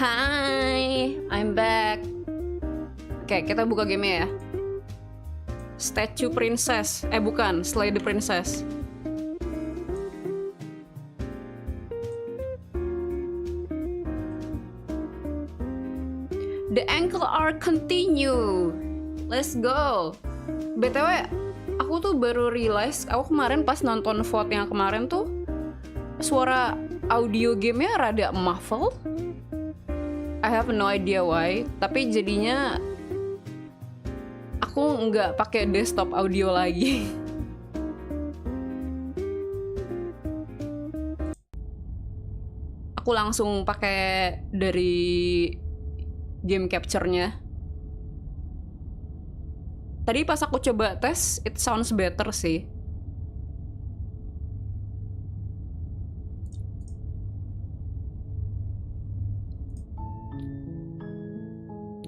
Hai, I'm back. Oke, kita buka game ya. Statue Princess. Bukan, Slay the Princess. The ankle arc continue. Let's go. BTW, aku tuh baru realize, aku kemarin pas nonton vote yang kemarin tuh suara audio gamenya rada muffled. I have no idea why, tapi jadinya aku nggak pakai desktop audio lagi. Aku langsung pakai dari game capture-nya. Tadi pas aku coba tes, it sounds better sih.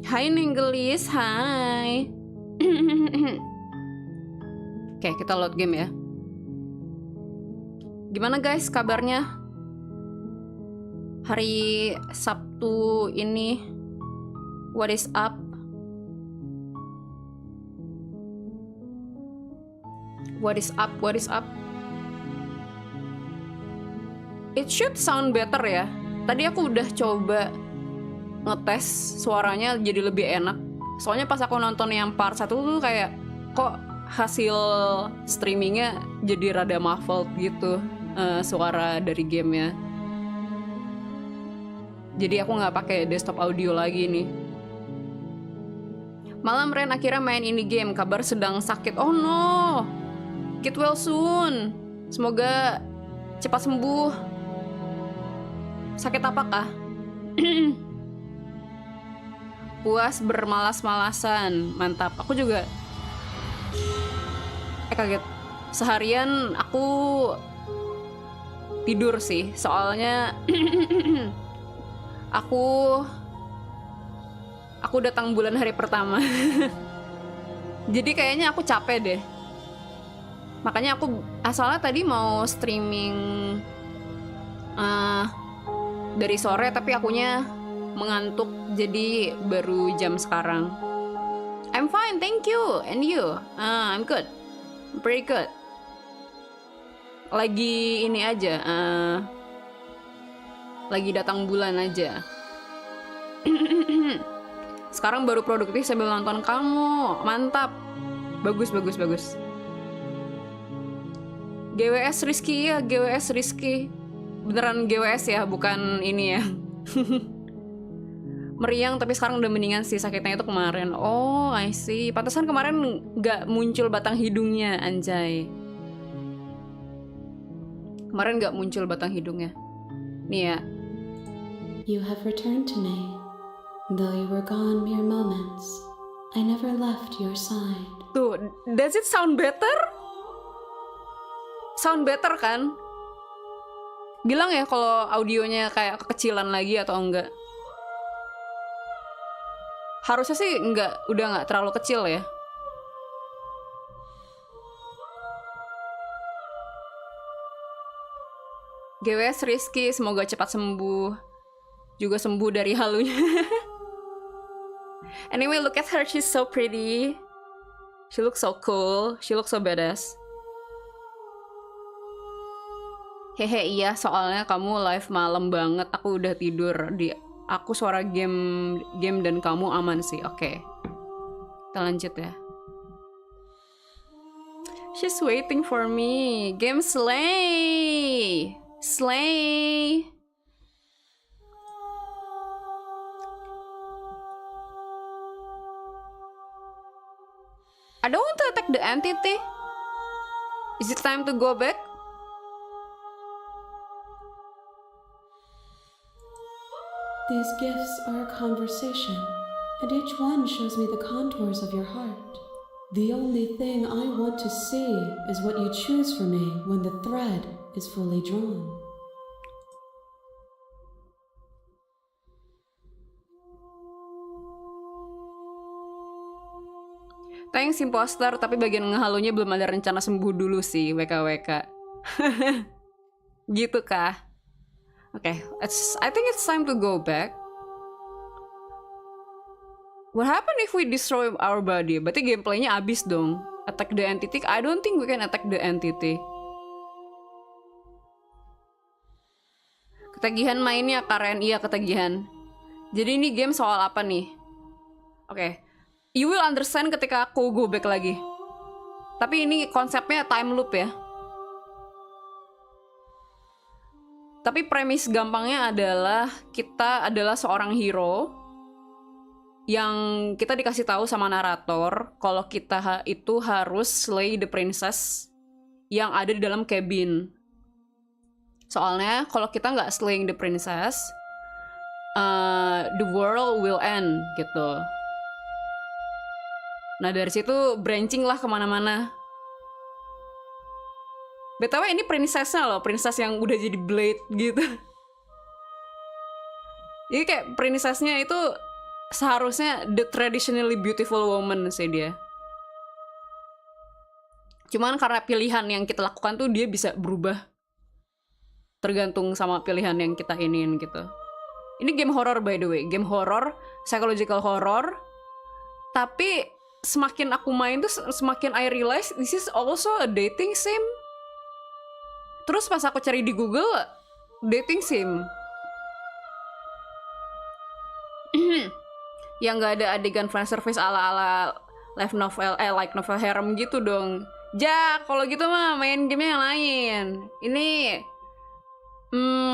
Hai Nenggelis, hai. Oke, kita load game ya. Gimana guys kabarnya? Hari Sabtu ini, what is up? What is up? What is up? It should sound better ya. Tadi aku udah coba ngetes suaranya jadi lebih enak. Soalnya pas aku nonton yang part 1 tuh kayak kok hasil streamingnya jadi rada muffled gitu, suara dari gamenya. Jadi aku nggak pakai desktop audio lagi nih. Malam Ren akhirnya main ini game. Kabar sedang sakit. Oh no, get well soon. Semoga cepat sembuh. Sakit apakah? Puas bermalas-malasan. Mantap. Aku juga kaget. Seharian aku tidur sih. Soalnya aku datang bulan hari pertama. Jadi kayaknya aku capek deh. Makanya aku asalnya tadi mau streaming dari sore, tapi akunya mengantuk, jadi baru jam sekarang. I'm fine, thank you. And you? I'm good. Pretty good. Lagi ini aja, lagi datang bulan aja. Sekarang baru produktif sambil nonton kamu. Mantap. Bagus, bagus, bagus. GWS Rizky ya, GWS Rizky. Beneran GWS ya, bukan ini ya. Meriang tapi sekarang udah mendingan sih, sakitnya itu kemarin. Oh, I see. Pantesan kemarin nggak muncul batang hidungnya, anjay. Kemarin nggak muncul batang hidungnya. Nih ya. You have returned to me, though you were gone mere moments. I never left your side. Tuh, does it sound better? Sound better kan? Bilang ya kalau audionya kayak kekecilan lagi atau enggak. Harusnya sih udah nggak terlalu kecil ya. GWS Rizky, semoga cepat sembuh. Juga sembuh dari halunya. Anyway, look at her, she's so pretty. She looks so cool, she looks so badass. Hehe, iya, soalnya kamu live malam banget. Aku udah tidur. Aku suara game dan kamu aman sih. Oke. Kita lanjut ya. She's waiting for me. Game slay. Slay. I don't want to attack the entity. Is it time to go back? These gifts are a conversation, and each one shows me the contours of your heart. The only thing I want to see is what you choose for me when the thread is fully drawn. Thanks imposter, tapi bagian ngehalunya belum ada rencana sembuh dulu sih, WKWK. Gitu kah? Okay, I think it's time to go back. What happen if we destroy our body? Berarti gameplaynya abis dong. Attack the entity. I don't think we can attack the entity. Ketagihan mainnya, Karen. Iya, ketagihan. Jadi ini game soal apa nih? Oke. You will understand ketika aku go back lagi. Tapi ini konsepnya time loop ya. Tapi premis gampangnya adalah kita adalah seorang hero yang kita dikasih tahu sama narator kalau kita itu harus slay the princess yang ada di dalam cabin. Soalnya kalau kita nggak slaying the princess, the world will end gitu. Nah dari situ branching lah kemana-mana. BTW ini princessnya loh, princess yang udah jadi blade gitu. Jadi kayak princessnya itu seharusnya the traditionally beautiful woman sih dia. Cuman karena pilihan yang kita lakukan tuh dia bisa berubah. Tergantung sama pilihan yang kita iniin gitu. Ini game horror by the way, game horror, psychological horror. Tapi semakin aku main tuh semakin I realize this is also a dating sim. Terus pas aku cari di Google, dating sim. Yang nggak ada adegan fan service ala-ala live novel, like novel harem gitu dong. Kalau gitu mah main gamenya yang lain. Ini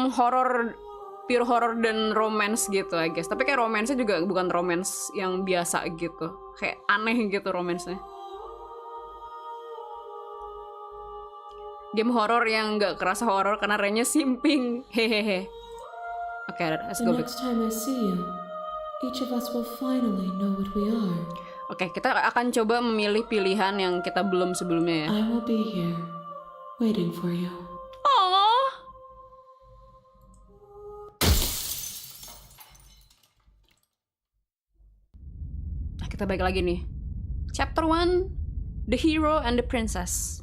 horror, pure horror dan romance gitu I guess. Tapi kayak romance-nya juga bukan romance yang biasa gitu. Kayak aneh gitu romance-nya. Game horror yang nggak kerasa horror karena Renya simping. Hehehe. Oke, let's The go back. next time I see you, each of us will finally know what we are. Oke, kita akan coba memilih pilihan yang kita belum sebelumnya ya. I will be here, waiting for you. Oh. Nah, kita balik lagi nih. Chapter 1, The Hero and the Princess.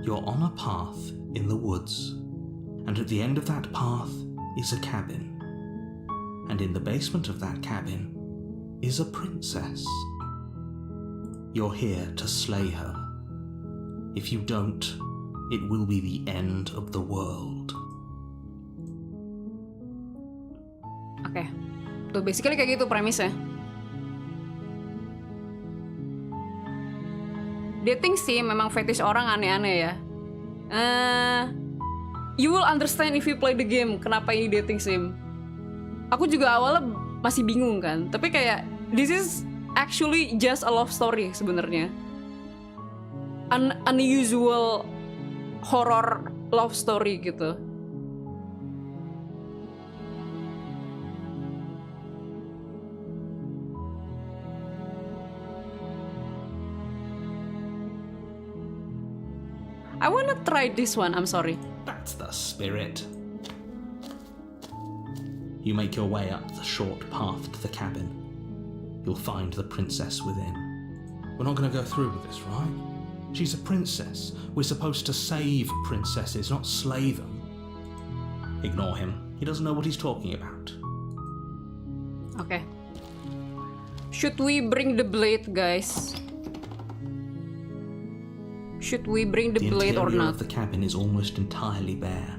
You're on a path in the woods, and at the end of that path is a cabin. And in the basement of that cabin is a princess. You're here to slay her. If you don't, it will be the end of the world. Oke. Tuh basically kayak gitu premisnya. Dating sih memang fetish orang aneh-aneh ya. You will understand if you play the game. Kenapa ini dating sim? Aku juga awalnya masih bingung kan. Tapi kayak this is actually just a love story sebenarnya. Unusual horror love story gitu. I wanna try this one, I'm sorry. That's the spirit. You make your way up the short path to the cabin. You'll find the princess within. We're not going to go through with this, right? She's a princess. We're supposed to save princesses, not slay them. Ignore him. He doesn't know what he's talking about. Okay. Should we bring the blade, guys? Should we bring the blade or interior not? of the cabin is almost entirely bare.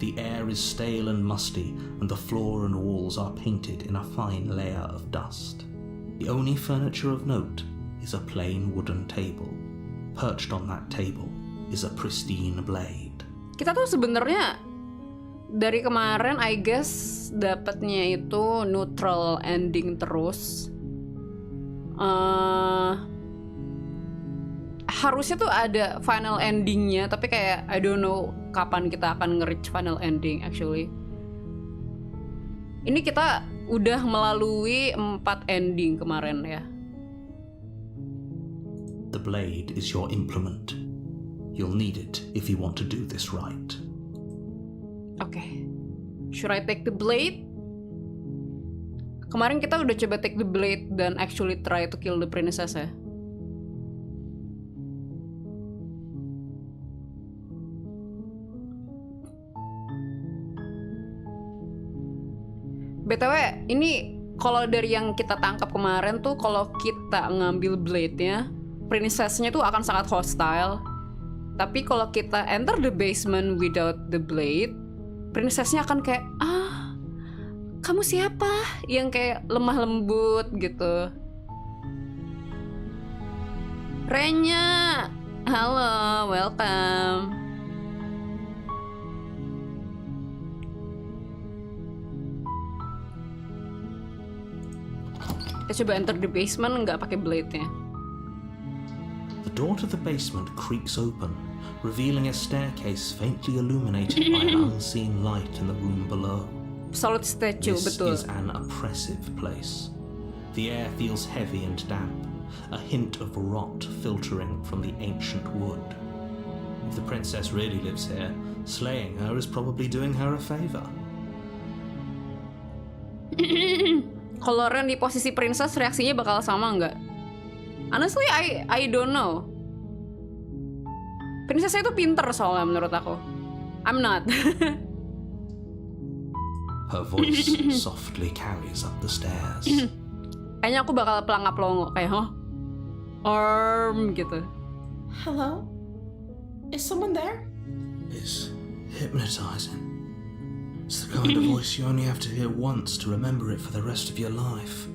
The air is stale and musty, and the floor and walls are painted in a fine layer of dust. The only furniture of note is a plain wooden table. Perched on that table is a pristine blade. Kita tuh sebenarnya dari kemarin I guess dapatnya itu neutral ending terus. Harusnya tuh ada final endingnya, tapi kayak I don't know kapan kita akan nge-reach final ending actually. Ini kita udah melalui 4 ending kemarin ya. The blade is your implement. You'll need it if you want to do this right. Okay. Should I take the blade? Kemarin kita udah coba take the blade dan actually try to kill the princess ya. BTW, ini kalau dari yang kita tangkap kemarin tuh, kalau kita ngambil blade-nya, princess-nya tuh akan sangat hostile. Tapi kalau kita enter the basement without the blade, princess-nya akan kayak, kamu siapa? Yang kayak lemah lembut gitu. Renya, halo, welcome. Kita coba enter the basement nggak pakai blade-nya. The door to the basement creaks open, revealing a staircase faintly illuminated by an unseen light in the room below. Solid statue, This betul. is an oppressive place. The air feels heavy and damp, a hint of rot filtering from the ancient wood. If the princess really lives here, slaying her is probably doing her a favor. Kalau Ren di posisi princess, reaksinya bakal sama nggak? Honestly, I don't know. Princess itu pinter soalnya menurut aku. I'm not. Her voice softly carries up the stairs. Kayaknya aku bakal pelangap-longo kayak, arm gitu. Hello? Is someone there? It's hypnotizing. It's the kind of voice you only have to hear once to remember it for the rest of your life.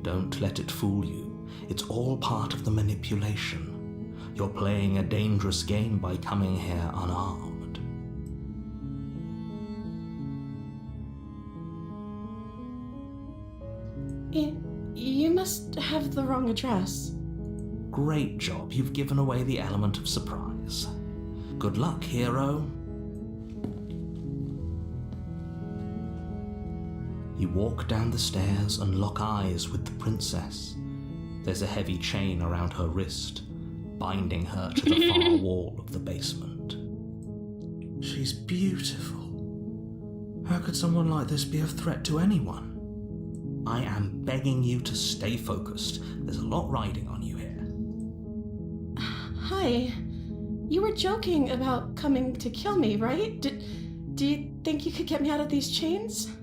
Don't let it fool you. It's all part of the manipulation. You're playing a dangerous game by coming here unarmed. You must have the wrong address. Great job, you've given away the element of surprise. Good luck, hero. You walk down the stairs and lock eyes with the princess. There's a heavy chain around her wrist, binding her to the far wall of the basement. She's beautiful. How could someone like this be a threat to anyone? I am begging you to stay focused. There's a lot riding on you here. Hi. You were joking about coming to kill me, right? Do you think you could get me out of these chains?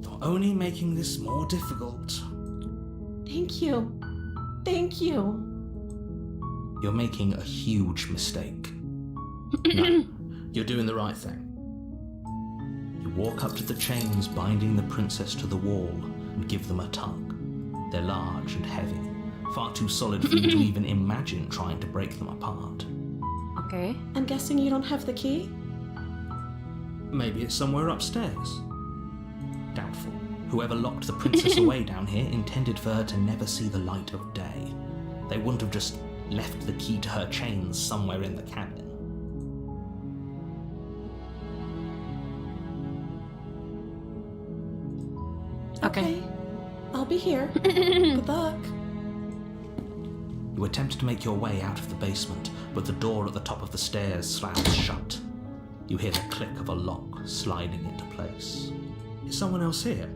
You're only making this more difficult. Thank you. Thank you. You're making a huge mistake. No, you're doing the right thing. You walk up to the chains binding the princess to the wall and give them a tug. They're large and heavy, far too solid for you to even imagine trying to break them apart. Okay. I'm guessing you don't have the key? Maybe it's somewhere upstairs. Doubtful. Whoever locked the princess away down here intended for her to never see the light of day. They wouldn't have just left the key to her chains somewhere in the cabin. Okay. I'll be here. Good luck. You attempt to make your way out of the basement, but the door at the top of the stairs slams shut. You hear the click of a lock sliding into place. Is someone else here?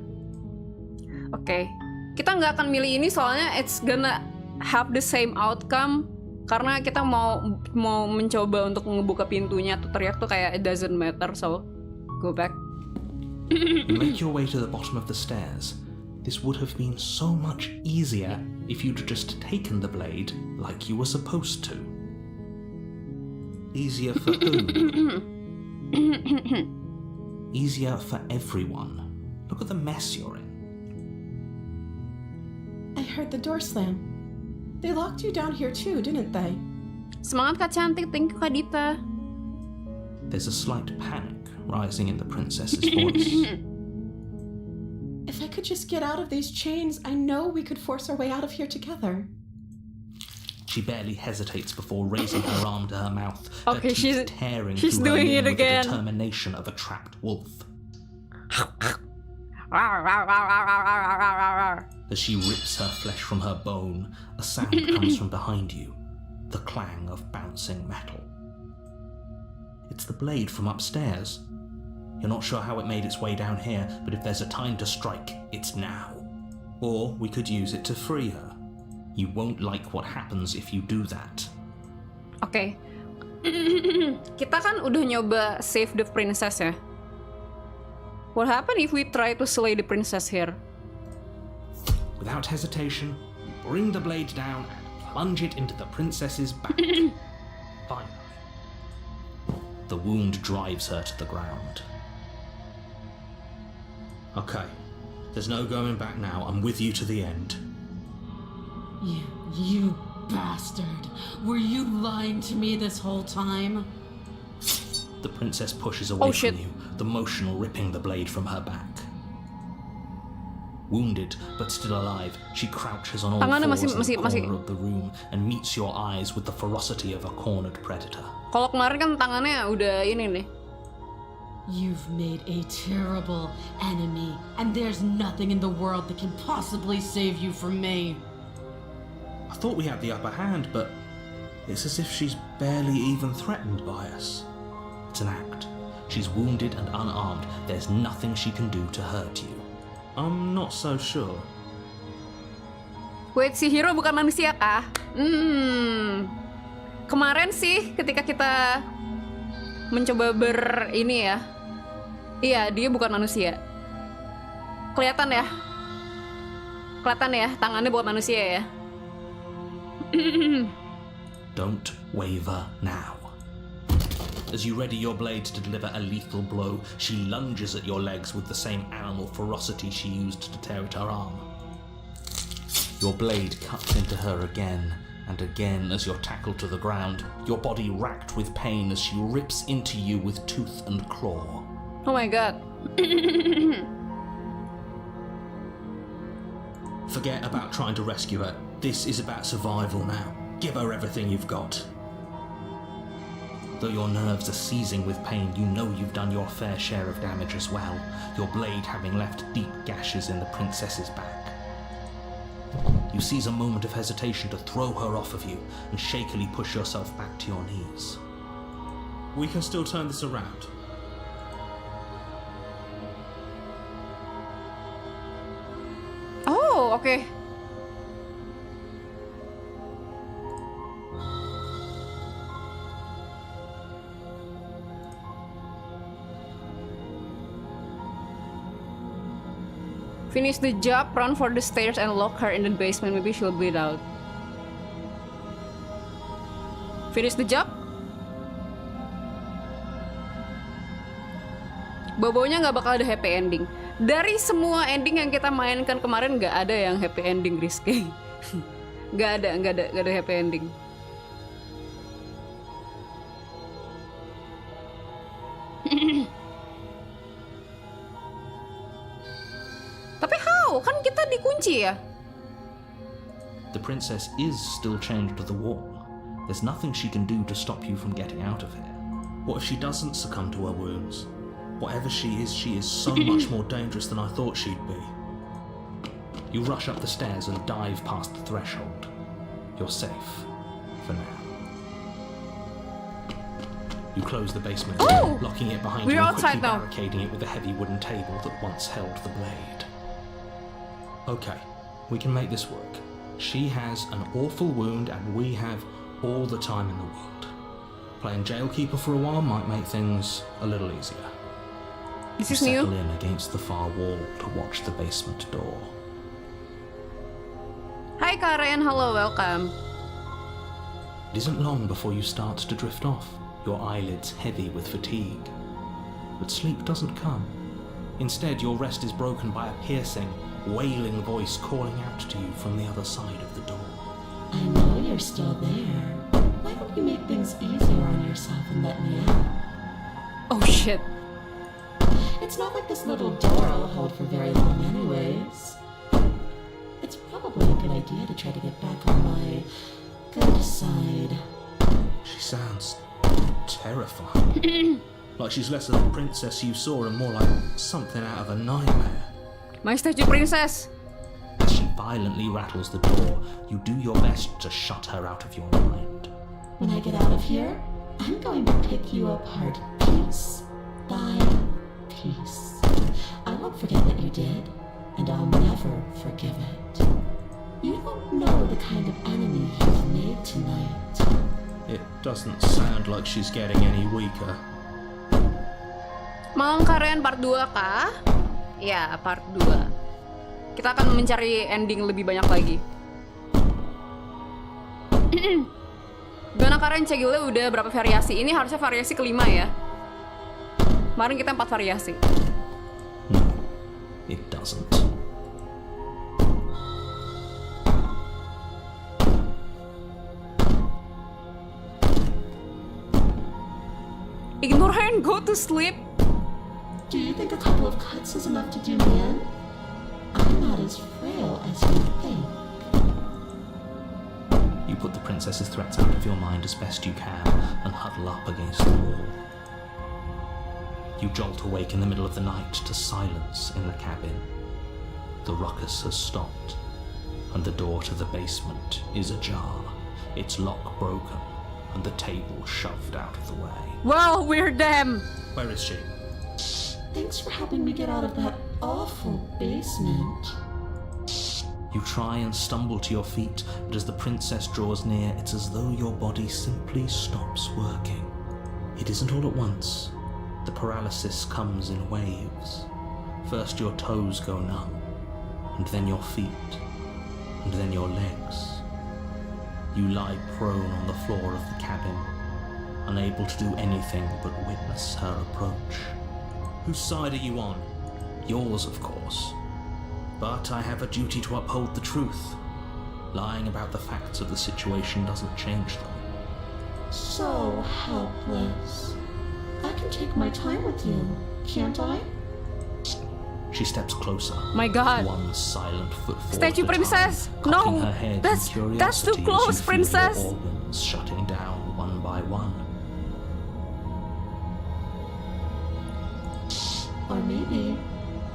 Oke. Kita nggak akan milih ini soalnya it's gonna have the same outcome. Karena kita mau mencoba untuk ngebuka pintunya atau teriak tuh kayak it doesn't matter, so go back. You make your way to the bottom of the stairs. This would have been so much easier if you'd just taken the blade like you were supposed to. Easier for who? Easier for everyone. Look at the mess you're in. I heard the door slam. They locked you down here too, didn't they? Semangat Kak Cantik, thank you Kak Dita. There's a slight panic rising in the princess's voice. If I could just get out of these chains, I know we could force our way out of here together. She barely hesitates before raising her arm to her mouth, her Okay, teeth tearing she's through her doing it knee with again. the determination of a trapped wolf. As she rips her flesh from her bone, a sound comes from behind you, the clang of bouncing metal. It's the blade from upstairs. You're not sure how it made its way down here, but if there's a time to strike, it's now. Or we could use it to free her. You won't like what happens if you do that. Oke. Kita kan udah nyoba save the princess ya. What happen if we try to slay the princess here? Without hesitation, bring the blade down and plunge it into the princess's back. Finally, the wound drives her to the ground. Okay, there's no going back now. I'm with you to the end. You bastard! Were you lying to me this whole time? The princess pushes away shit. from you, the motion ripping the blade from her back. Wounded but still alive, she crouches on all Tangannya fours in the masih- corner of the room and meets your eyes with the ferocity of a cornered predator. Kalau kemarin kan tangannya udah ini nih. You've made a terrible enemy, and there's nothing in the world that can possibly save you from me. I thought we had the upper hand, but it's as if she's barely even threatened by us. It's an act. She's wounded and unarmed. There's nothing she can do to hurt you. I'm not so sure. Wait, si hero bukan manusia kah? Kemarin sih ketika kita mencoba ini ya. Iya, dia bukan manusia. Kelihatan ya? Tangannya bukan manusia ya. Don't waver now. As you ready your blade to deliver a lethal blow, she lunges at your legs with the same animal ferocity she used to tear at her arm. Your blade cuts into her again and again as you're tackled to the ground, your body racked with pain as she rips into you with tooth and claw. Oh my god. Forget about trying to rescue her. This is about survival now. Give her everything you've got. Though your nerves are seizing with pain, you know you've done your fair share of damage as well, your blade having left deep gashes in the princess's back. You seize a moment of hesitation to throw her off of you and shakily push yourself back to your knees. We can still turn this around. Oh, oke. Finish the job, run for the stairs and lock her in the basement. Maybe she'll bleed out. Finish the job? Bobonya nggak bakal ada happy ending. Dari semua ending yang kita mainkan kemarin nggak ada yang happy ending, Rizky. Nggak ada happy ending. Tapi how? Kan kita dikunci ya? The princess is still chained to the wall. There's nothing she can do to stop you from getting out of here. What if she doesn't succumb to her wounds? Whatever she is so much more dangerous than I thought she'd be. You rush up the stairs and dive past the threshold. You're safe. For now. You close the basement door, locking it behind you We're and outside quickly now. barricading it with a heavy wooden table that once held the blade. Okay, we can make this work. She has an awful wound and we have all the time in the world. Playing jailkeeper for a while might make things a little easier. This is Settle new. in against the far wall to watch the basement door. Hi Karen, hello, welcome. It isn't long before you start to drift off, your eyelids heavy with fatigue. But sleep doesn't come. Instead, your rest is broken by a piercing, wailing voice calling out to you from the other side of the door. I know you're still there. Why don't you make things easier on yourself and let me out? Oh shit. It's not like this little door will hold for very long anyways. It's probably a good idea to try to get back on my good side. She sounds terrifying. Like she's less of a princess you saw and more like something out of a nightmare. My statue princess. As she violently rattles the door, you do your best to shut her out of your mind. When I get out of here, I'm going to pick you apart piece by piece. I won't forget what you did, and I'll never forgive it. You don't know the kind of enemy you've made tonight. It doesn't sound like she's getting any weaker. Malam Karyan part 2 kah? Ya, part 2. Kita akan mencari ending lebih banyak lagi. Gana Karyan Cegilnya udah berapa variasi? Ini harusnya variasi kelima ya. Kemarin kita 4 variasi. No, it doesn't. Ignore her and go to sleep. Do you think a couple of cuts is enough to do me in? I'm not as frail as you think. You put the princess's threats out of your mind as best you can and huddle up against the wall. You jolt awake in the middle of the night to silence in the cabin. The ruckus has stopped, and the door to the basement is ajar, its lock broken, and the table shoved out of the way. Wow, we're them. Where is she? Thanks for helping me get out of that awful basement. You try and stumble to your feet, but as the princess draws near, it's as though your body simply stops working. It isn't all at once. The paralysis comes in waves. First your toes go numb, and then your feet, and then your legs. You lie prone on the floor of the cabin, unable to do anything but witness her approach. Whose side are you on? Yours, of course. But I have a duty to uphold the truth. Lying about the facts of the situation doesn't change them. So helpless. I can take my time with you, can't I? She steps closer. My God. One silent foot forward Statue at a princess! time, cocking No! her head That's in too curiosity close, as you feel princess! Your organs shutting down one by one. Or maybe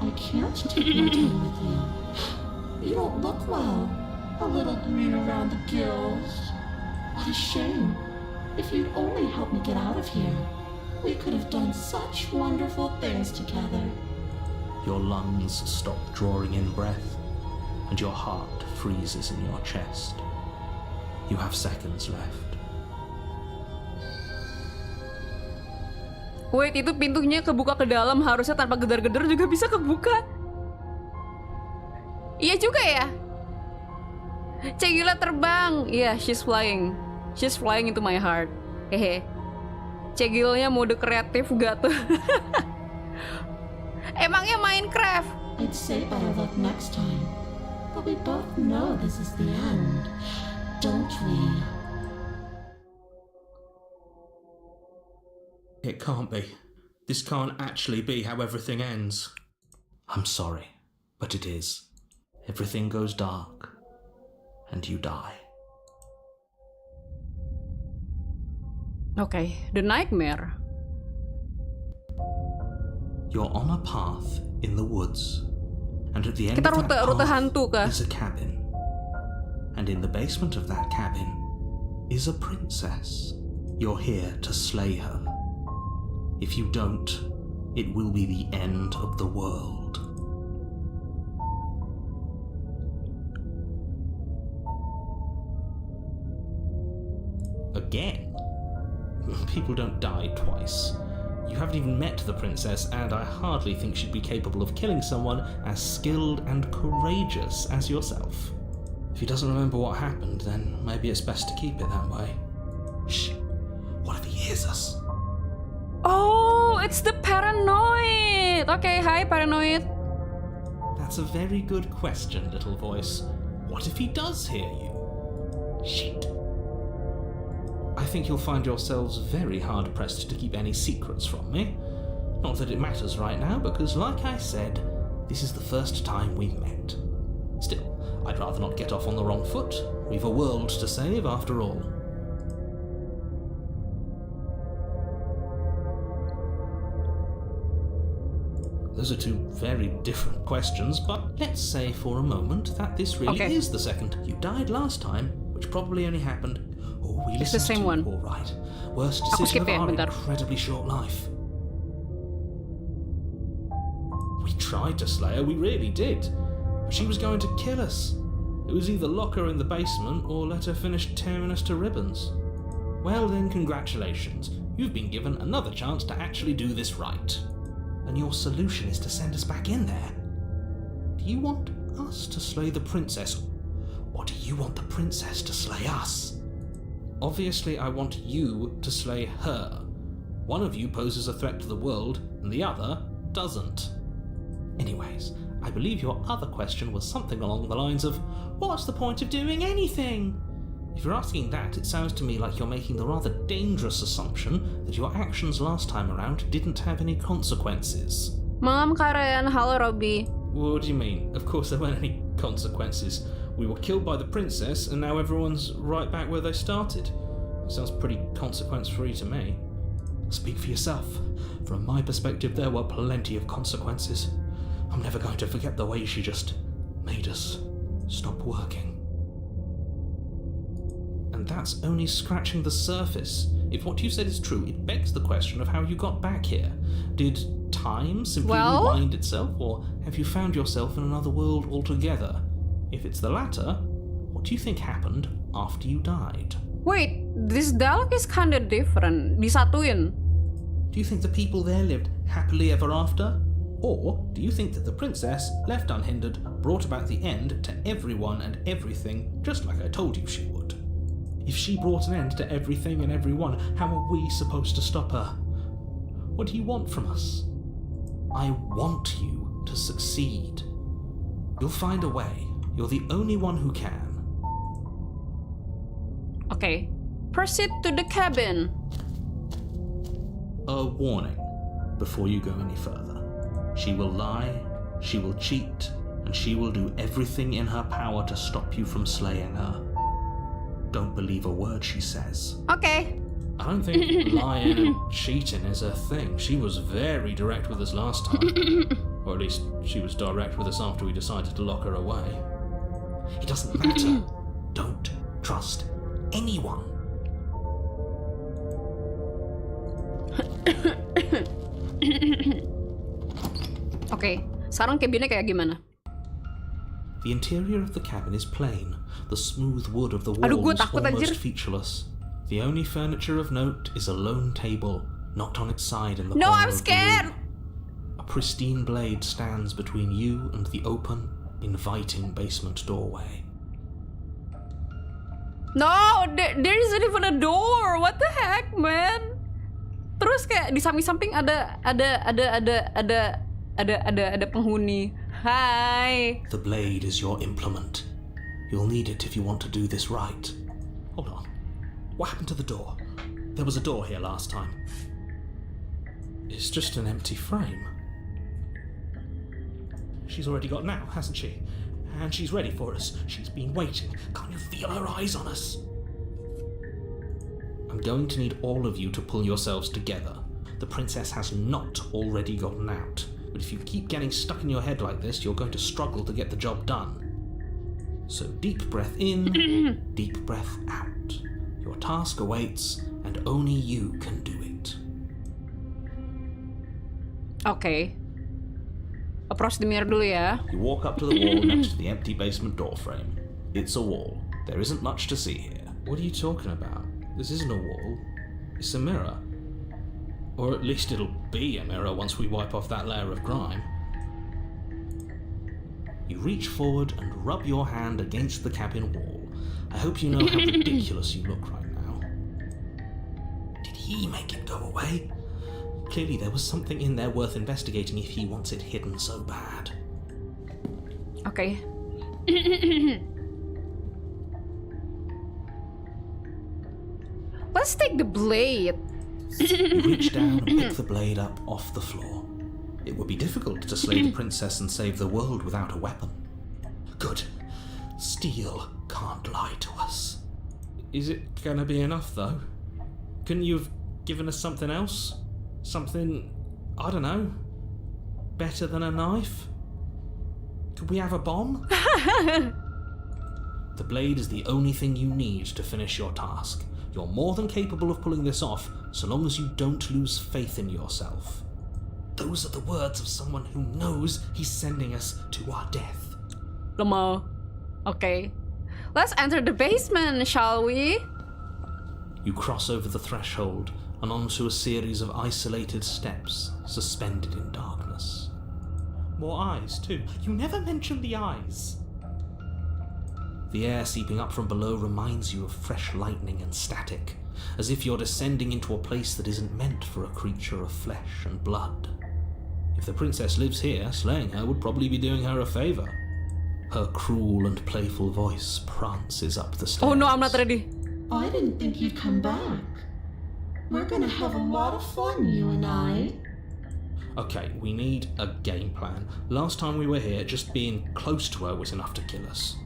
I can't take my time with you. You don't look well. A little green around the gills. What a shame. If you'd only helped me get out of here, we could have done such wonderful things together. Your lungs stop drawing in breath, and your heart freezes in your chest. You have seconds left. Wait, itu pintunya kebuka ke dalam, harusnya tanpa gedar-gedar juga bisa kebuka. Iya juga ya. Cegila terbang. Iya, yeah, she's flying. She's flying into my heart. Hehe. Cegilnya mode kreatif gak tuh? Emangnya Minecraft? I'd say better luck next time. But we both know this is the end, don't we? It can't be. This can't actually be how everything ends. I'm sorry, but it is. Everything goes dark, and you die. Okay, the nightmare. You're on a path in the woods, and at the end Kita of that rute path hantu kah? is a cabin. And in the basement of that cabin is a princess. You're here to slay her. If you don't, it will be the end of the world. Again? People don't die twice. You haven't even met the princess, and I hardly think she'd be capable of killing someone as skilled and courageous as yourself. If he doesn't remember what happened, then maybe it's best to keep it that way. Shh. What if he hears us? Oh, it's the paranoid. Okay, hi paranoid. That's a very good question, little voice. What if he does hear you? Shit. I think you'll find yourselves very hard-pressed to keep any secrets from me. Not that it matters right now, because like I said, this is the first time we've met. Still, I'd rather not get off on the wrong foot. We've a world to save after all. Those are two very different questions, but let's say for a moment that this really Okay. is the second. You died last time, which probably only happened. Oh, we It's the listened same to one. All right. Worst Aku decision skip of ya, our bentar. incredibly short life. We tried to slay her, we really did. She was going to kill us. It was either lock her in the basement or let her finish tearing us to ribbons. Well then, congratulations. You've been given another chance to actually do this right. And your solution is to send us back in there. Do you want us to slay the princess, or do you want the princess to slay us? Obviously, I want you to slay her. One of you poses a threat to the world, and the other doesn't. Anyways, I believe your other question was something along the lines of, what's the point of doing anything? If you're asking that, it sounds to me like you're making the rather dangerous assumption that your actions last time around didn't have any consequences. Malam Karen, halo Robby. What do you mean? Of course there weren't any consequences. We were killed by the princess, and now everyone's right back where they started. Sounds pretty consequence-free to me. Speak for yourself. From my perspective, there were plenty of consequences. I'm never going to forget the way she just made us stop working. And that's only scratching the surface. If what you said is true, it begs the question of how you got back here. Did time simply rewind itself, or have you found yourself in another world altogether? If it's the latter, what do you think happened after you died? Wait, this dialogue is kinda different. Disatuin. Do you think the people there lived happily ever after? Or do you think that the princess, left unhindered, brought about the end to everyone and everything, just like I told you she would? If she brought an end to everything and everyone, how are we supposed to stop her? What do you want from us? I want you to succeed. You'll find a way. You're the only one who can. Okay, proceed to the cabin. A warning before you go any further. She will lie, she will cheat, and she will do everything in her power to stop you from slaying her. Don't believe a word she says. Okay. I don't think lying and cheating is her thing. She was very direct with us last time. Or at least she was direct with us after we decided to lock her away. It doesn't matter. Don't trust anyone. Okay, sekarang cabinnya kayak gimana? The interior of the cabin is plain. The smooth wood of the Aduh, gua walls takut, almost anjir. featureless. The only furniture of note is a lone table, knocked on its side in the No, corner I'm of the scared. room. A pristine blade stands between you and the open, inviting basement doorway. No, there isn't even a door. What the heck, man? Terus kayak di samping-samping ada penghuni. Hai. The blade is your implement. You'll need it if you want to do this right. Hold on. What happened to the door? There was a door here last time. It's just an empty frame. She's already got an out, hasn't she? And she's ready for us. She's been waiting. Can't you feel her eyes on us? I'm going to need all of you to pull yourselves together. The princess has not already gotten out. But if you keep getting stuck in your head like this, you're going to struggle to get the job done. So deep breath in, deep breath out. Your task awaits, and only you can do it. Okay. Approach the mirror dulu ya. You walk up to the wall next to the empty basement door frame. It's a wall. There isn't much to see here. What are you talking about? This isn't a wall. It's a mirror. Or at least it'll be a mirror once we wipe off that layer of grime. You reach forward and rub your hand against the cabin wall. I hope you know how ridiculous you look right now. Did he make it go away? Clearly there was something in there worth investigating if he wants it hidden so bad. Okay. Let's take the blade. You reach down and pick the blade up off the floor. It would be difficult to slay the princess and save the world without a weapon. Good. Steel can't lie to us. Is it gonna be enough, though? Couldn't you have given us something else? Something, I don't know, better than a knife? Could we have a bomb? The blade is the only thing you need to finish your task. You're more than capable of pulling this off, so long as you don't lose faith in yourself. Those are the words of someone who knows he's sending us to our death. Lemah. Okay. Let's enter the basement, shall we? You cross over the threshold and onto a series of isolated steps suspended in darkness. More eyes, too. You never mention the eyes. The air seeping up from below reminds you of fresh lightning and static, as if you're descending into a place that isn't meant for a creature of flesh and blood. If the princess lives here, slaying her would probably be doing her a favour. Her cruel and playful voice prances up the stairs. Oh no, I'm not ready. I didn't think you'd come back. We're gonna have a lot of fun, you and I. Okay, we need a game plan. Last time we were here, just being close to her was enough to kill us.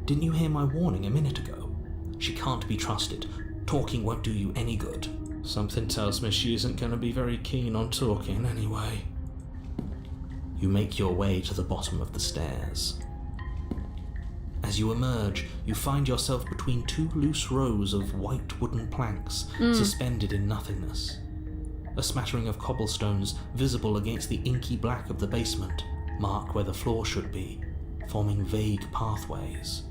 Didn't you hear my warning a minute ago? She can't be trusted. Talking won't do you any good. Something tells me she isn't going to be very keen on talking anyway. You make your way to the bottom of the stairs. As you emerge, you find yourself between two loose rows of white wooden planks suspended in nothingness. A smattering of cobblestones visible against the inky black of the basement mark where the floor should be, forming vague pathways.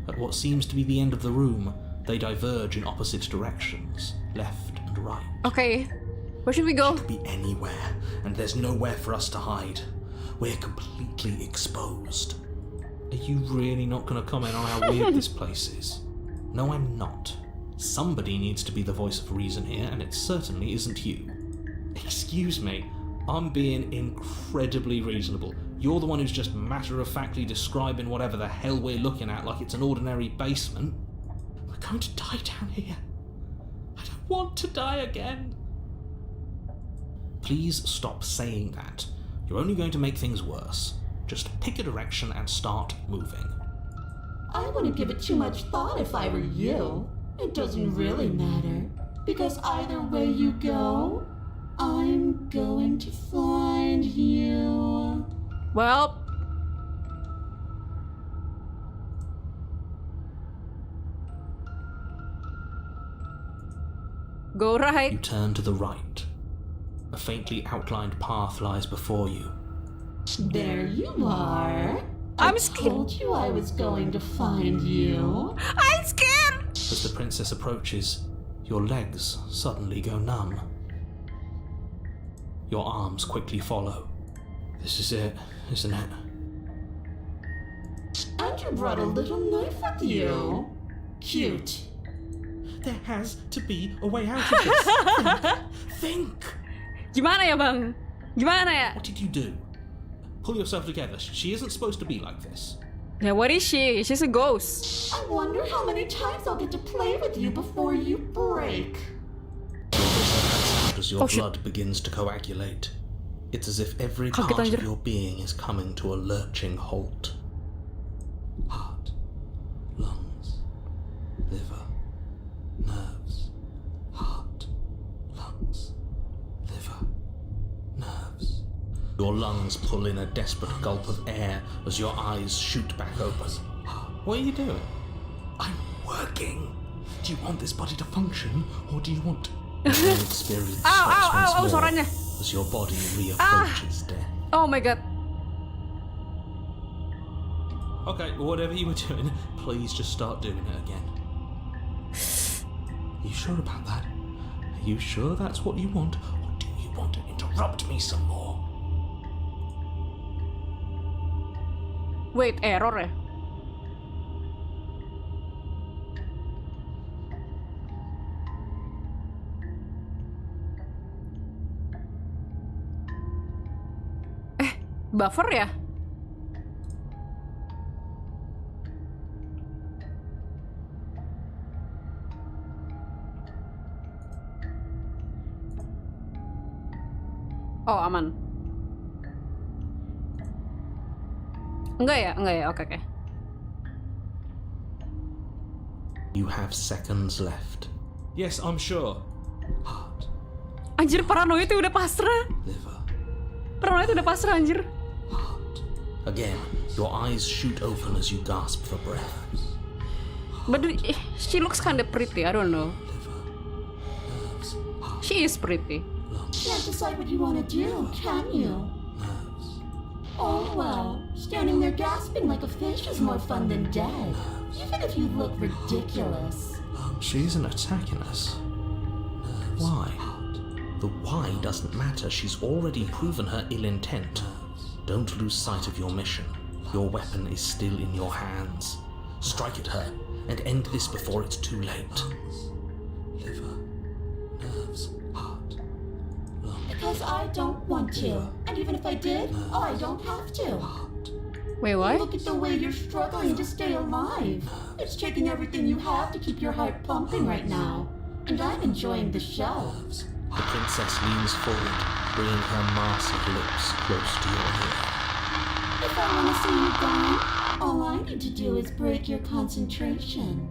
At what seems to be the end of the room, they diverge in opposite directions, left and right. Okay, where should we go? Could be anywhere, and there's nowhere for us to hide. We're completely exposed. Are you really not going to comment on how weird this place is? No, I'm not. Somebody needs to be the voice of reason here, and it certainly isn't you. Excuse me, I'm being incredibly reasonable. You're the one who's just matter-of-factly describing whatever the hell we're looking at like it's an ordinary basement. We're going to die down here. I don't want to die again. Please stop saying that. You're only going to make things worse. Just pick a direction and start moving. I wouldn't give it too much thought if I were you. It doesn't really matter, because either way you go, I'm going to find you. Well, go You right. turn to the right. A faintly outlined path lies before you. There you are. I'm I scared. told you I was going to find you. I'm scared. As the princess approaches, your legs suddenly go numb. Your arms quickly follow. This is it, isn't it? And you brought a little knife with you. Cute. There has to be a way out of this. Think! Gimana ya, Bang? Gimana ya? What did you do? Pull yourself together. She isn't supposed to be like this. Yeah, what is she? She's a ghost. I wonder how many times I'll get to play with you before you break. As your Oh, shit. blood begins to coagulate, it's as if every Kaget, part anjir. of your being is coming to a lurching halt. Heart, lungs, liver, nerves. Heart, lungs, liver, nerves. Your lungs pull in a desperate gulp of air as your eyes shoot back open. What are you doing? I'm working. Do you want this body to function, or do you want to experience Ow, steps ow, once ow, ow, more suaranya. as your body reapproaches death? Oh my god. Okay, whatever you were doing, please just start doing it again. You sure about that? Are you sure that's what you want, or do you want to interrupt me some more? Wait, error ya? Buffer ya? Oh, aman. Enggak ya, oke. You have seconds left. Yes, I'm sure. Heart, Anjir, paranoia itu udah pasrah. liver, Paranoia itu udah pasrah, anjir. heart. Again, your eyes shoot open as you gasp for breath. But she looks kind of pretty. I don't know. She is pretty. Can't decide what you want to do, can you? Oh well, standing there gasping like a fish is more fun than dead, even if you look ridiculous. She isn't attacking us. Why? The why doesn't matter. She's already proven her ill intent. Don't lose sight of your mission. Your weapon is still in your hands. Strike at her and end this before it's too late. Liver, nerves, heart, lungs. Because I don't want to. And even if I did, I don't have to. Wait, what? Look at the way you're struggling to stay alive. It's taking everything you have to keep your heart pumping right now. And I'm enjoying the show. The princess leans forward, bringing her massive lips close to your ear. If I want to see you gone, all I need to do is break your concentration.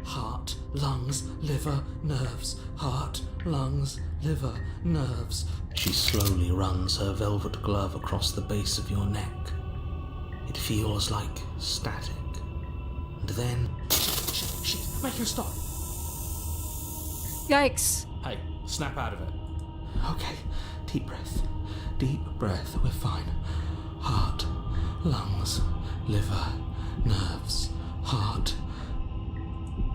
Heart, lungs, liver, nerves. Heart, lungs, liver, nerves. She slowly runs her velvet glove across the base of your neck. It feels like static. And then... Shit, make her stop. Yikes. Hey, snap out of it. Okay, deep breath. Deep breath, we're fine. Heart, lungs, liver, nerves, heart.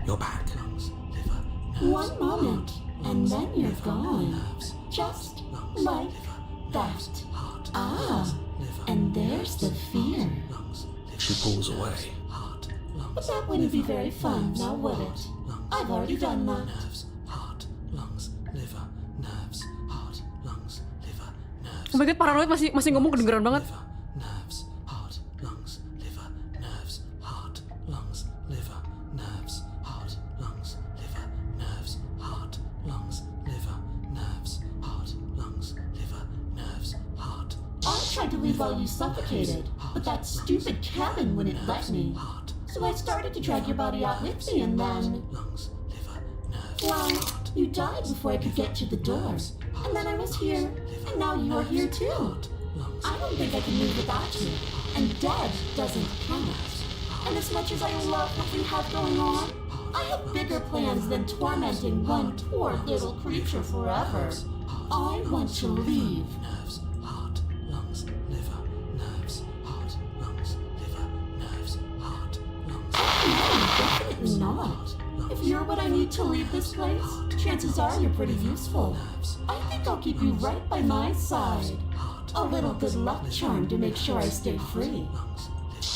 You're back. Lungs, liver, nerves. One moment, heart, and then you're liver, gone. Nerves, Just lungs, like liver, that. nerves, heart, Ah, lungs, liver, and there's the fear. lungs, liver, she pulls away. Heart, lungs, But that wouldn't be very fun, now would it? I've already done that. nerves, heart, lungs, liver, nerves, heart, lungs, liver, nerves. Oh my god, paranoid masih ngomong kedengeran banget. Liver, nerves, heart, lungs, liver, nerves, heart, lungs, liver, nerves, heart, lungs, liver, nerves, heart, lungs, liver, nerves, heart, lungs, liver, nerves, heart. I tried to leave while you suffocated, but that stupid cabin wouldn't let me. So I started to drag your body out with me, and then... Lungs, liver, nerves, Well, heart, you died before I could get to the door. And then I was here, and now you're here too. I don't think I can move without you. And dead doesn't count. And as much as I love what we have going on, I have bigger plans than tormenting one poor little creature forever. I want to leave. nerves, heart, lungs, liver, nerves, heart, lungs, liver, nerves, heart, lungs. No, definitely not. If you're what I need to leave this place, chances are you're pretty useful. I think I'll keep you right by my side. A little good luck charm to make sure I stay free.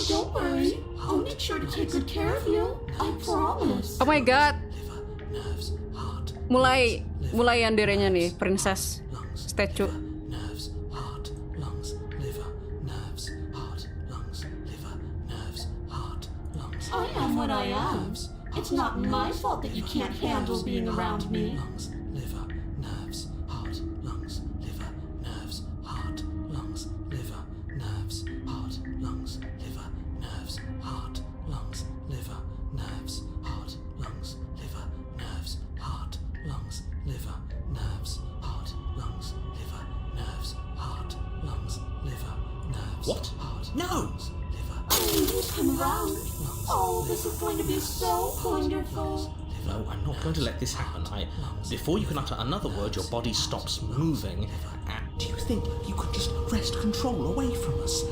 Don't worry, I'll make sure to take good care of you. I promise. Oh my god. Liver, nerves, heart, Mulai yanderenya nih, princess statue. nerves, heart, lungs, liver, nerves, heart, lungs, liver, nerves, heart, lungs. I am what I am. It's not my fault that you can't handle being around me. Lungs, liver, nerves, heart, lungs, liver, nerves, heart, lungs, liver, nerves, heart, lungs, liver, nerves, heart, lungs, liver, nerves, heart, lungs, liver, nerves, heart, lungs, liver, nerves, heart, lungs, liver, nerves, heart, lungs, liver, nerves. What? Heart, No! liver, I need you to come around. Oh, this is going to be so wonderful. No, I'm not going to let this happen. Before you can utter another word, your body stops moving. And do you think you could just wrest control away from us?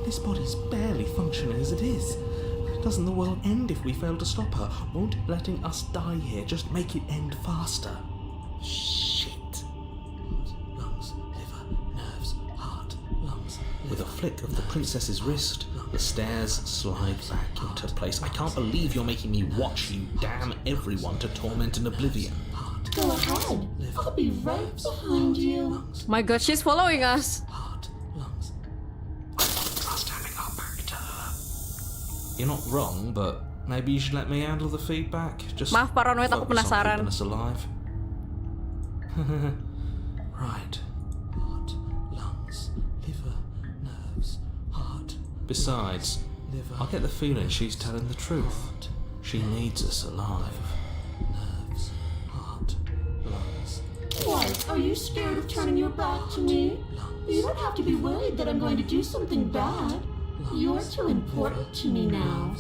This body's barely functioning as it is. Doesn't the world end if we fail to stop her? Won't letting us die here just make it end faster? Shit. Lungs, liver, nerves, heart, lungs. with a flick of the princess's wrist, the stairs slide back into place. I can't believe you're making me watch you damn everyone to torment and oblivion. Go ahead. I'll be right behind you. My god, she's following us. Heart, lungs. I don't trust having our back to her. You're not wrong, but maybe you should let me handle the feedback. Just Maaf paranoid, aku focus on penasaran. keeping us alive. Right. Heart, lungs, liver, nerves, heart. Besides, Liver, I get the feeling she's telling the truth. She needs us alive. nerves, heart, lungs. What? Are you scared of turning your back to me? You don't have to be worried that I'm going to do something bad. You're too important to me now.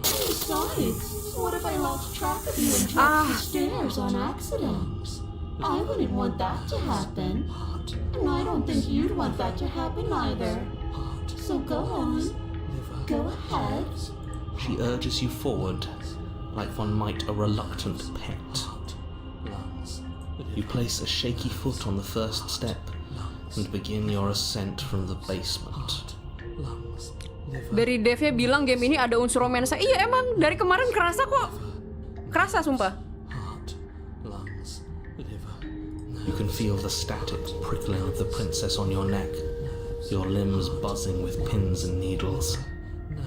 Please Besides, what if I lost track of you and dropped the stairs on accident? I wouldn't want that to happen. And I don't think you'd want that to happen either. So go on. Go ahead. She urges you forward, like one might a reluctant pet. You place a shaky foot on the first step and begin your ascent from the basement. Dari devnya bilang game ini ada unsur romansa. Iya emang dari kemarin kerasa kok. Kerasa sumpah. You can feel the static prickling of the princess on your neck, your limbs buzzing with pins and needles,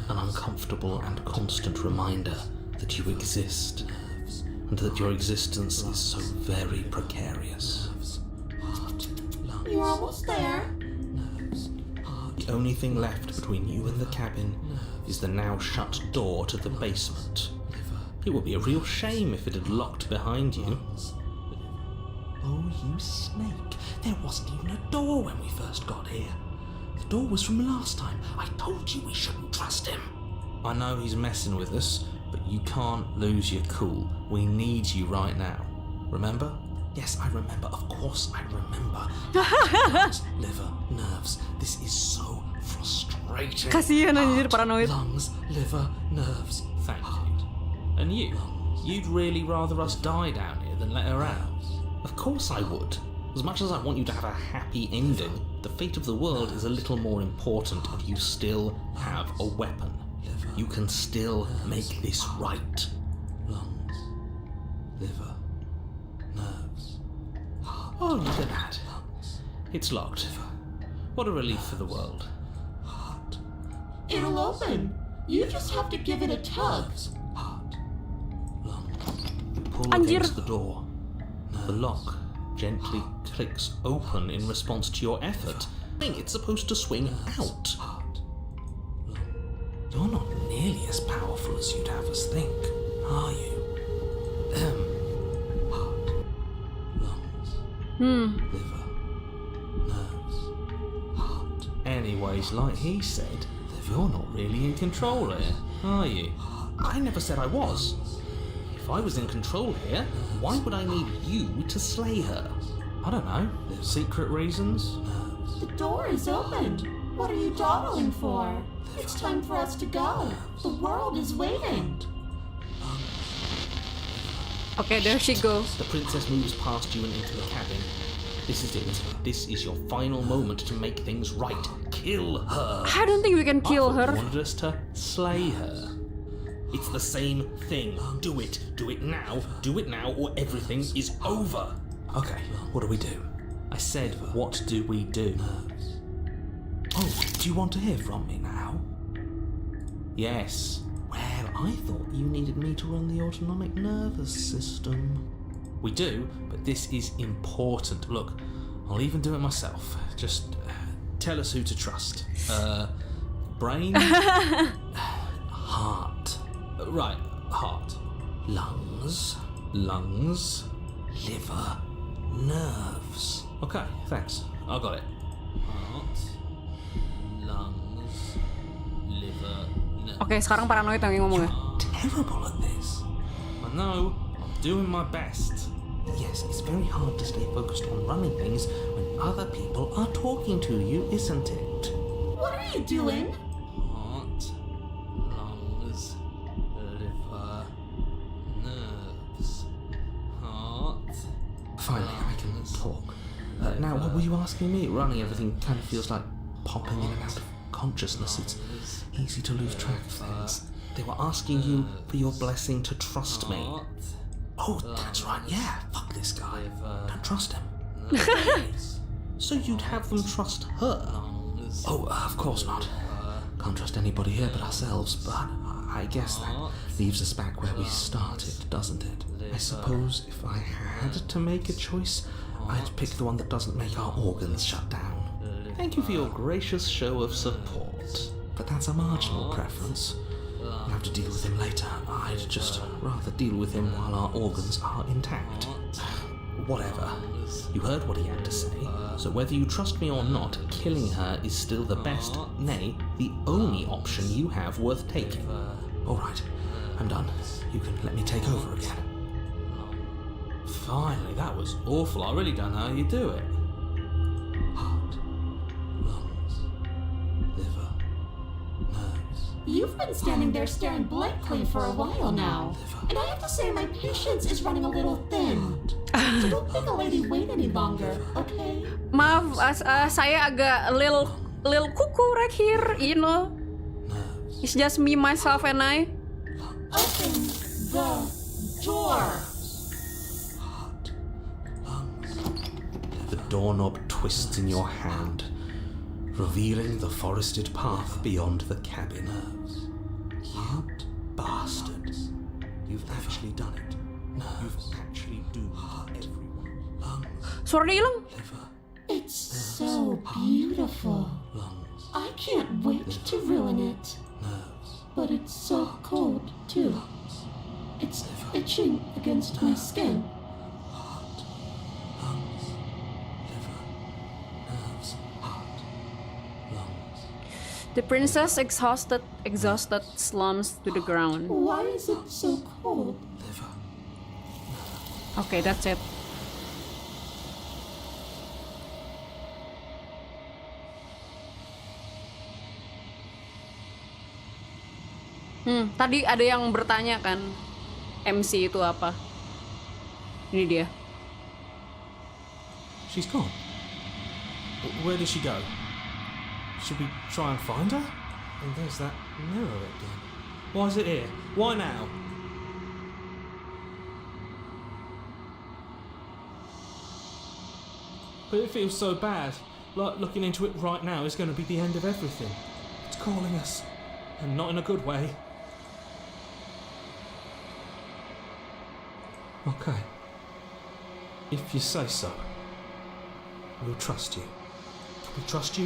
an uncomfortable and constant reminder that you exist, and that your existence is so very precarious. You're almost there. The only thing left between you and the cabin is the now shut door to the basement. It would be a real shame if it had locked behind you. Oh, you snake. There wasn't even a door when we first got here. The door was from last time. I told you we shouldn't trust him. I know he's messing with us, but you can't lose your cool. We need you right now. Remember? Yes, I remember. Of course I remember. Lungs, liver, nerves. This is so frustrating. Kasihan anjir, paranoid. Lungs, liver, nerves. Thank you. And you'd really rather us die down here than let her out? Of course I would. As much as I want you to have a happy ending, the fate of the world is a little more important, and you still have a weapon. You can still make this right. Lungs, liver, nerves. Oh, look at that. It's locked. What a relief for the world. Heart, It'll open. You just have to give it a tug. heart, lungs. You pull Anjir. against the door. The lock gently clicks open in response to your effort. It's supposed to swing out. Heart, lung. You're not nearly as powerful as you'd have us think, are you? Heart, lungs, liver, nerves, heart. Anyways, like he said, you're not really in control here, are you? I never said I was. If I was in control here, why would I need you to slay her? I don't know. Secret reasons? The door is opened. What are you dawdling for? It's time for us to go. The world is waiting. Okay, there she goes. The princess moves past you and into the cabin. This is it. This is your final moment to make things right. Kill her. I don't think we can kill I thought her. you wanted us to slay her. It's the same thing. Do it. Do it now. Do it now, or everything is over. Okay, what do we do? I said, what do we do? Oh, do you want to hear from me now? Yes. Well, I thought you needed me to run the autonomic nervous system. We do, but this is important. Look, I'll even do it myself. Just tell us who to trust. Brain? Heart, Right, heart. lungs, Lungs. liver, nerves. Okay, thanks. I got it. Heart, lungs, liver, nerves. Oke, sekarang paranoid yang ngomongnya. Terrible at this. I know, I'm doing my best. Yes, it's very hard to stay focused on running things when other people are talking to you, isn't it? What are you doing? Heart, lungs, liver, nerves. Heart. Finally, I can talk. Now, what were you asking me? Running everything kind of feels like Popping in and out of consciousness, it's easy to lose track of things. They were asking you for your blessing to trust me. heart, Oh, that's right, yeah, fuck this guy. Don't trust him. So you'd have them trust her? Oh, of course not. Can't trust anybody here but ourselves, but I guess that leaves us back where we started, doesn't it? I suppose if I had to make a choice, I'd pick the one that doesn't make our organs shut down. Thank you for your gracious show of support. But that's a marginal preference. We'll have to deal with him later. I'd just rather deal with him while our organs are intact. Whatever. You heard what he had to say, so whether you trust me or not, killing her is still the best, nay, the only option you have worth taking. All right, I'm done. You can let me take over again. Finally, that was awful. I really don't know how you do it. Heart, lungs, liver, nerves. You've been standing there staring blankly for a while now. And I have to say my patience is running a little thin. So don't make a lady wait any longer, okay? Maaf, saya agak little cuckoo right here, you know. It's just me, myself, and I. Open the door. Heart, lungs. The doorknob twists in your hand, revealing the forested path beyond the cabin. You bastards. You've actually done it. You've actually doomed everyone. Lungs, Suara dia hilang. liver, It's so beautiful. lungs, I can't wait to ruin it. nerves, But it's so cold, too. It's itching against my skin. heart, lungs, liver, nerves, heart, lungs. The princess, exhausted, slumps to the ground. Why is it so cold? Liver. Okay, that's it. Tadi ada yang bertanya kan, MC itu apa? Ini dia. She's gone. Where did she go? Should we try and find her? And there's that mirror again. Why is it here? Why now? But it feels so bad. Like looking into it right now is going to be the end of everything. It's calling us. And not in a good way. Okay. If you say so. We'll trust you. We trust you?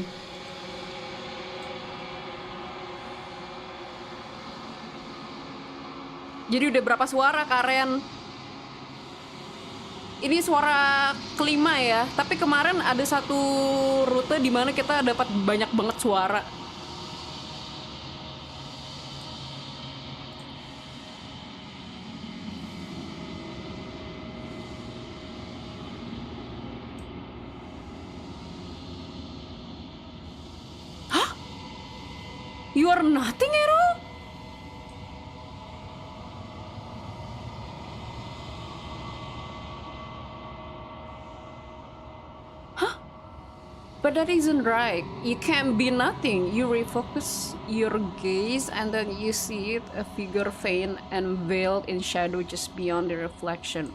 Jadi udah berapa suara, Karen? Ini suara kelima ya. Tapi kemarin ada satu rute di mana kita dapat banyak banget suara. Hah? You are nothing at all? But that isn't right. You can't be nothing. You refocus your gaze and then you see it, a figure faint and veiled in shadow just beyond the reflection.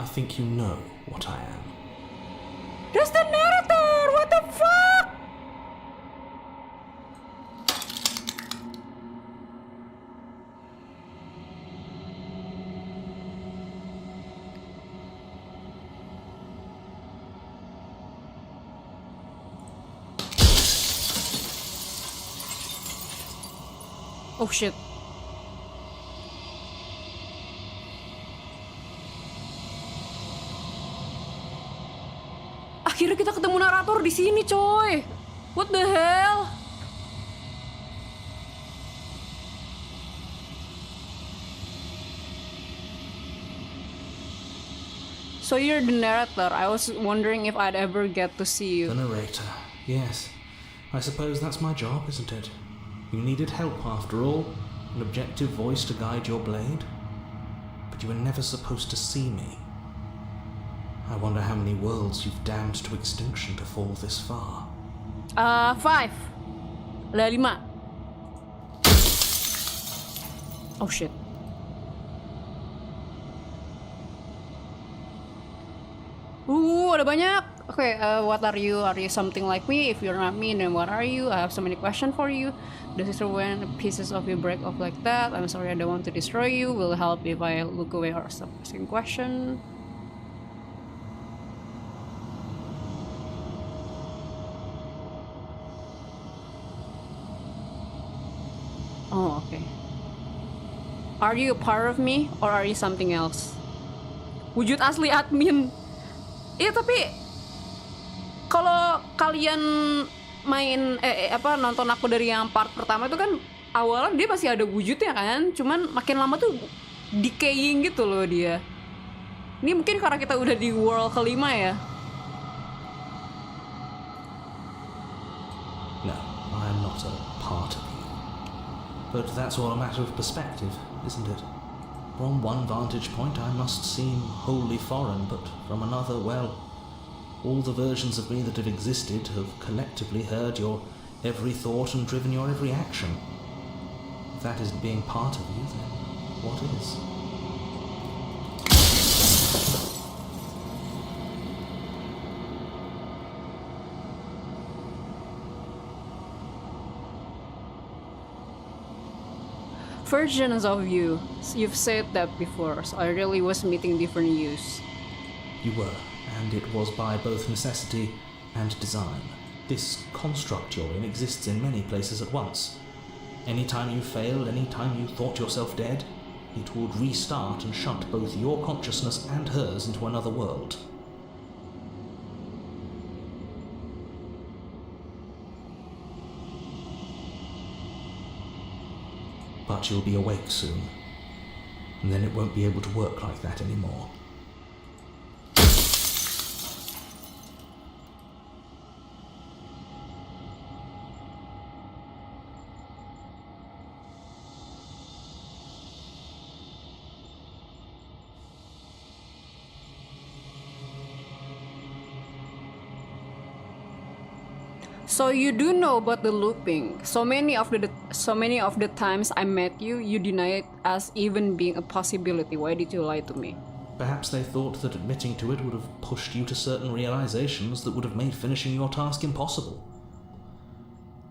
I think you know what I am. That's the narrator! What the fuck? Oh shit. Akhirnya kita ketemu narator di sini, coy. What the hell? So you're the narrator. I was wondering if I'd ever get to see you. The narrator. Yes. I suppose that's my job, isn't it? You needed help after all. An objective voice to guide your blade. But you were never supposed to see me. I wonder how many worlds you've damned to extinction to fall this far. 5. Ada 5. Oh shit. Ada banyak. Okay, what are you? Are you something like me? If you're not me, then what are you? I have so many questions for you. Does it when pieces of you break off like that? I'm sorry, I don't want to destroy you. Will it help if I look away or stop asking question? Oh, okay. Are you a part of me or are you something else? Wujud asli admin. Iya, tapi kalau kalian main nonton aku dari yang part pertama itu kan awalnya dia masih ada wujudnya kan, cuman makin lama tuh decaying gitu loh dia. Ini mungkin karena kita udah di world kelima ya. No, I am not a part of you. But that's all a matter of perspective, isn't it? From one vantage point I must seem wholly foreign, but from another, well, all the versions of me that have existed have collectively heard your every thought and driven your every action. If that isn't being part of you, then what is? Versions of you. You've said that before, so I really was meeting different yous. You were, and it was by both necessity and design. This construct you're in exists in many places at once. Anytime you failed, anytime you thought yourself dead, it would restart and shunt both your consciousness and hers into another world. But you'll be awake soon, and then it won't be able to work like that anymore. So you do know about the looping. So many of the times I met you, you denied as even being a possibility. Why did you lie to me? Perhaps they thought that admitting to it would have pushed you to certain realizations that would have made finishing your task impossible.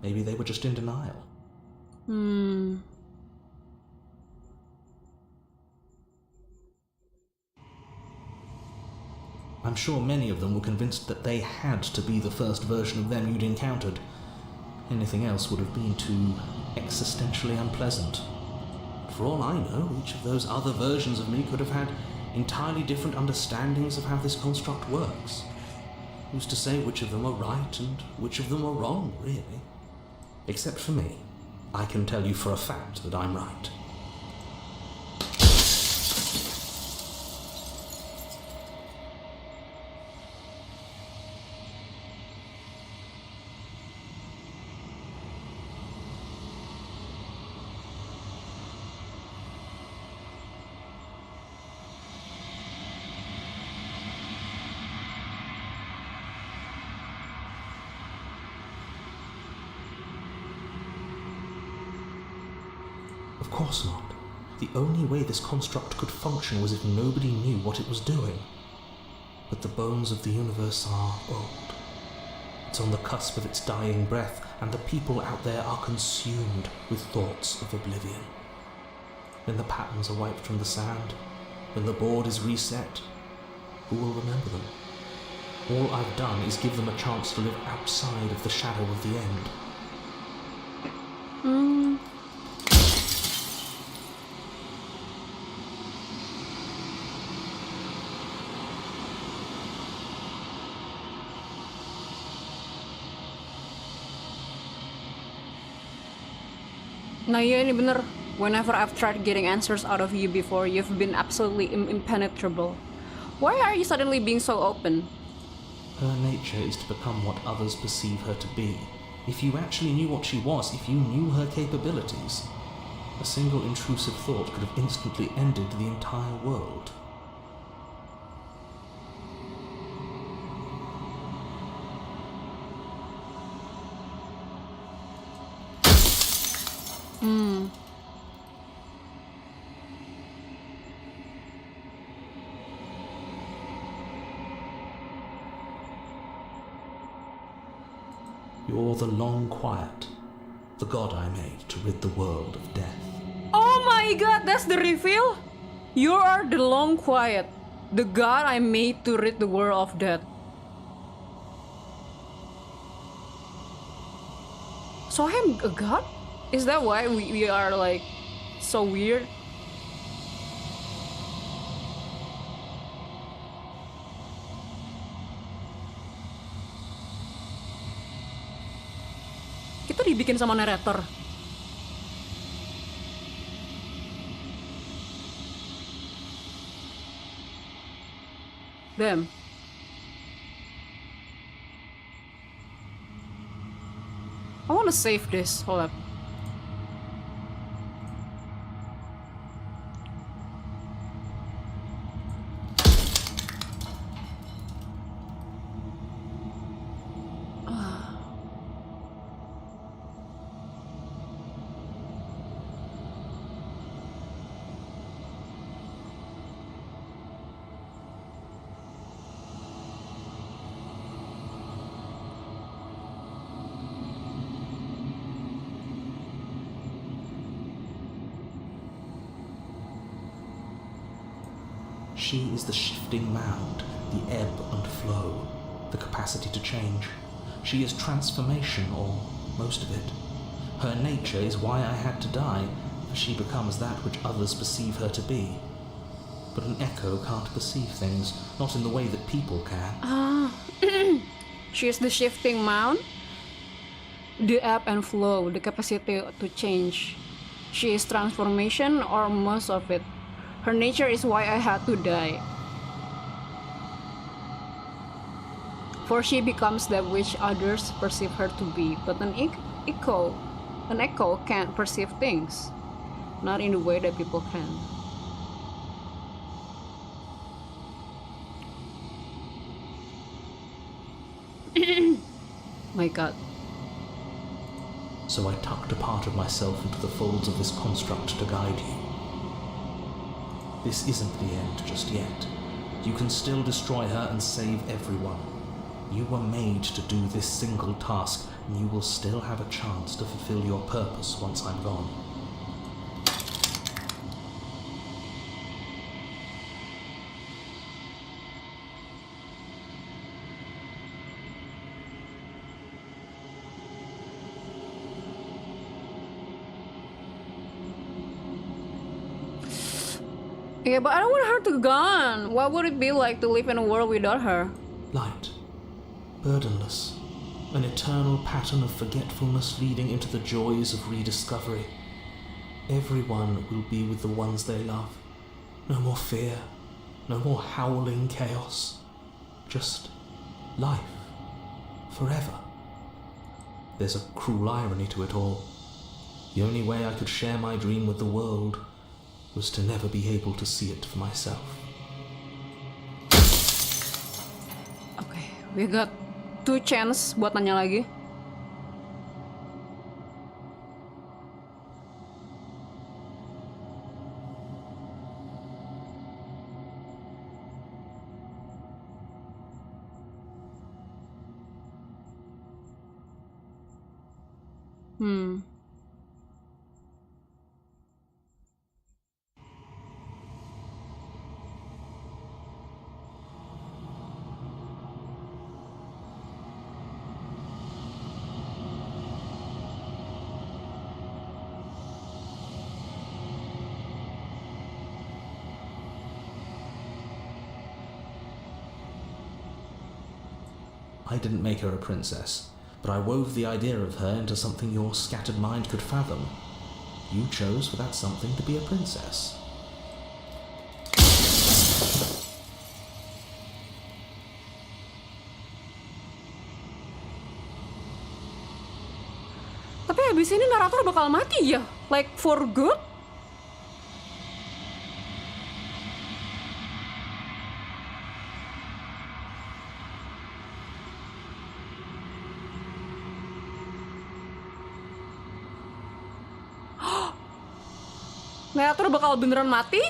Maybe they were just in denial. I'm sure many of them were convinced that they had to be the first version of them you'd encountered. Anything else would have been too existentially unpleasant. For all I know, each of those other versions of me could have had entirely different understandings of how this construct works. Who's to say which of them are right and which of them are wrong, really? Except for me, I can tell you for a fact that I'm right. Of course not. The only way this construct could function was if nobody knew what it was doing. But the bones of the universe are old. It's on the cusp of its dying breath, and the people out there are consumed with thoughts of oblivion. When the patterns are wiped from the sand, when the board is reset, who will remember them? All I've done is give them a chance to live outside of the shadow of the end. Nah iya ini bener. Whenever I've tried getting answers out of you before, you've been absolutely impenetrable. Why are you suddenly being so open? Her nature is to become what others perceive her to be. If you actually knew what she was, if you knew her capabilities, a single intrusive thought could have instantly ended the entire world. You're the long quiet, the god I made to rid the world of death. Oh my god, that's the reveal? You are the long quiet, the god I made to rid the world of death. So I'm a god? Is that why we are like so weird? Kita dibikin sama narrator. Damn. I wanna save this. Hold up. She is the shifting mound, the ebb and flow, the capacity to change. She is transformation, or most of it. Her nature is why I had to die, for she becomes that which others perceive her to be. But an echo can't perceive things, not in the way that people can. She is the shifting mound, the ebb and flow, the capacity to change. She is transformation, or most of it. Her nature is why I had to die. For she becomes that which others perceive her to be. But an echo can't perceive things, not in the way that people can. My God. So I tucked a part of myself into the folds of this construct to guide you. This isn't the end just yet. You can still destroy her and save everyone. You were made to do this single task, and you will still have a chance to fulfill your purpose once I'm gone. Yeah, but I don't want her to gone. What would it be like to live in a world without her? Light, burdenless, an eternal pattern of forgetfulness leading into the joys of rediscovery. Everyone will be with the ones they love. No more fear, no more howling chaos. Just life, forever. There's a cruel irony to it all. The only way I could share my dream with the world was to never be able to see it for myself. Okay, we got 2 chance buat nanya lagi. I didn't make her a princess, but I wove the idea of her into something your scattered mind could fathom. You chose for that something to be a princess. Tapi habis ini narator bakal mati ya? Like for good? Narator bakal beneran mati?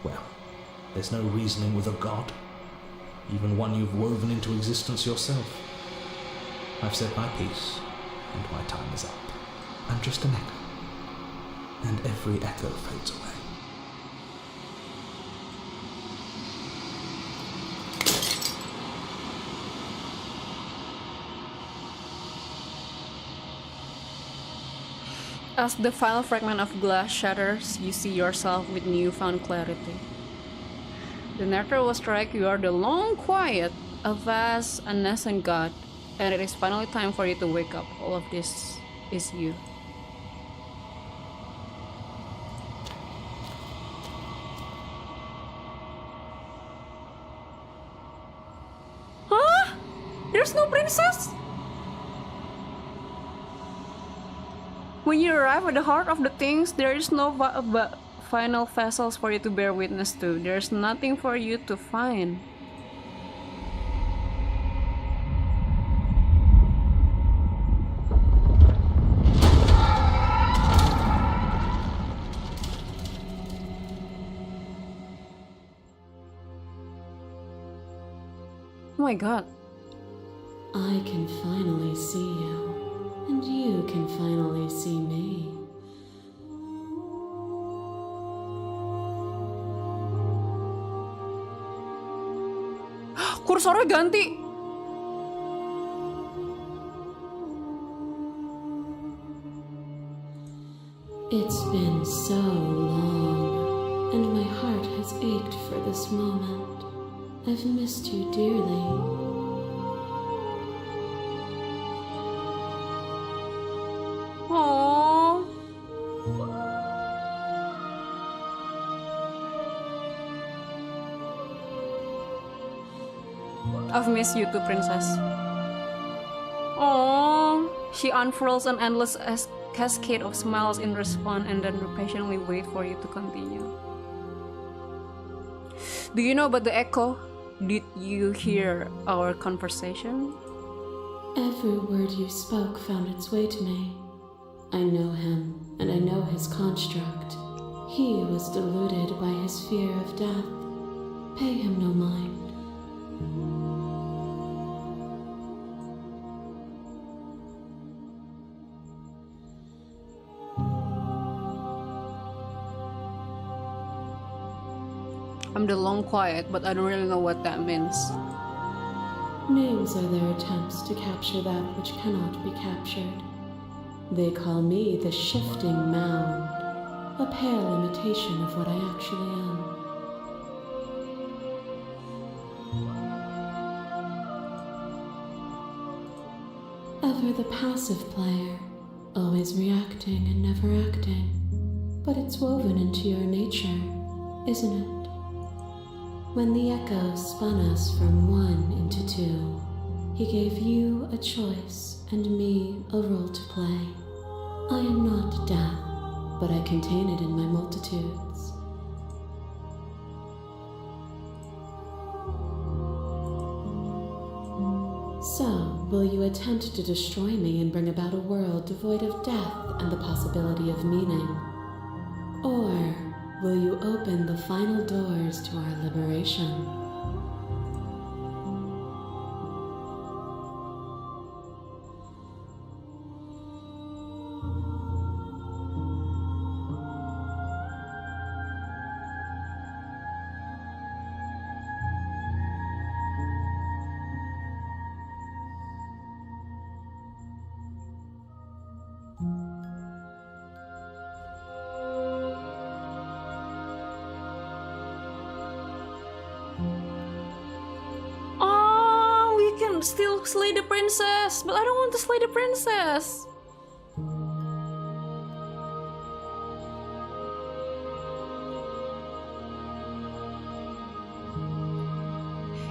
Well, there's no reasoning with a god, even one you've woven into existence yourself. I've said my piece, and my time is up. I'm just an echo, and every echo fades away. As the final fragment of glass shatters, you see yourself with newfound clarity. The narrator will strike you are the long quiet, a vast, unnascent God, and it is finally time for you to wake up. All of this is you. Huh? There's no princess? When you arrive at the heart of the things, there is no final vessels for you to bear witness to. There's nothing for you to find. Oh my god. I can finally see you, and you can finally see me. Kursornya ganti. It's been so long, and my heart has ached for this moment. I've missed you dearly. Aww. I've missed you too, princess. Aww. She unfurls an endless cascade of smiles in response and then patiently wait for you to continue. Do you know about the echo? Did you hear our conversation? Every word you spoke found its way to me. I know him, and I know his construct. He was deluded by his fear of death. Pay him no mind. I'm the long quiet, but I don't really know what that means. Names are their attempts to capture that which cannot be captured. They call me the shifting mound, a pale imitation of what I actually am. Ever the passive player, always reacting and never acting. But it's woven into your nature, isn't it? When the echo spun us from one into two, he gave you a choice and me a role to play. I am not death, but I contain it in my multitudes. So, will you attempt to destroy me and bring about a world devoid of death and the possibility of meaning? Or will you open the final doors to our liberation? Still slay the princess, but I don't want to slay the princess.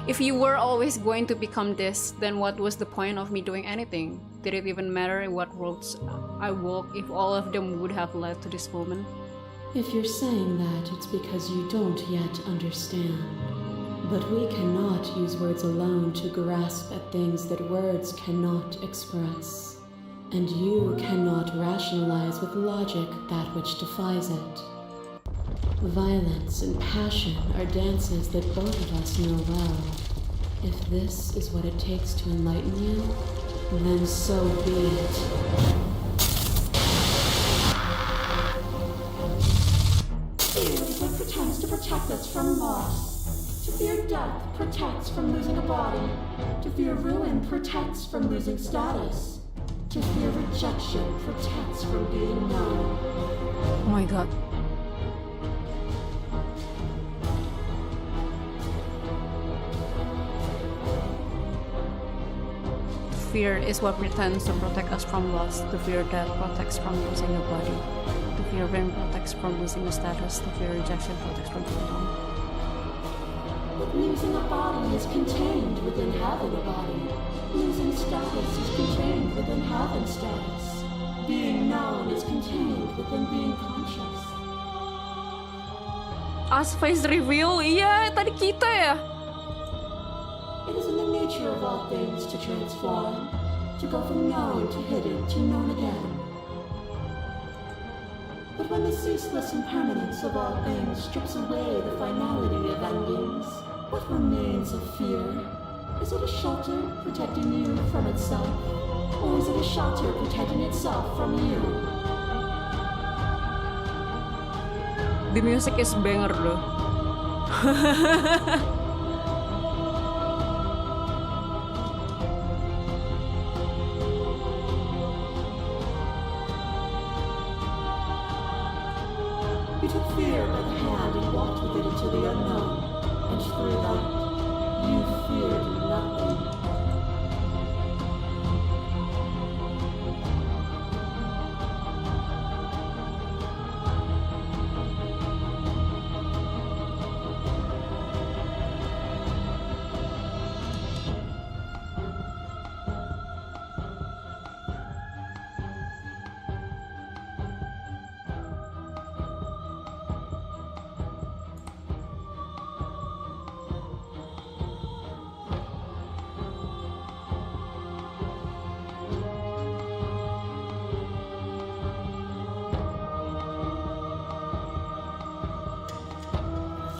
If you were always going to become this, then what was the point of me doing anything? Did it even matter what roads I walk if all of them would have led to this moment? If you're saying that, it's because you don't yet understand. But we cannot use words alone to grasp at things that words cannot express. And you cannot rationalize with logic that which defies it. Violence and passion are dances that both of us know well. If this is what it takes to enlighten you, then so be it. Fear pretends to protect us from loss. To fear death protects from losing a body. To fear ruin protects from losing status. To fear rejection protects from being known. Oh my god. fear is what pretends to protect us from loss. The fear that protects from losing a body. The fear of pain protects from losing a status. The fear of rejection protects from freedom. But losing a body is contained within having a body. Losing status is contained within having status. Being known is contained within being conscious. As face reveal, iya tadi kita ya. It is in the nature of all things to transform, to go from known to hidden to known again. But when the ceaseless impermanence of all things strips away the finality of endings, what remains of fear? Is it a shelter protecting you from itself? Or is it a shelter protecting itself from you? The music is banger though. You took fear by the hand and walked with it into the unknown, and through that, you feared nothing.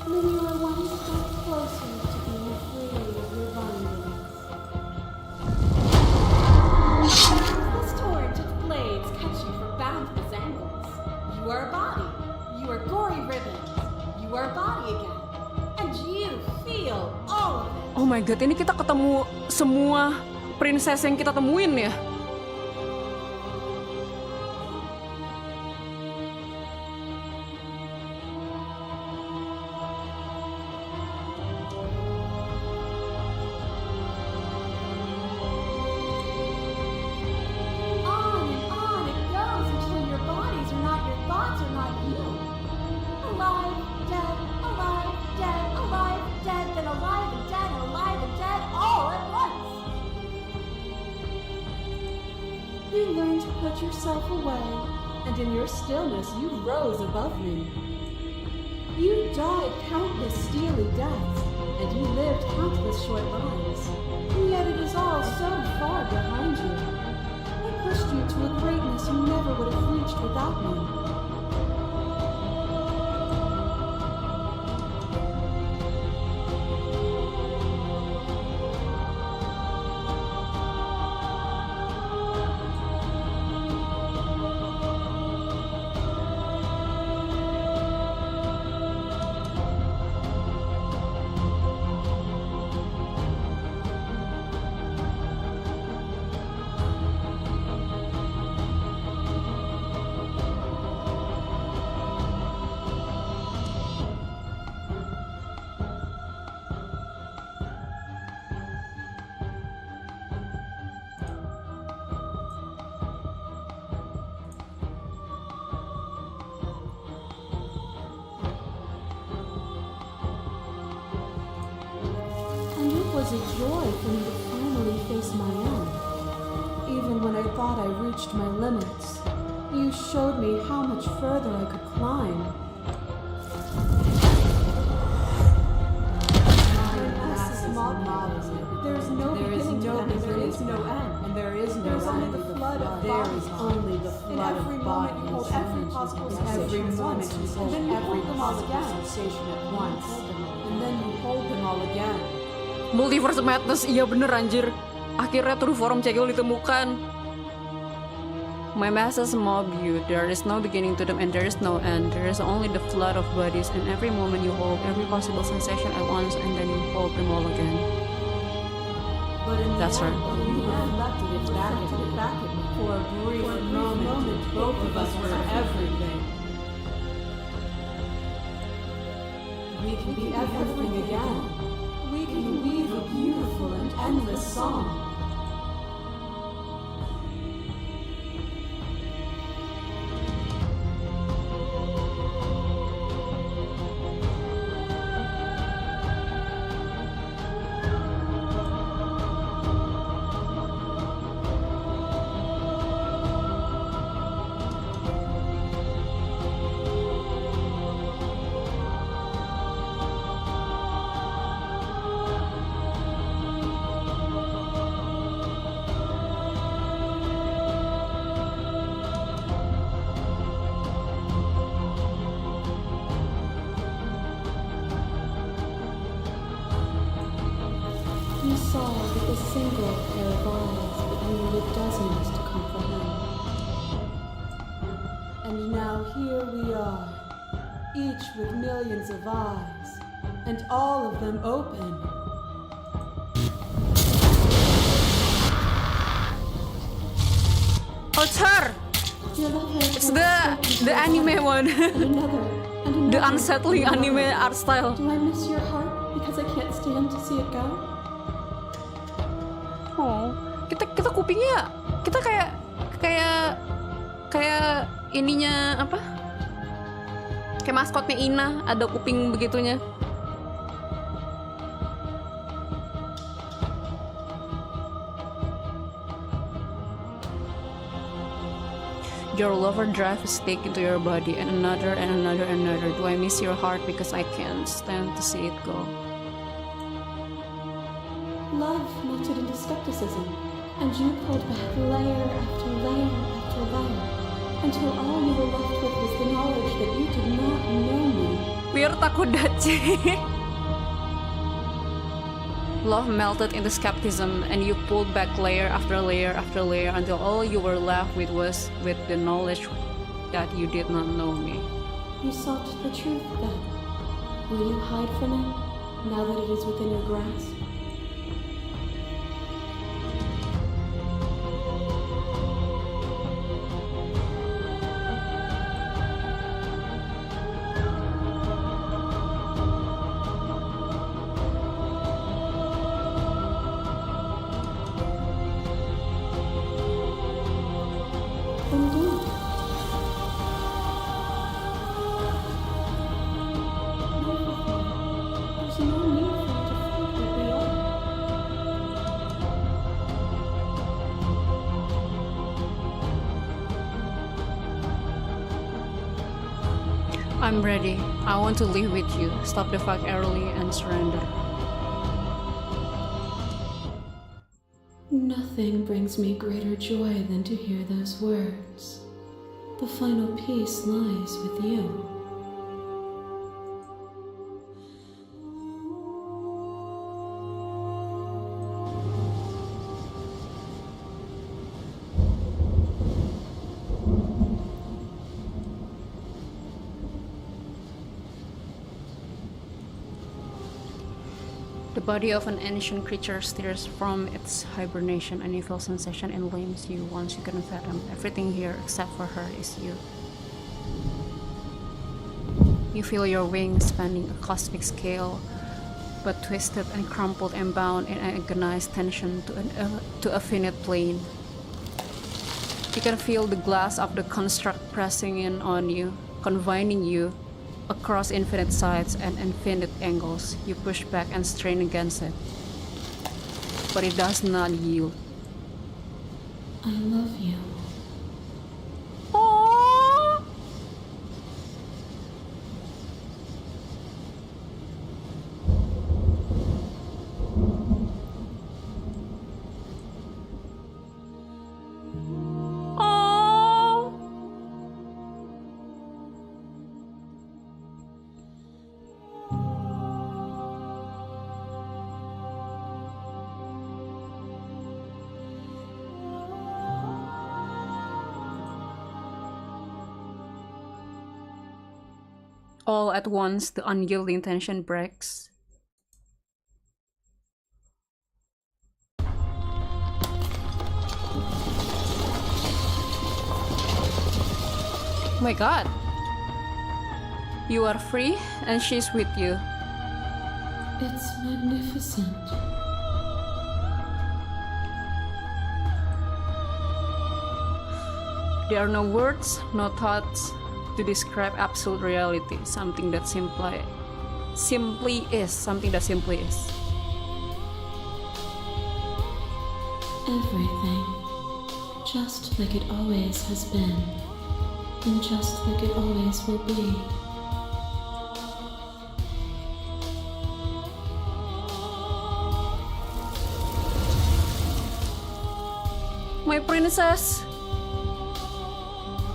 Then you are one step closer to being free of your bondage. This torrent of blades cuts you from boundless angles. You are a body. You are gory ribbons. You are a body again. And you feel all of it. Oh my god, ini kita ketemu semua princess yang kita temuin ya. On it goes until your bodies are not your thoughts or not you. Alive, dead, then alive and dead, all at once. You learned to put yourself away, and in your stillness you rose above me. You died countless steely deaths, and you lived countless short lives, and yet it is all so far behind you. I pushed you to a greatness you never would have reached without me. And it was a joy for me to finally face my end. Even when I thought I reached my limits, you showed me how much further I could climb. There is no beginning to end, and there is no end, and there is no end. Only the flood of bodies. Only the flood of bodies. In every moment you hold every possible sensation at once, and then you hold them all again. And then you hold them all again. Multiverse Madness, iya bener anjir. Akhirnya true form Cegil ditemukan. My masses mob you. There is no beginning to them and there is no end. There is only the flood of bodies, and every moment you hold every possible sensation at once, and then you hold them all again. But in That's the right. end, you reflected it back at me. For a brief moment, both of us were everything. We can be everything again. We can weave a beautiful and endless song. You saw with a single pair of eyes that you needed dozens to comprehend. And now here we are, each with millions of eyes, and all of them open. Oh, it's her! Your love has It's the anime one. and another, and The another. unsettling anime art style. Do I miss your heart because I can't stand to see it go? Oh, kita kupingnya kita kayak ininya apa? Kayak maskotnya Ina, ada kuping begitunya. Your lover drive a stake into your body, and another and another and another. Do I miss your heart because I can't stand to see it go? Love melted into skepticism, and you pulled back layer after layer after layer, until all you were left with was the knowledge that you did not know me. We're takudachi. Love melted into skepticism, and you pulled back layer after layer after layer until all you were left with was with the knowledge that you did not know me. You sought the truth then. Will you hide from it, now that it is within your grasp? Then do it. There's no need for you to fight what we are. I'm ready. I want to live with you. Stop the fight early and surrender. Nothing brings me greater joy than to hear those words. The final peace lies with you. The body of an ancient creature stirs from its hibernation. An evil sensation inflames you once you can fathom. Everything here except for her is you. You feel your wings spanning a cosmic scale, but twisted and crumpled and bound in agonized tension to a finite plane. You can feel the glass of the construct pressing in on you, confining you across infinite sides and infinite angles. You push back and strain against it, but it does not yield. I love you. Aww. Aww. All at once, the unyielding tension breaks. Oh my god! You are free, and she's with you. It's magnificent. There are no words, no thoughts to describe absolute reality, something that simply is, something that simply is. Everything. Just like it always has been. And just like it always will be. My princess!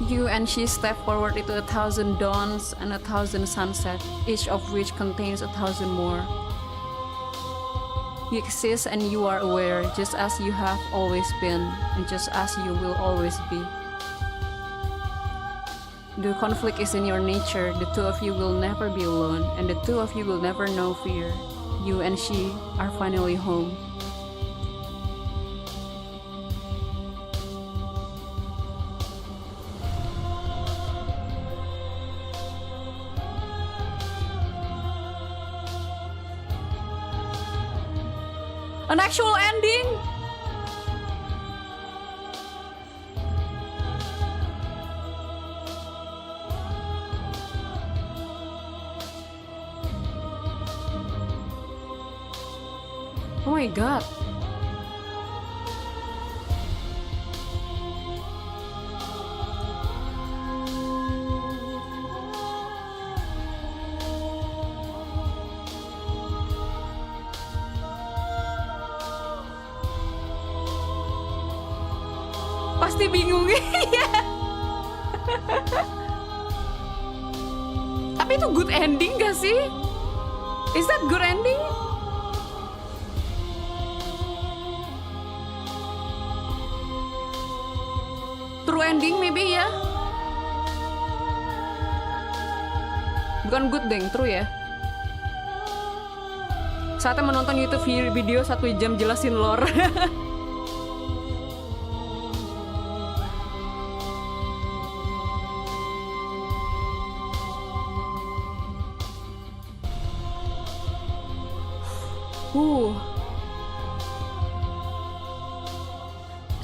You and she step forward into 1,000 dawns and 1,000 sunsets, each of which contains 1,000 more. You exist and you are aware, just as you have always been, and just as you will always be. The conflict is in your nature. The two of you will never be alone, and the two of you will never know fear. You and she are finally home. An actual ending? Oh my god. Pasti bingung ya. Tapi itu good ending gak sih? Is that good ending? True ending maybe ya? Bukan good deng, true ya? Saatnya menonton YouTube video 1 jam jelasin lore.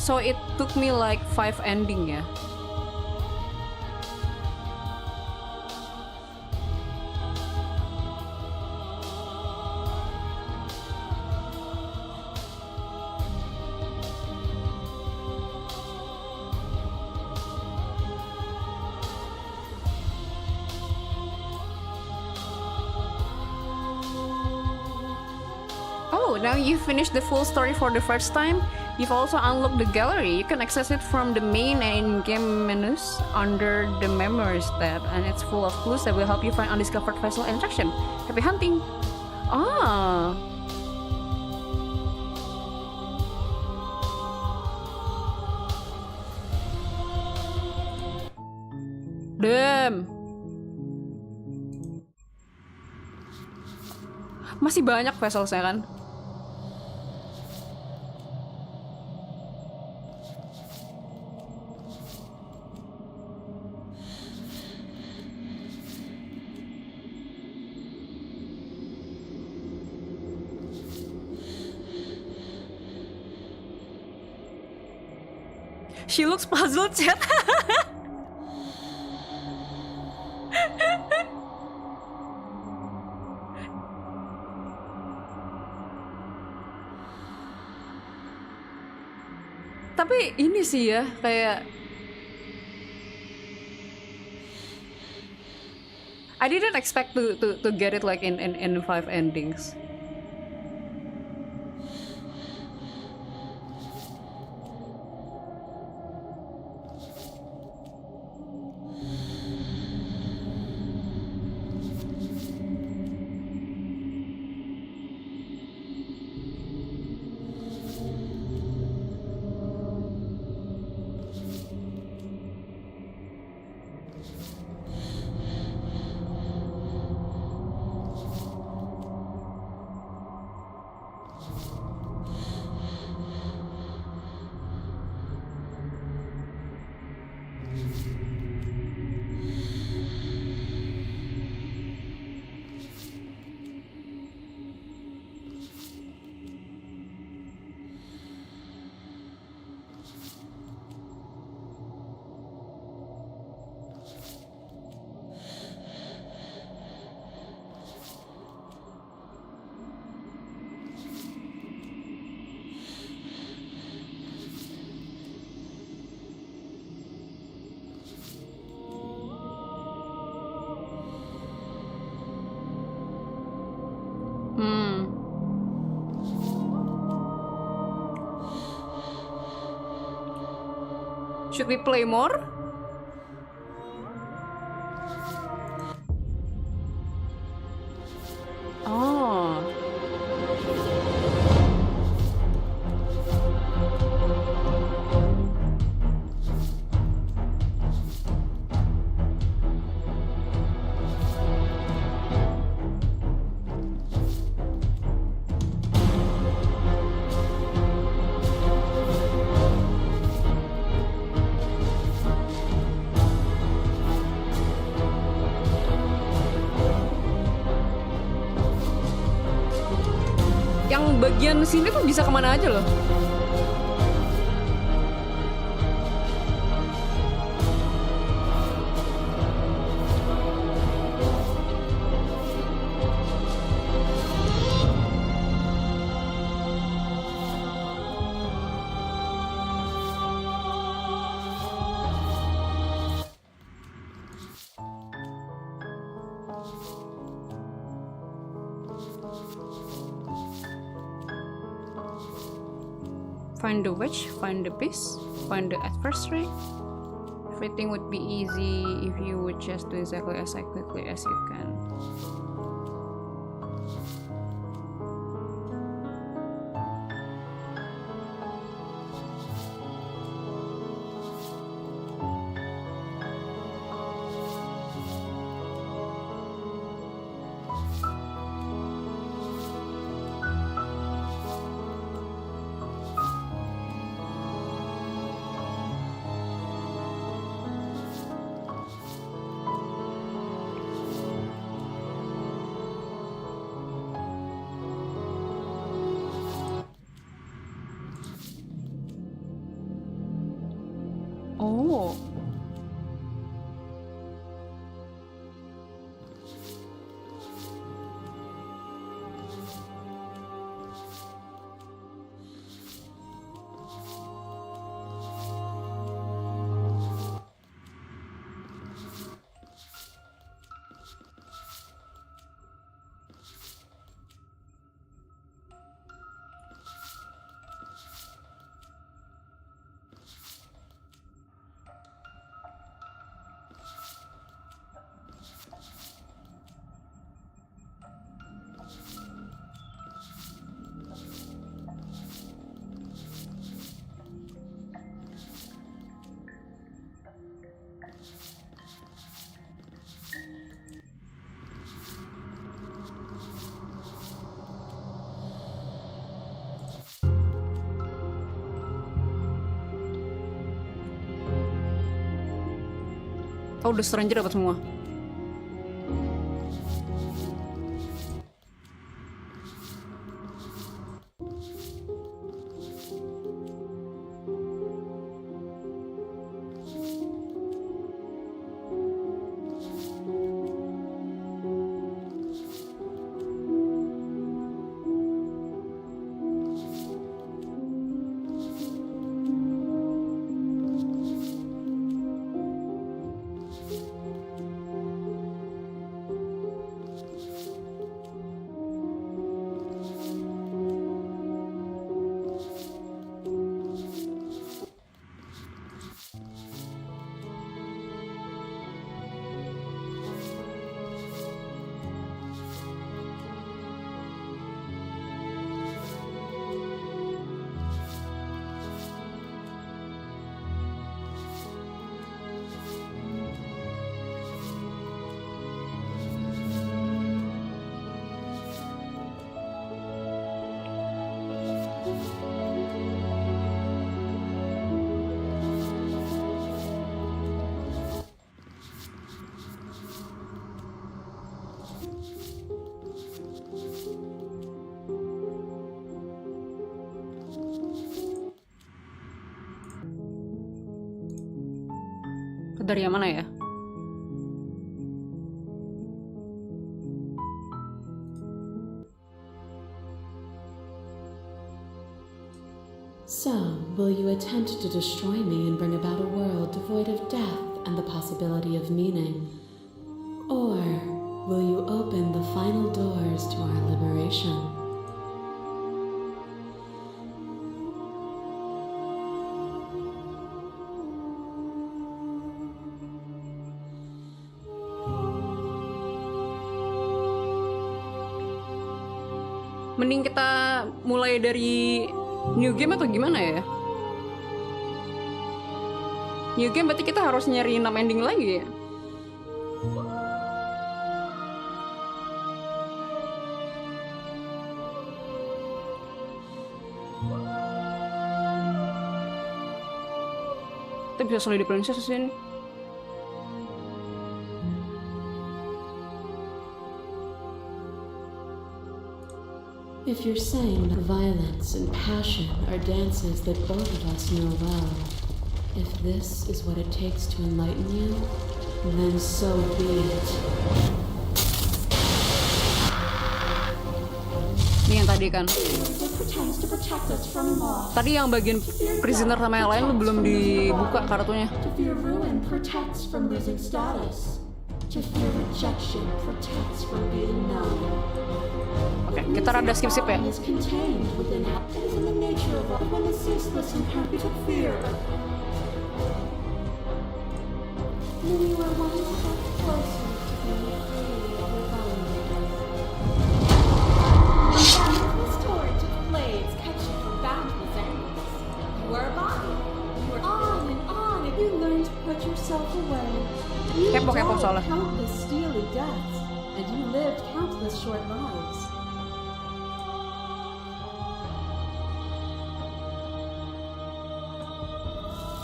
So it took me like 5 ending ya. Oh, now you finished the full story for the first time. You've also unlocked the gallery. You can access it from the main and in-game menus under the Memories tab, and it's full of clues that will help you find undiscovered vessel and attraction. Happy hunting! Ah. Damn. Masih banyak vesselsnya kan? She looks puzzled, chat. Tapi ini sih ya, kayak I didn't expect to get it like in 5 endings. Should we play more? Oh. bagian sini tuh bisa kemana aja loh. Find the wedge, find the piece, find the adversary. Everything would be easy if you would just do exactly as quickly as you can. Oh. Oh, udah stranger dapat semua. Dari yang mana ya? So, will you attempt to destroy me and bring about a world devoid of death and the possibility of meaning? Or will you open the final doors to our liberation? Mending kita mulai dari new game atau gimana ya? New game berarti kita harus nyari 6 ending lagi ya? Kita bisa solid princess sini. If you're saying that violence and passion are dances that both of us know well, if this is what it takes to enlighten you, then so be it. Ini yang tadi kan. It pretends to protect us from loss. Tadi yang bagian prisoner sama yang lain lu belum dibuka kartunya. To fear ruin protects from losing status. To fear rejection protects from being known. Oke, kita rada skip-skip ya. Is contained within it is in the nature of life. When the ceaseless inherent to fear. When you are one step closer to being freely overwhelmed. This torrent of blades cuts you from boundless angles. You are a body. You are on and on, and You learn to put yourself away. You Kepo died soalnya. countless steely deaths, and you lived countless short lives.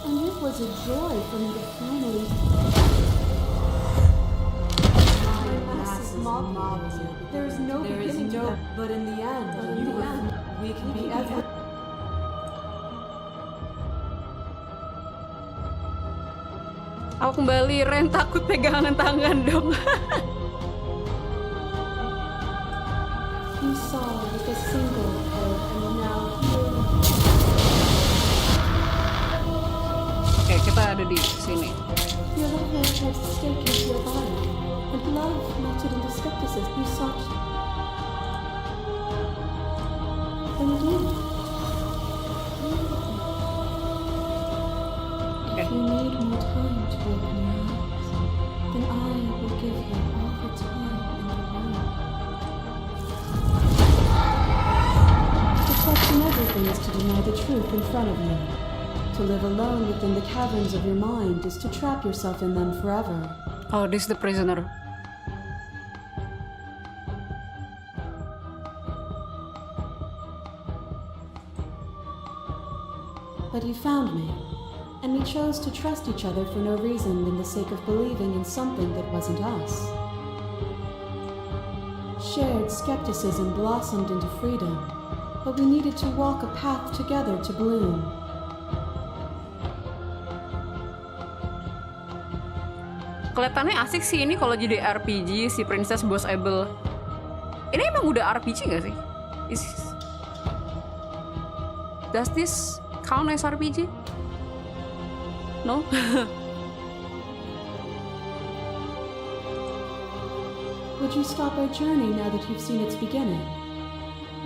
And it was a joy for me to finally. Masses mob you. There is no beginning to that, but in the end, we can be ever. Aku kembali, Ren takut pegangan tangan dong. You saw with a single head, and now here. Oke, kita ada di sini. Your love has a stake into your body, and love melted into skepticism. You sought. And again. If you need more time to open your eyes, then I will give you all the time in the world. To question everything is to deny the truth in front of you. To live alone within the caverns of your mind is to trap yourself in them forever. Oh, this is the prisoner. But you found me, and we chose to trust each other for no reason than the sake of believing in something that wasn't us. Shared skepticism blossomed into freedom, but we needed to walk a path together to bloom. Kelihatannya asik sih ini kalau jadi RPG si Princess Boss Able. Ini emang udah RPG gak sih? Does this count as RPG? No? Would you stop our journey now that you've seen its beginning?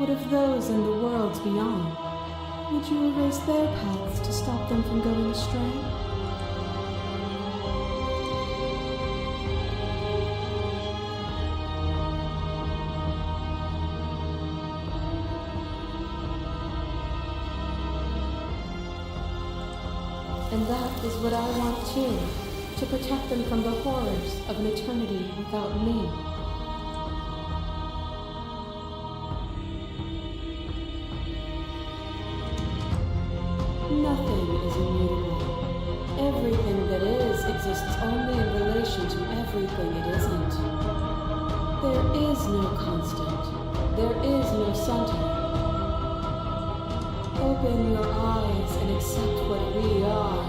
What of those in the worlds beyond? Would you erase their paths to stop them from going astray? And that is what I want too, to protect them from the horrors of an eternity without me. Nothing is immutable. Everything that is exists only in relation to everything it isn't. There is no constant. There is no center. Open your eyes and accept what we are.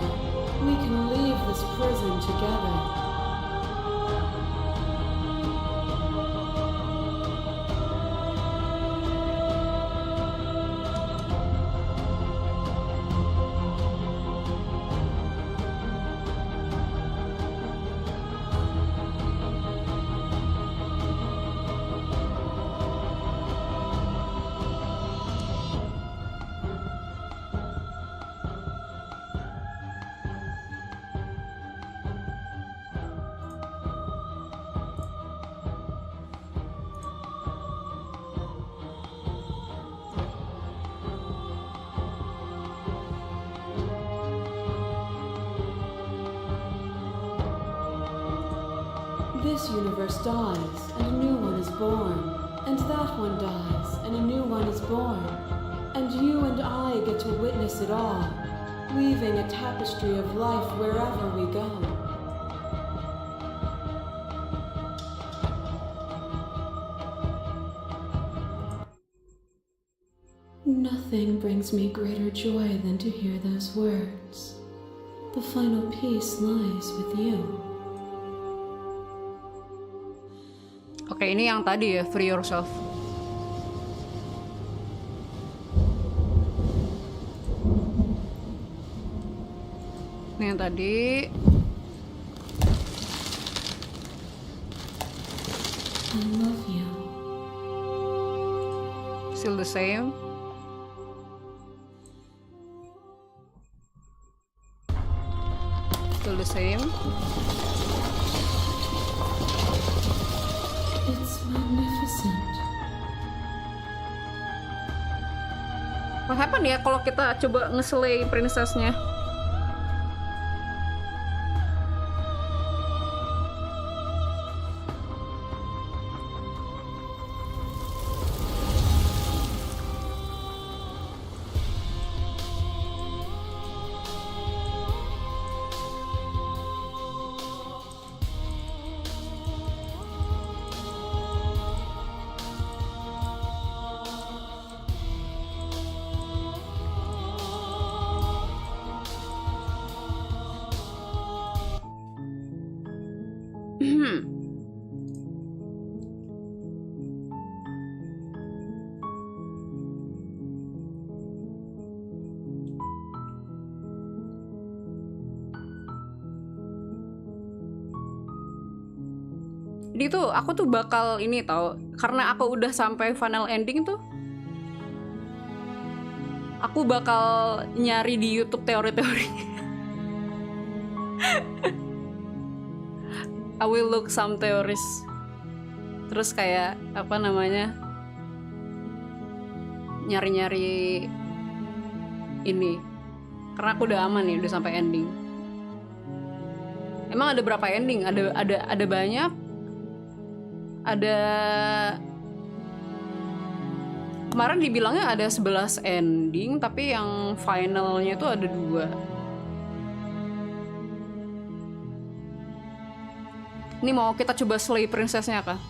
We can leave this prison together. This universe dies, and a new one is born. And that one dies, and a new one is born. And you and I get to witness it all, weaving a tapestry of life wherever we go. Nothing brings me greater joy than to hear those words. The final peace lies with you. Oke, ini yang tadi ya, free yourself. Ini yang tadi. I love you. Still the same. Still the same. It's magnificent. What happened ya kalau kita coba nge-slay princess-nya? Jadi tuh aku tuh bakal ini tau, karena aku udah sampai final ending tuh, aku bakal nyari di YouTube teori-teori. I will look some theories. Terus kayak apa namanya, nyari-nyari ini, karena aku udah aman nih, udah sampai ending. Emang ada berapa ending? Ada banyak. Ada kemarin dibilangnya ada 11 ending, tapi yang finalnya itu ada 2. Ini mau kita coba slay princess-nya kah?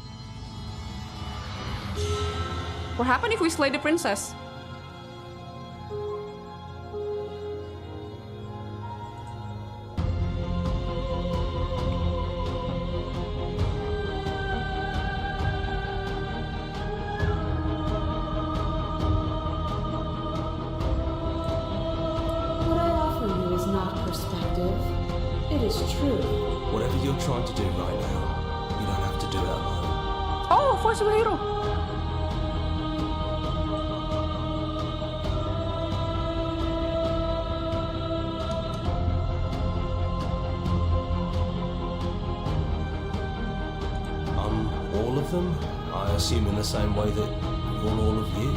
What happened if we slay the princess? It is true. Whatever you're trying to do right now, you don't have to do it alone. Oh, for superhero. All of them? I assume in the same way that you're all of you.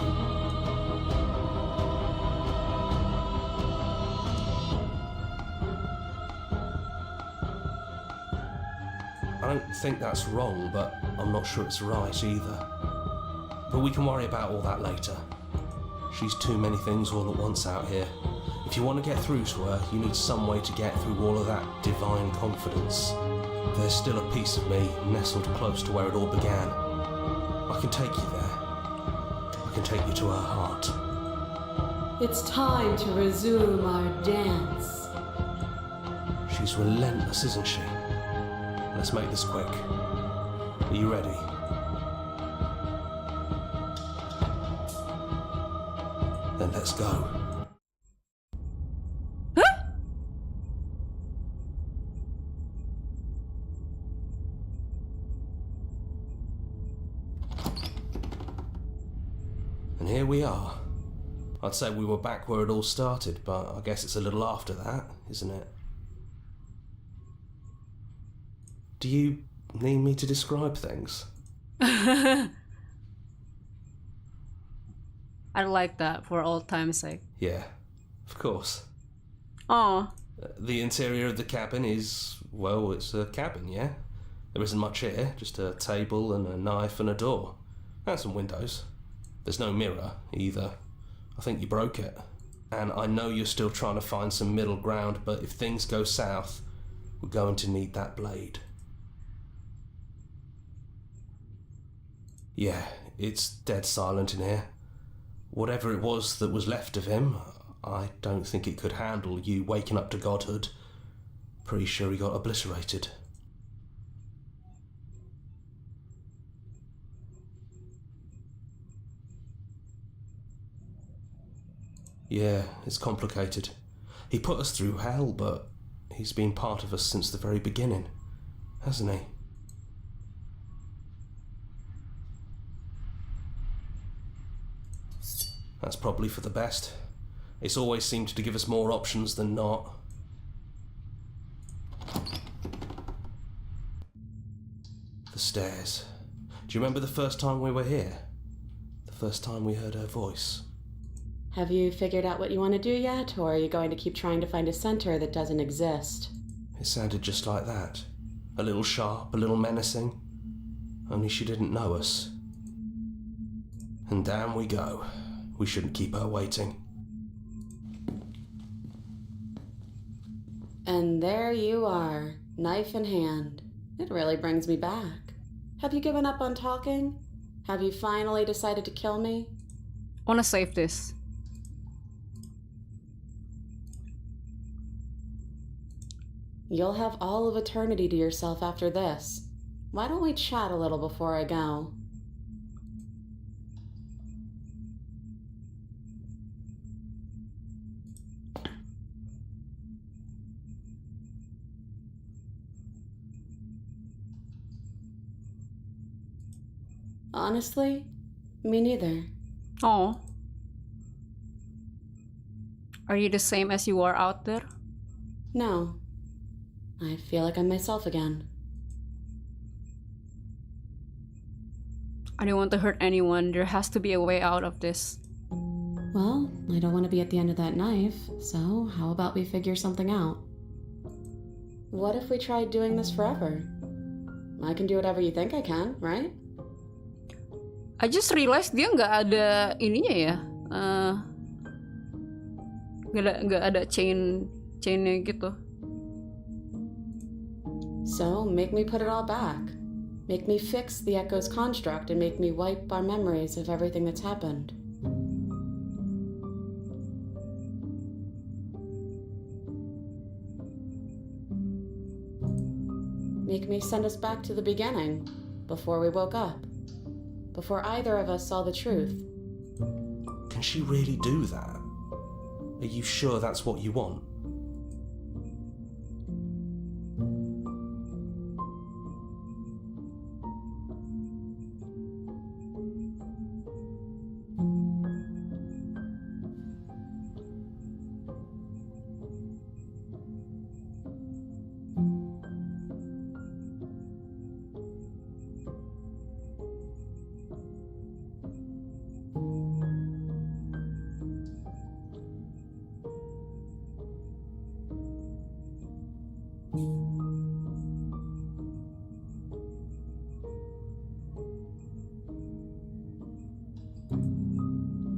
I don't think that's wrong, but I'm not sure it's right either. But we can worry about all that later. She's too many things all at once out here. If you want to get through to her, you need some way to get through all of that divine confidence. There's still a piece of me nestled close to where it all began. I can take you there. I can take you to her heart. It's time to resume our dance. She's relentless, isn't she? Let's make this quick. Are you ready? Then let's go. And here we are. I'd say we were back where it all started, but I guess it's a little after that, isn't it? Do you need me to describe things? I like that for old time's sake. Yeah, of course. Oh, The interior of the cabin is, well, it's a cabin, yeah? There isn't much here, just a table and a knife and a door. And some windows. There's no mirror, either. I think you broke it. And I know you're still trying to find some middle ground, but if things go south, we're going to need that blade. Yeah, it's dead silent in here. Whatever it was that was left of him, I don't think it could handle you waking up to godhood. Pretty sure he got obliterated. Yeah, it's complicated. He put us through hell, but he's been part of us since the very beginning, hasn't he? That's probably for the best. It's always seemed to give us more options than not. The stairs. Do you remember the first time we were here? The first time we heard her voice? Have you figured out what you want to do yet, or are you going to keep trying to find a center that doesn't exist? It sounded just like that. A little sharp, a little menacing. Only she didn't know us. And down we go. We shouldn't keep her waiting. And there you are, knife in hand. It really brings me back. Have you given up on talking? Have you finally decided to kill me? I wanna save this. You'll have all of eternity to yourself after this. Why don't we chat a little before I go? Honestly, me neither. Oh. Are you the same as you are out there? No. I feel like I'm myself again. I don't want to hurt anyone. There has to be a way out of this. Well, I don't want to be at the end of that knife, so how about we figure something out? What if we tried doing this forever? I can do whatever you think I can, right? I just realized dia nggak ada ininya ya. Nggak ada chainnya gitu. So, make me put it all back. Make me fix the echo's construct and make me wipe our memories of everything that's happened. Make me send us back to the beginning, before we woke up. Before either of us saw the truth. Can she really do that? Are you sure that's what you want?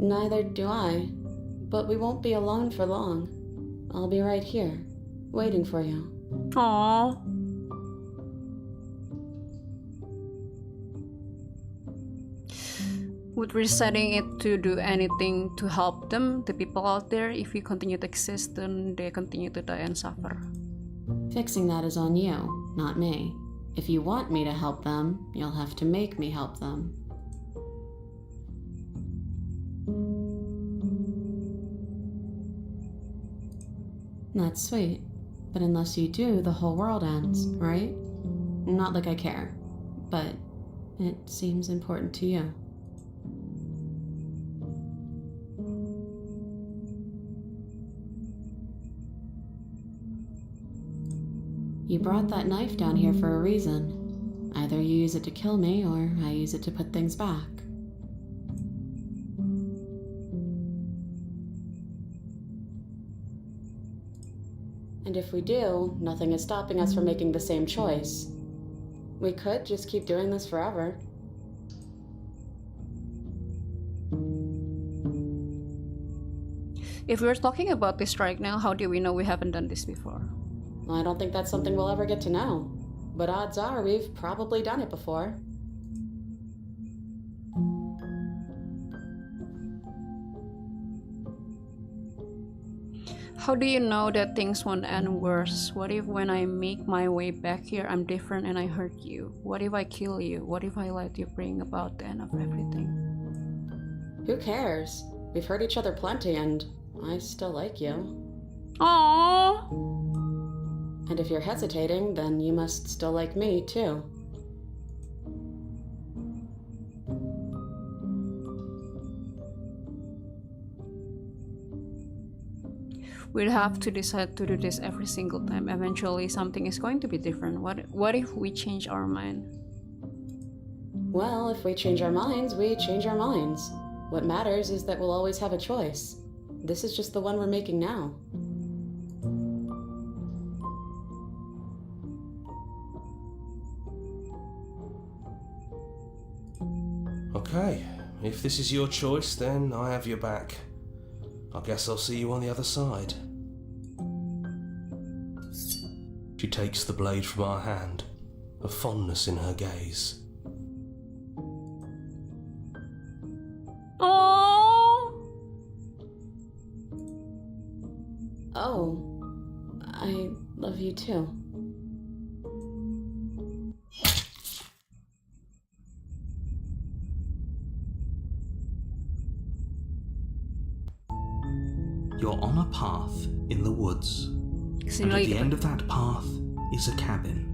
Neither do I, but we won't be alone for long. I'll be right here, waiting for you. Aww. Would resetting it to do anything to help them, the people out there, if we continue to exist, then they continue to die and suffer? Fixing that is on you, not me. If you want me to help them, you'll have to make me help them. That's sweet, but unless you do, the whole world ends, right? Not like I care, but it seems important to you. You brought that knife down here for a reason. Either you use it to kill me, or I use it to put things back. And if we do, nothing is stopping us from making the same choice. We could just keep doing this forever. If we're talking about this right now, how do we know we haven't done this before? I don't think that's something we'll ever get to know. But odds are we've probably done it before. How do you know that things won't end worse? What if when I make my way back here, I'm different and I hurt you? What if I kill you? What if I let you bring about the end of everything? Who cares? We've hurt each other plenty, and I still like you. Aww. And if you're hesitating, then you must still like me, too. We'd have to decide to do this every single time. Eventually, something is going to be different. What if we change our mind? Well, if we change our minds, we change our minds. What matters is that we'll always have a choice. This is just the one we're making now. Okay, if this is your choice, then I have your back. I guess I'll see you on the other side. She takes the blade from our hand, a fondness in her gaze. Aww. Oh, I love you too. You're on a path in the woods, Kesini and at lagi the kita. end of that path is a cabin.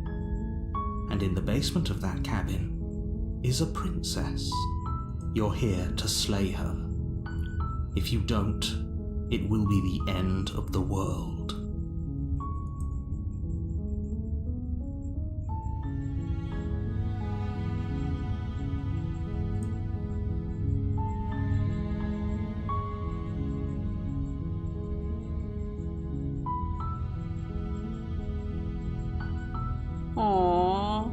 And in the basement of that cabin is a princess. You're here to slay her. If you don't, it will be the end of the world. Aww.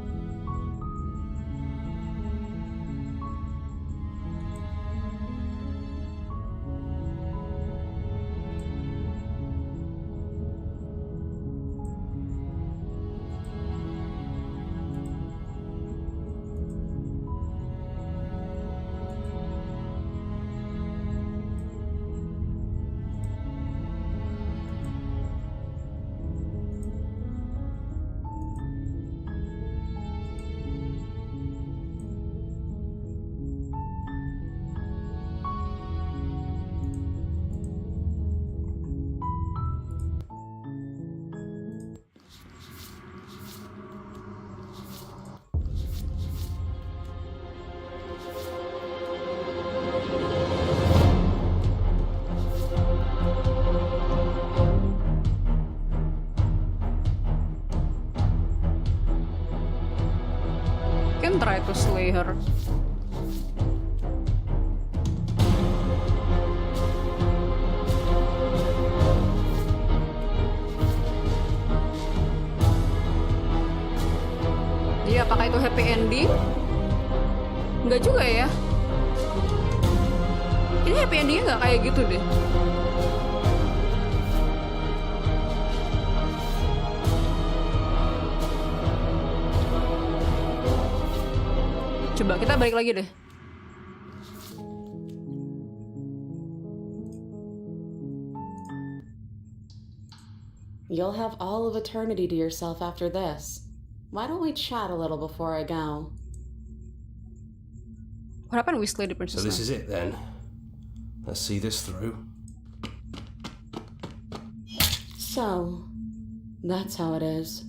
Can try to slay her. Jadi apakah itu happy ending? Enggak juga ya. Ini happy endingnya nggak kayak gitu deh. Coba kita balik lagi deh. You'll have all of eternity to yourself after this. Why don't we chat a little before I go? What happened we slay the princess? So this now? is it then. Let's see this through. So, that's how it is.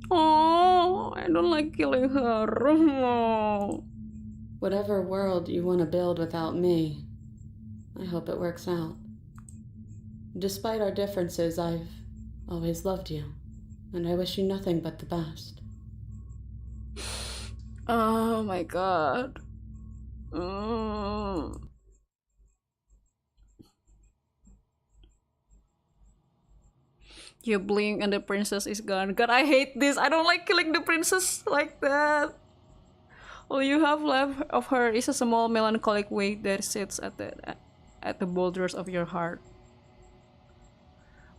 Oh, I don't like killing her. Oh. Whatever world you want to build without me, I hope it works out. Despite our differences, I've always loved you, and I wish you nothing but the best. Oh my god. Mm. You blink and the princess is gone. God, I hate this. I don't like killing the princess like that. All you have left of her is a small melancholic weight that sits at the boulders of your heart.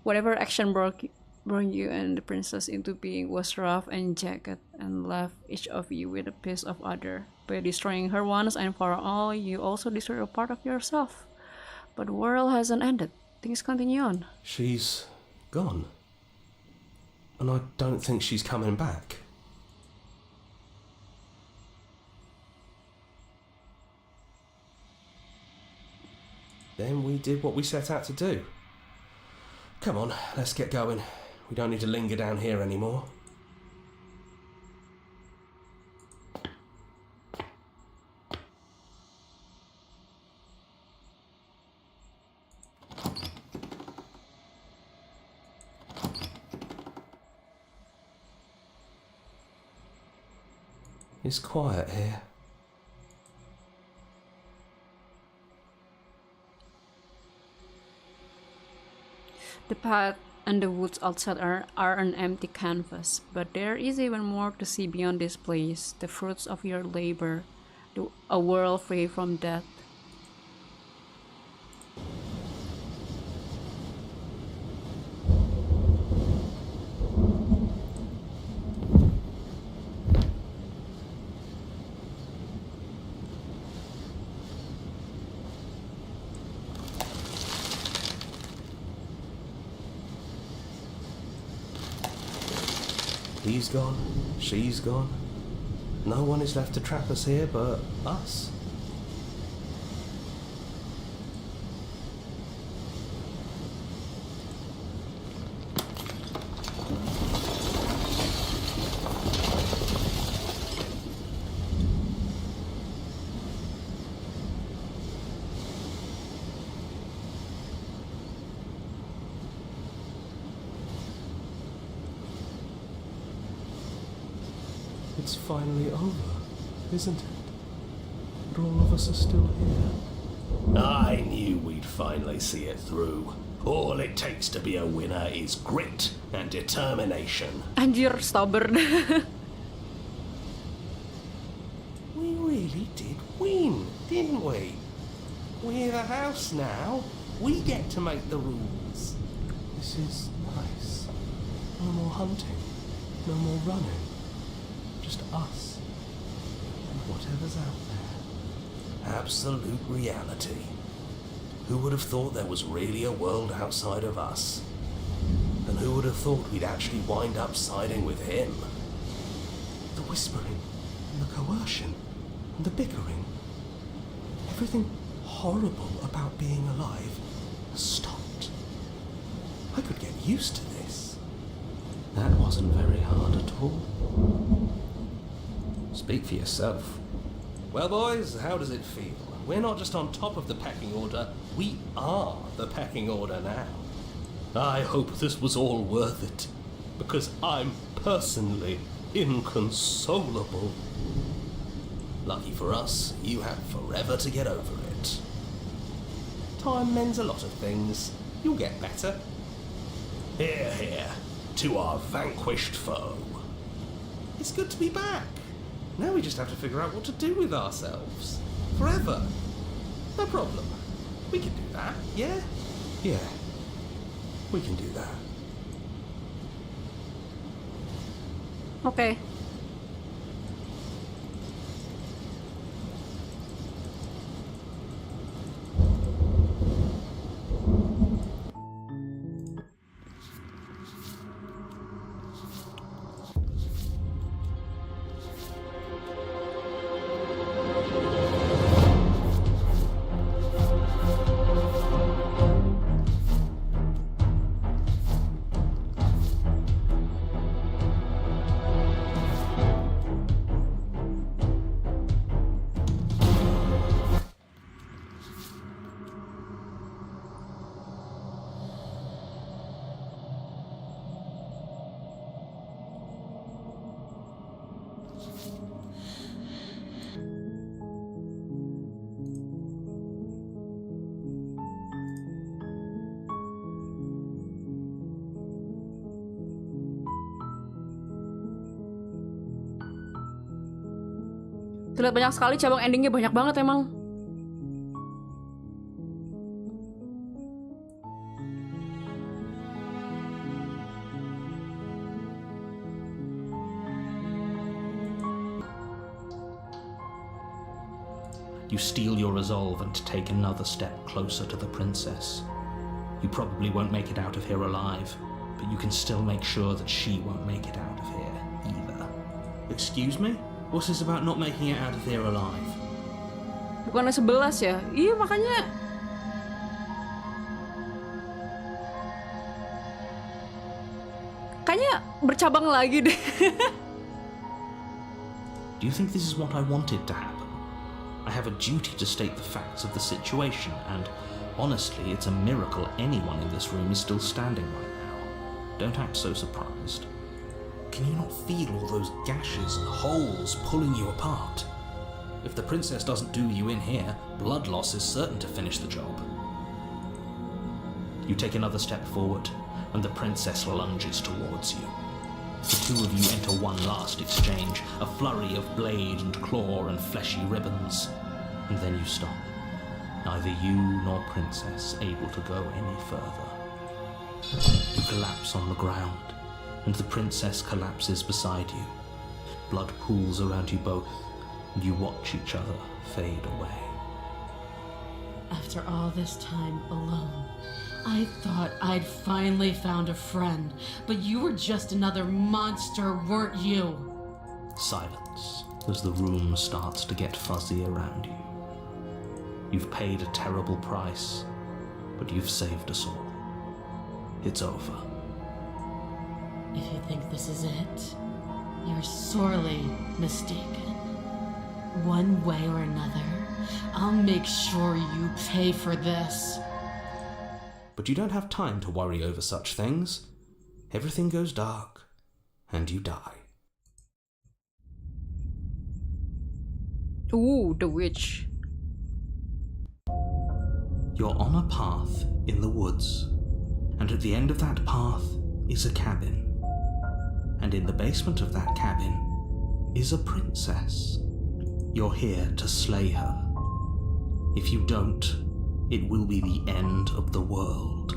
Whatever action brought you and the princess into being was rough and jagged and left each of you with a piece of other. By destroying her once and for all, you also destroy a part of yourself. But the world hasn't ended. Things continue on. She's gone. And I don't think she's coming back. Then we did what we set out to do. Come on, let's get going. We don't need to linger down here anymore. It's quiet here. The path and the woods outside are an empty canvas, but there is even more to see beyond this place, the fruits of your labor, a world free from death. He's gone, she's gone. No one is left to trap us here but us. It's finally over, isn't it? But all of us are still here. I knew we'd finally see it through. All it takes to be a winner is grit and determination. Anjir, stubborn. We really did win, didn't we? We're the house now. We get to make the rules. This is nice. No more hunting. No more running. Just us. And whatever's out there. Absolute reality. Who would have thought there was really a world outside of us? And who would have thought we'd actually wind up siding with him? The whispering, and the coercion, and the bickering. Everything horrible about being alive has stopped. I could get used to this. That wasn't very hard at all. Speak for yourself. Well, boys, how does it feel? We're not just on top of the pecking order, we are the pecking order now. I hope this was all worth it, because I'm personally inconsolable. Lucky for us, you have forever to get over it. Time mends a lot of things. You'll get better. Hear, hear, to our vanquished foe. It's good to be back. Now we just have to figure out what to do with ourselves. Forever. No problem. We can do that, yeah? Yeah. We can do that. Okay. Terlihat banyak sekali cabang endingnya, banyak banget emang. You steel your resolve and take another step closer to the princess. You You probably won't make it out of here alive, but you can still make sure that she won't make it out of here either. Excuse me? What's this about not making it out of here alive? Bukannya 11 ya? Iya makanya. Kayaknya bercabang lagi deh. Do you think this is what I wanted to happen? I have a duty to state the facts of the situation, and honestly, it's a miracle anyone in this room is still standing right now. Don't act so surprised. Can you not feel all those gashes and holes pulling you apart? If the princess doesn't do you in here, blood loss is certain to finish the job. You take another step forward, and the princess lunges towards you. The two of you enter one last exchange, a flurry of blade and claw and fleshy ribbons, and then you stop. Neither you nor princess able to go any further. You collapse on the ground, and the princess collapses beside you. Blood pools around you both, and you watch each other fade away. After all this time alone, I thought I'd finally found a friend, but you were just another monster, weren't you? Silence as the room starts to get fuzzy around you. You've paid a terrible price, but you've saved us all. It's over. If you think this is it, you're sorely mistaken. One way or another, I'll make sure you pay for this. But you don't have time to worry over such things. Everything goes dark, and you die. Ooh, the witch. You're on a path in the woods, and at the end of that path is a cabin. And in the basement of that cabin is a princess. You're here to slay her. If you don't, it will be the end of the world.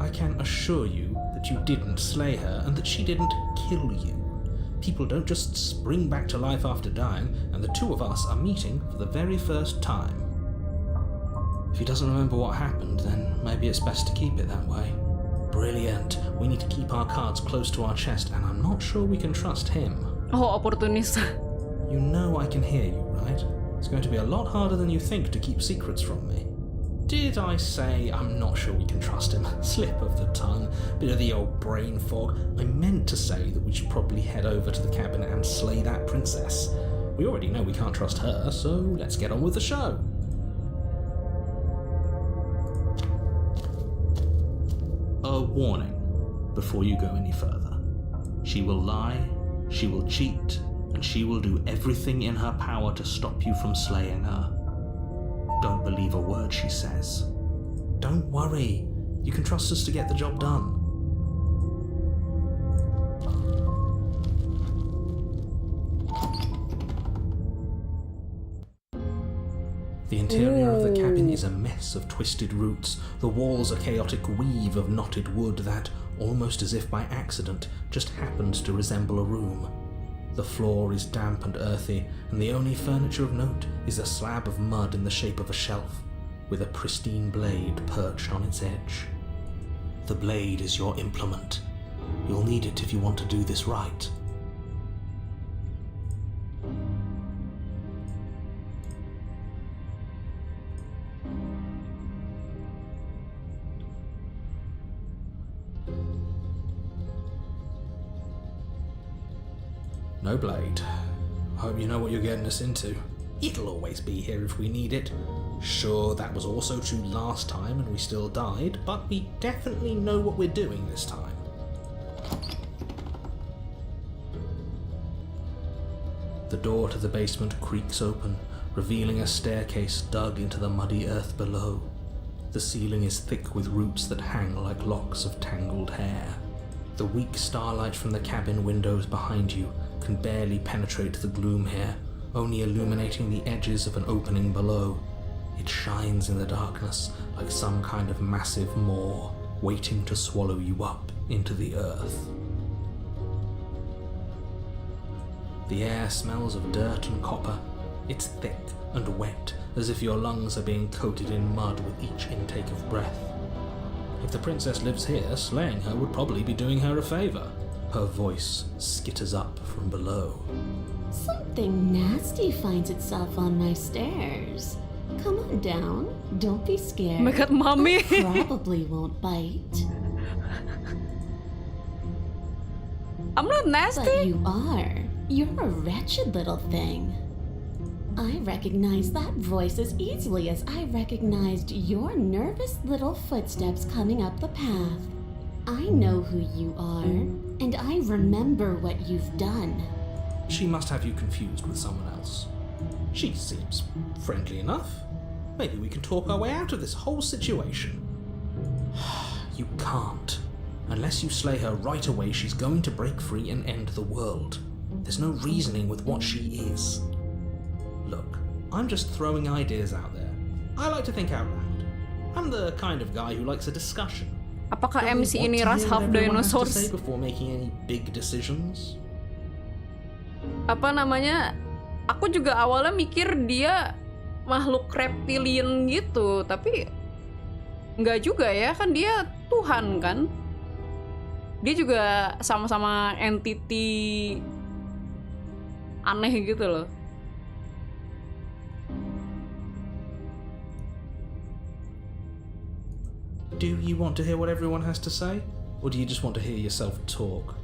I can assure you that you didn't slay her and that she didn't kill you. People don't just spring back to life after dying, and the two of us are meeting for the very first time. If he doesn't remember what happened, then maybe it's best to keep it that way. Brilliant. We need to keep our cards close to our chest, and I'm not sure we can trust him. Oh, oportunis. You know I can hear you, right? It's going to be a lot harder than you think to keep secrets from me. Did I say I'm not sure we can trust him? Slip of the tongue, bit of the old brain fog. I meant to say that we should probably head over to the cabin and slay that princess. We already know we can't trust her, so let's get on with the show. A warning before you go any further. She will lie, she will cheat, and she will do everything in her power to stop you from slaying her. Don't believe a word she says. Don't worry, you can trust us to get the job done. The interior of the cabin is a mess of twisted roots. The walls a chaotic weave of knotted wood that, almost as if by accident, just happens to resemble a room. The floor is damp and earthy, and the only furniture of note is a slab of mud in the shape of a shelf, with a pristine blade perched on its edge. The blade is your implement. You'll need it if you want to do this right. No blade. Hope you know what you're getting us into. It'll always be here if we need it. Sure, that was also true last time and we still died, but we definitely know what we're doing this time. The door to the basement creaks open, revealing a staircase dug into the muddy earth below. The ceiling is thick with roots that hang like locks of tangled hair. The weak starlight from the cabin windows behind you can barely penetrate the gloom here, only illuminating the edges of an opening below. It shines in the darkness like some kind of massive maw waiting to swallow you up. into the earth. The air smells of dirt and copper. It's thick and wet, as if your lungs are being coated in mud with each intake of breath. If the princess lives here, slaying her would probably be doing her a favour. Her voice skitters up from below. Something nasty finds itself on my stairs. Come on down. Don't be scared. Oh my god, mommy. I probably won't bite. I'm not nasty. But you are. You're a wretched little thing. I recognize that voice as easily as I recognized your nervous little footsteps coming up the path. I know who you are, and I remember what you've done. She must have you confused with someone else. She seems friendly enough. Maybe we can talk our way out of this whole situation. You can't. Unless you slay her right away, she's going to break free and end the world. There's no reasoning with what she is. Look, I'm just throwing ideas out there. I like to think out loud. I'm the kind of guy who likes a discussion. Apakah Don't we MC want ini to ras hear half what everyone has to dinosaurs? say before making any big decisions? Apa namanya? Aku juga awalnya mikir dia makhluk reptilian gitu, tapi nggak juga ya, kan dia Tuhan kan? Dia juga sama-sama entity aneh gitu loh. Do you want to hear what everyone has to say? Or do you just want to hear yourself talk?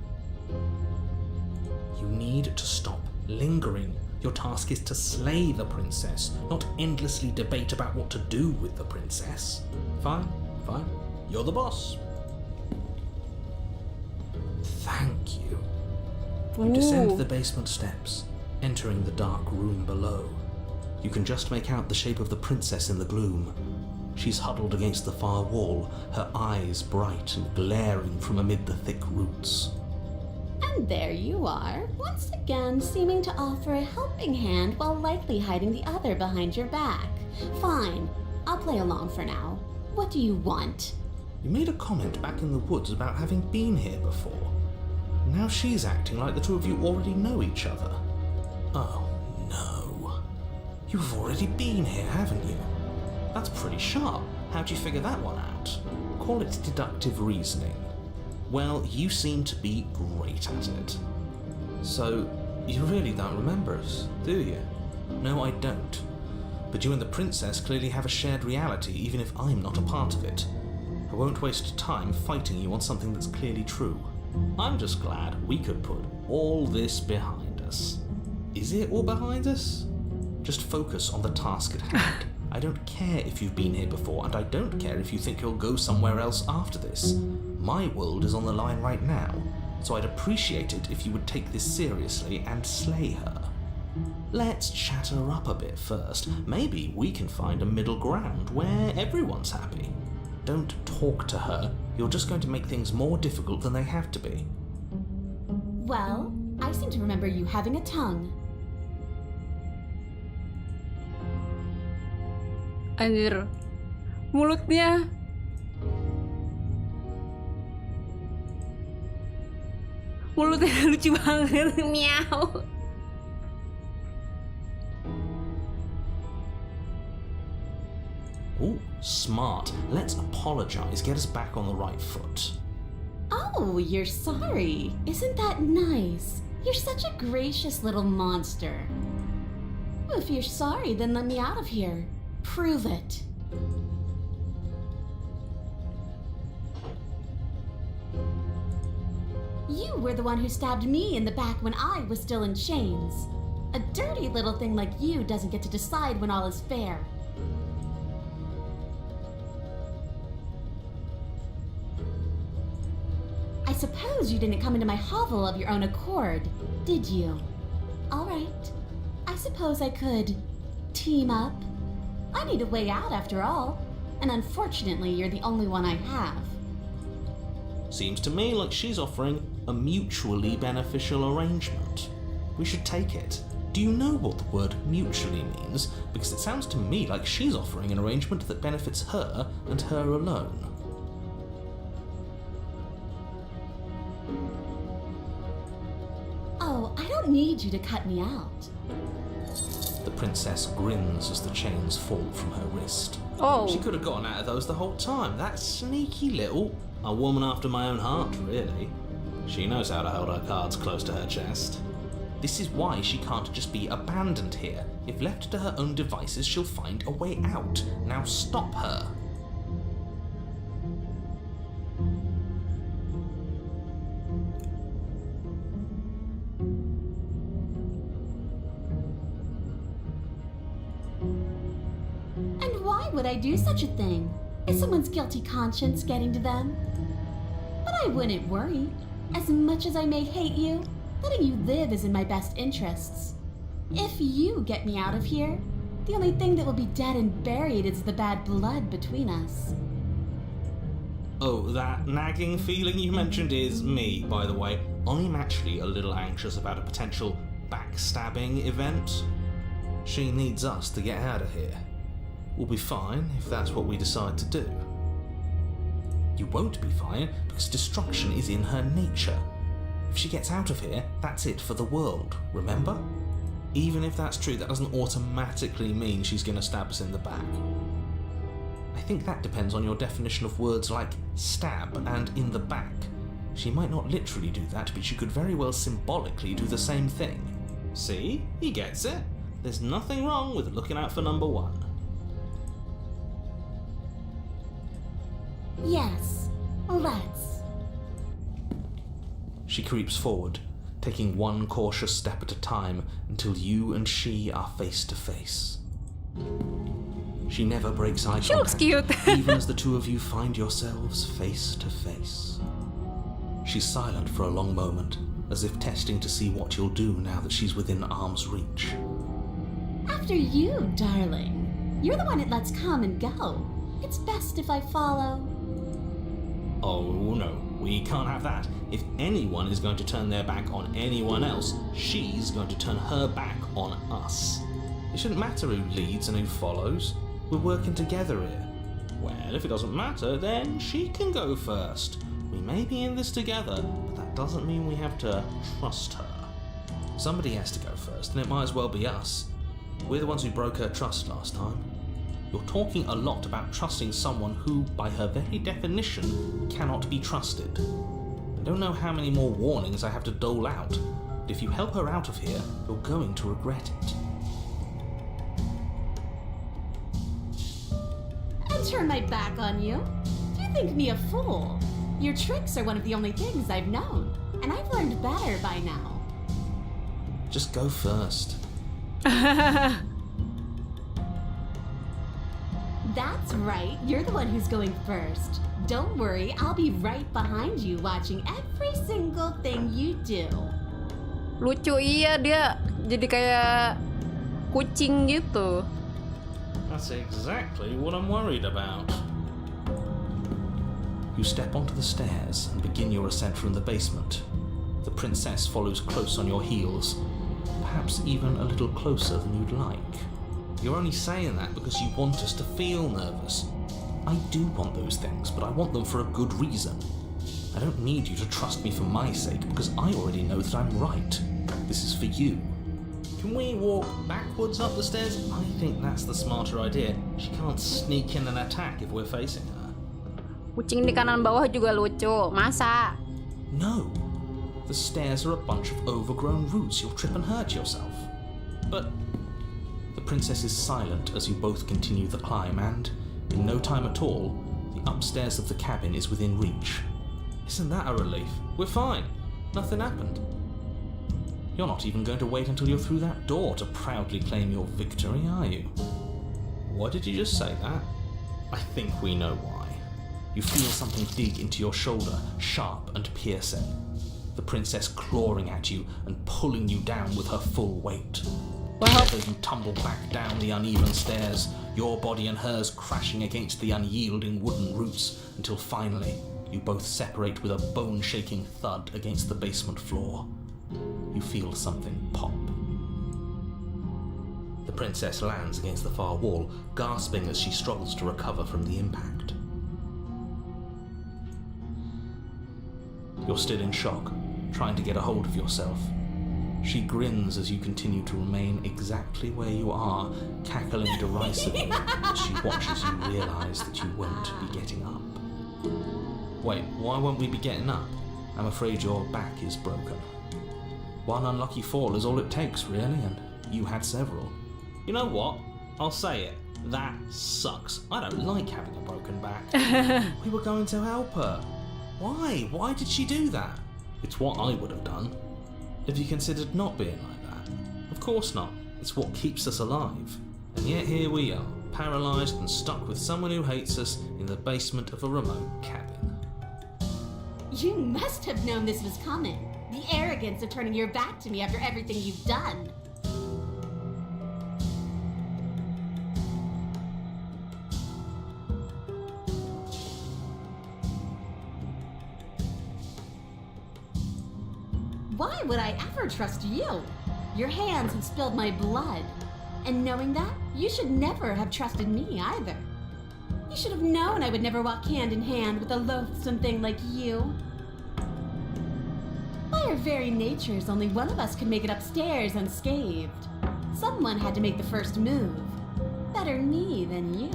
You need to stop lingering. Your task is to slay the princess, not endlessly debate about what to do with the princess. Fine, fine. You're the boss. Thank you. You descend the basement steps, entering the dark room below. You can just make out the shape of the princess in the gloom. She's huddled against the far wall, her eyes bright and glaring from amid the thick roots. And there you are, once again seeming to offer a helping hand while likely hiding the other behind your back. Fine, I'll play along for now. What do you want? You made a comment back in the woods about having been here before. Now she's acting like the two of you already know each other. Oh no. You've already been here, haven't you? That's pretty sharp. How'd you figure that one out? Call it deductive reasoning. Well, you seem to be great at it. So, you really don't remember us, do you? No, I don't. But you and the princess clearly have a shared reality, even if I'm not a part of it. I won't waste time fighting you on something that's clearly true. I'm just glad we could put all this behind us. Is it all behind us? Just focus on the task at hand. I don't care if you've been here before, and I don't care if you think you'll go somewhere else after this. My world is on the line right now, so I'd appreciate it if you would take this seriously and slay her. Let's chat her up a bit first. Maybe we can find a middle ground where everyone's happy. Don't talk to her. You're just going to make things more difficult than they have to be. Well, I seem to remember you having a tongue. Anjir, mulutnya lucu banget. Miau. Ooh, smart. Let's apologize, get us back on the right foot. Oh, you're sorry. Isn't that nice? You're such a gracious little monster. If you're sorry, then let me out of here. Prove it. You were the one who stabbed me in the back when I was still in chains. A dirty little thing like you doesn't get to decide when all is fair. I suppose you didn't come into my hovel of your own accord, did you? All right. I suppose I could team up. I need a way out after all, and unfortunately you're the only one I have. Seems to me like she's offering a mutually beneficial arrangement. We should take it. Do you know what the word mutually means? Because it sounds to me like she's offering an arrangement that benefits her and her alone. Oh, I don't need you to cut me out. The princess grins as the chains fall from her wrist. Oh. She could have gotten out of those the whole time. That sneaky little... A woman after my own heart, really. She knows how to hold her cards close to her chest. This is why she can't just be abandoned here. If left to her own devices, she'll find a way out. Now stop her. And why would I do such a thing? Is someone's guilty conscience getting to them? But I wouldn't worry. As much as I may hate you, letting you live is in my best interests. If you get me out of here, the only thing that will be dead and buried is the bad blood between us. Oh, that nagging feeling you mentioned is me, by the way. I'm actually a little anxious about a potential backstabbing event. She needs us to get out of here. We'll be fine if that's what we decide to do. You won't be fine because destruction is in her nature. If she gets out of here, that's it for the world, remember? Even if that's true, that doesn't automatically mean she's going to stab us in the back. I think that depends on your definition of words like stab and in the back. She might not literally do that, but she could very well symbolically do the same thing. See? He gets it. There's nothing wrong with looking out for number one. Yes, let's. She creeps forward, taking one cautious step at a time until you and she are face to face. She never breaks eye She looks contact, cute. even as the two of you find yourselves face to face. She's silent for a long moment, as if testing to see what you'll do now that she's within arm's reach. After you, darling. You're the one that lets come and go. It's best if I follow. Oh no, we can't have that. If anyone is going to turn their back on anyone else, she's going to turn her back on us. It shouldn't matter who leads and who follows. We're working together here. Well, if it doesn't matter, then she can go first. We may be in this together, but that doesn't mean we have to trust her. Somebody has to go first, and it might as well be us. We're the ones who broke her trust last time. You're talking a lot about trusting someone who, by her very definition, cannot be trusted. I don't know how many more warnings I have to dole out, but if you help her out of here, you're going to regret it. And turn my back on you? Do you think me a fool? Your tricks are one of the only things I've known, and I've learned better by now. Just go first. That's right, you're the one who's going first. Don't worry, I'll be right behind you watching every single thing you do. Lucu, iya, dia jadi kayak kucing gitu. That's exactly what I'm worried about. You step onto the stairs and begin your ascent from the basement. The princess follows close on your heels, perhaps even a little closer than you'd like. You're only saying that because you want us to feel nervous. I do want those things, but I want them for a good reason. I don't need you to trust me for my sake, because I already know that I'm right. This is for you. Can we walk backwards up the stairs? I think that's the smarter idea. She can't sneak in and attack if we're facing her. Kucing di kanan bawah juga lucu. Masa? No. The stairs are a bunch of overgrown roots. You'll trip and hurt yourself. But the princess is silent as you both continue the climb, and, in no time at all, the upstairs of the cabin is within reach. Isn't that a relief? We're fine. Nothing happened. You're not even going to wait until you're through that door to proudly claim your victory, are you? Why did you just say that? I think we know why. You feel something dig into your shoulder, sharp and piercing. The princess clawing at you and pulling you down with her full weight. Together you tumble back down the uneven stairs, your body and hers crashing against the unyielding wooden roots, until finally you both separate with a bone-shaking thud against the basement floor. You feel something pop. The princess lands against the far wall, gasping as she struggles to recover from the impact. You're still in shock, trying to get a hold of yourself. She grins as you continue to remain exactly where you are, cackling derisively as she watches you realise that you won't be getting up. Wait, why won't we be getting up? I'm afraid your back is broken. One unlucky fall is all it takes, really, and you had several. You know what? I'll say it. That sucks. I don't like having a broken back. We were going to help her. Why? Why did she do that? It's what I would have done. Have you considered not being like that? Of course not. It's what keeps us alive. And yet here we are, paralysed and stuck with someone who hates us in the basement of a remote cabin. You must have known this was coming. The arrogance of turning your back to me after everything you've done. Why would I ever trust you? Your hands have spilled my blood. And knowing that, you should never have trusted me either. You should have known I would never walk hand in hand with a loathsome thing like you. By our very natures, only one of us could make it upstairs unscathed. Someone had to make the first move. Better me than you.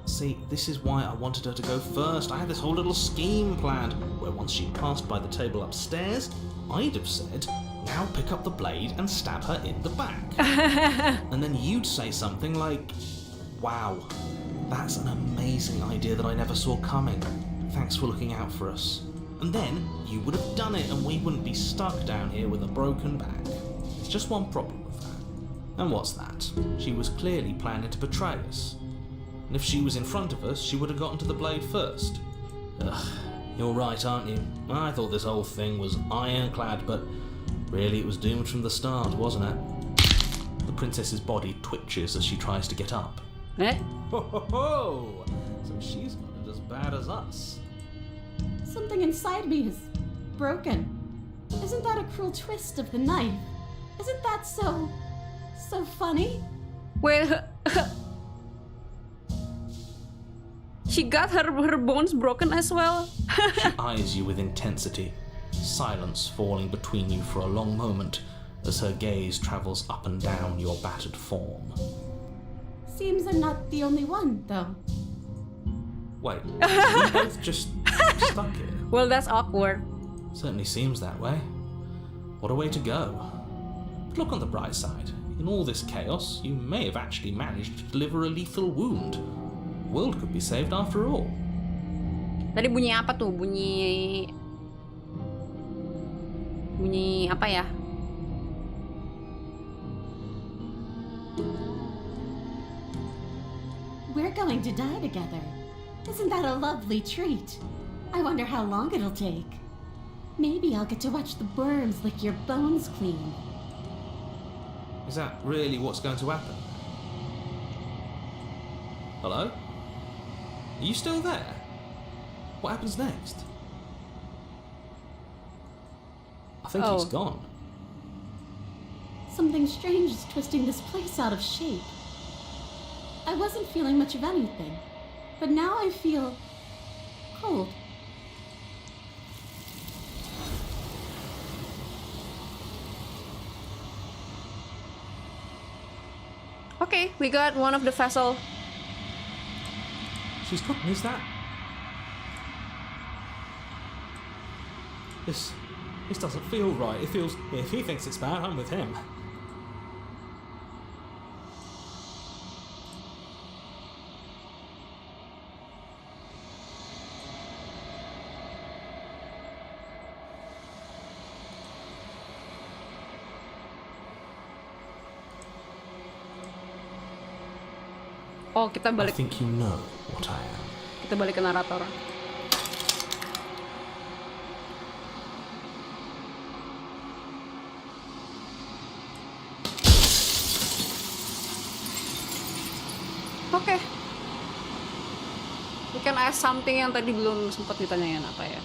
See, this is why I wanted her to go first. I had this whole little scheme planned, where once she'd passed by the table upstairs, I'd have said, now pick up the blade and stab her in the back. And then you'd say something like, wow, that's an amazing idea that I never saw coming. Thanks for looking out for us. And then you would have done it and we wouldn't be stuck down here with a broken back. There's just one problem with that. And what's that? She was clearly planning to betray us. And if she was in front of us, she would have gotten to the blade first. Ugh, you're right, aren't you? I thought this whole thing was ironclad, but really it was doomed from the start, wasn't it? The princess's body twitches as she tries to get up. Eh? Ho ho ho! So she's got it as bad as us. Something inside me is broken. Isn't that a cruel twist of the knife? Isn't that so funny? Wait, she got her bones broken as well? She eyes you with intensity, silence falling between you for a long moment as her gaze travels up and down your battered form. Seems I'm not the only one, though. Wait, we both just stuck here? Well, that's awkward. Certainly seems that way. What a way to go. But look on the bright side. In all this chaos, you may have actually managed to deliver a lethal wound. The world could be saved after all. Tadi bunyi apa tuh? Bunyi apa ya? We're going to die together. Isn't that a lovely treat? I wonder how long it'll take. Maybe I'll get to watch the worms lick your bones clean. Is that really what's going to happen? Hello? Are you still there? What happens next? I think he's gone. Something strange is twisting this place out of shape. I wasn't feeling much of anything, but now I feel cold. Okay, we got one of the vessel. She's cooking, is that? This doesn't feel right. It feels... If he thinks it's bad, I'm with him. Oh, kita I balik. think you know what I am. Kita balik ke narator. Oke. We can ask something yang tadi belum sempat ditanyain apa ya.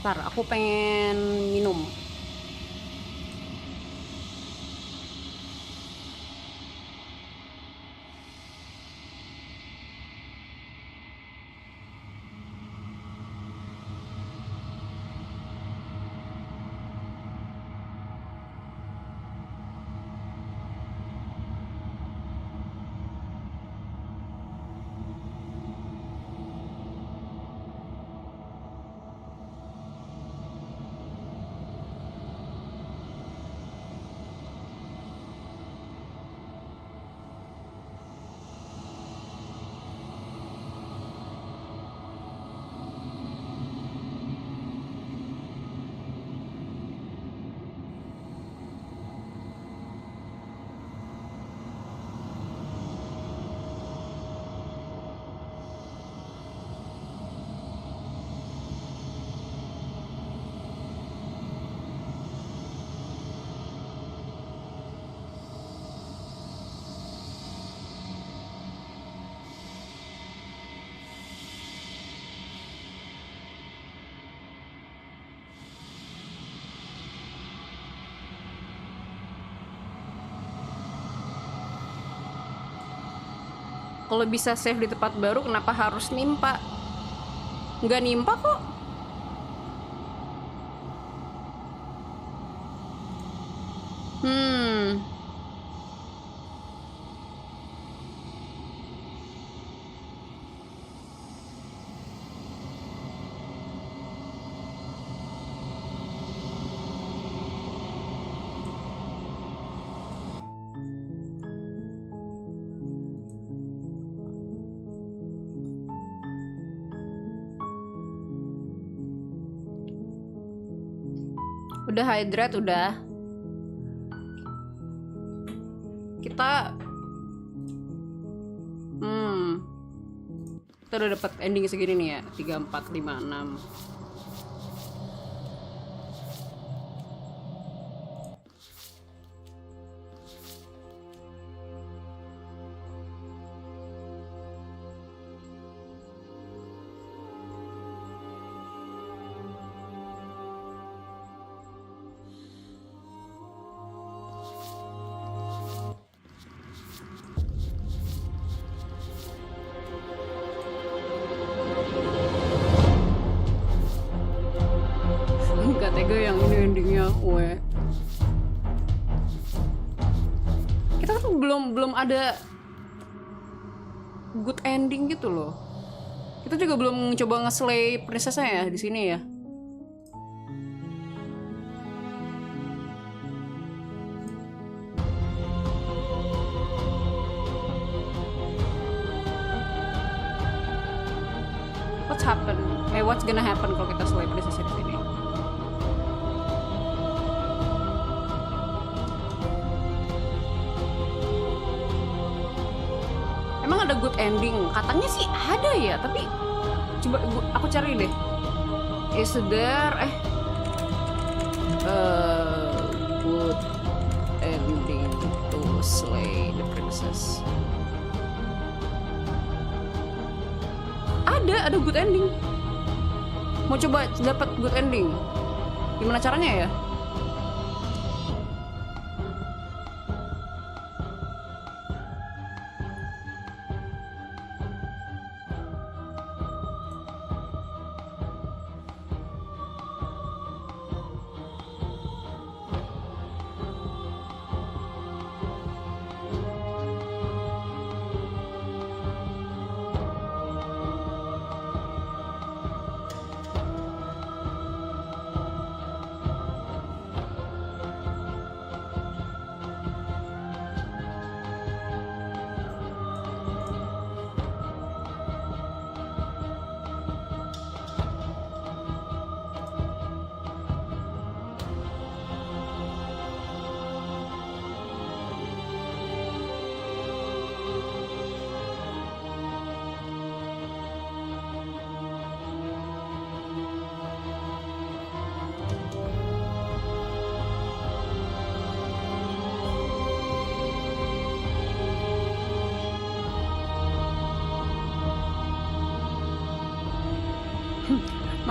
Ntar, aku pengen minum. Kalau bisa save di tempat baru, kenapa harus nimpa? Nggak nimpa kok. Udah hydrate, udah. Kita kita udah dapat ending segini nih ya. 3, 4, 5, 6. Tega yang ini endingnya, we. Kita tuh belum ada good ending gitu loh. Kita juga belum coba nge-slay princess-nya ya di sini ya. What's gonna happen kalau kita slay princess di sini? Emang ada good ending? Katanya sih ada ya, tapi coba aku cari deh. Is there good ending to slay the princess? Ada good ending. Mau coba dapat good ending? Gimana caranya ya?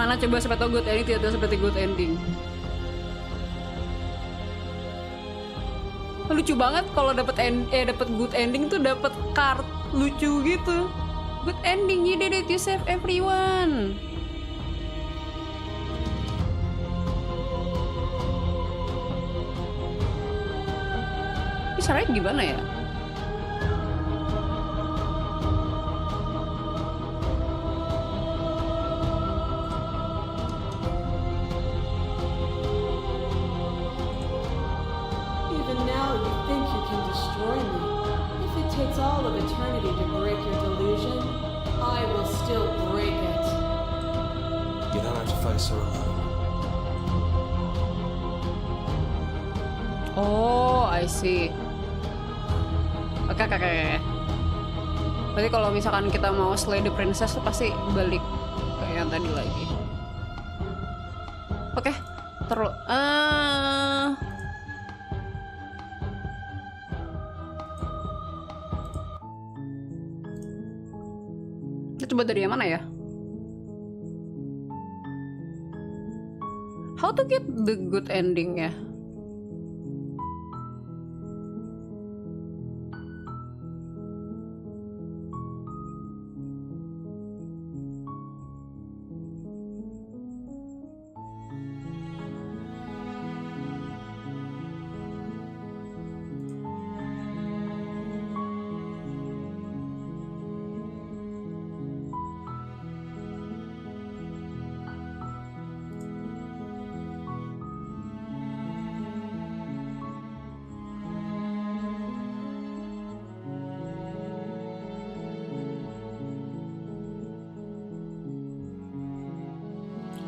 Mana coba siapa tahu good ending tidak seperti good ending. Lucu banget kalau dapat good ending tuh dapat card lucu gitu. Good ending, you did it, you save everyone. Ini caranya gimana ya? Even now you think you can destroy me. If it takes all of eternity to break your delusion, I will still break it. You don't have to face her alone. Oh, I see. Oke. Berarti kalau misalkan kita mau slay the princess tuh pasti balik ke yang tadi lagi. Oke, terus. Kita coba dari yang mana ya? How to get the good ending ya?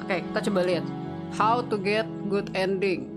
Oke, kita coba lihat. How to get good ending.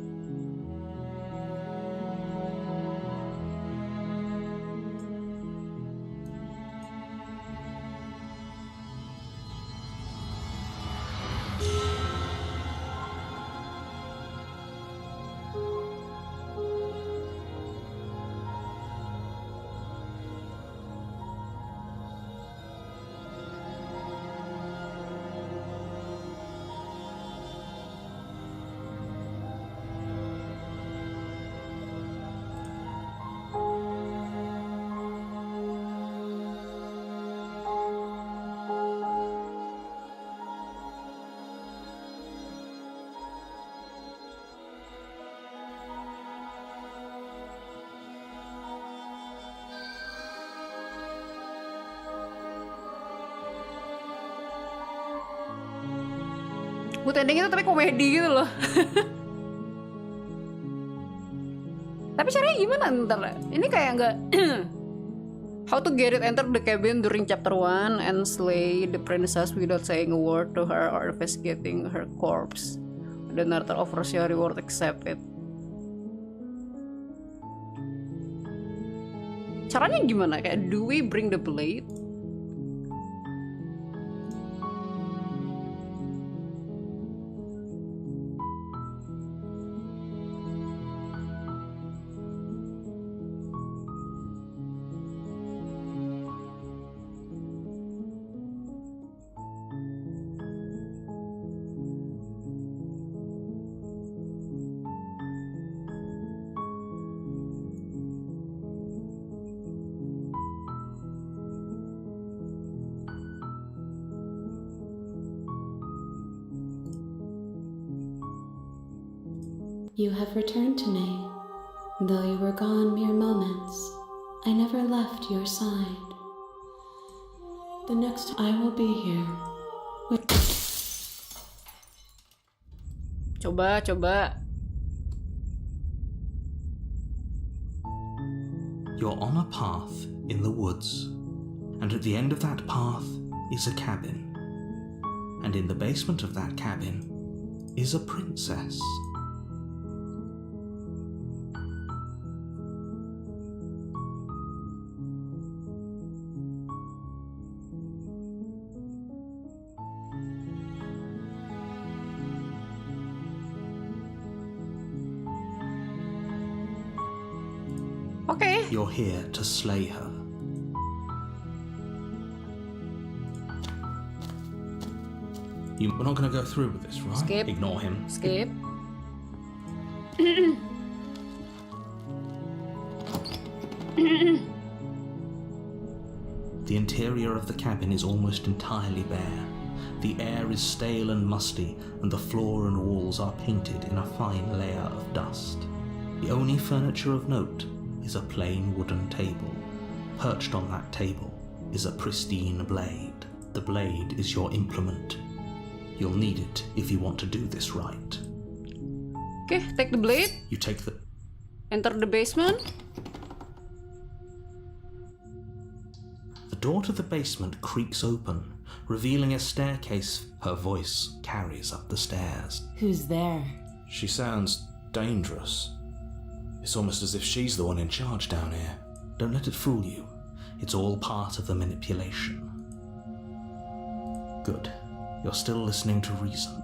Good ending itu tapi komedi gitu loh. Tapi caranya gimana ntar? Ini kayak nggak. How to get it, enter the cabin during chapter 1 and slay the princess without saying a word to her or investigating her corpse. The narrator offers your reward, accept it. Caranya gimana? Kayak do we bring the blade? You have returned to me. Though you were gone mere moments, I never left your side. The next I will be here. Coba. You're on a path in the woods, and at the end of that path is a cabin. And in the basement of that cabin is a princess. Oke. You're here to slay her. We're not going to go through with this, right? Skip. Ignore him. Skip. The interior of the cabin is almost entirely bare. The air is stale and musty, and the floor and walls are painted in a fine layer of dust. The only furniture of note is a plain wooden table. Perched on that table is a pristine blade. The blade is your implement. You'll need it if you want to do this right. Okay, take the blade. You take the... Enter the basement. The door to the basement creaks open, revealing a staircase. Her voice carries up the stairs. Who's there? She sounds dangerous. It's almost as if she's the one in charge down here. Don't let it fool you. It's all part of the manipulation. Good. You're still listening to reason.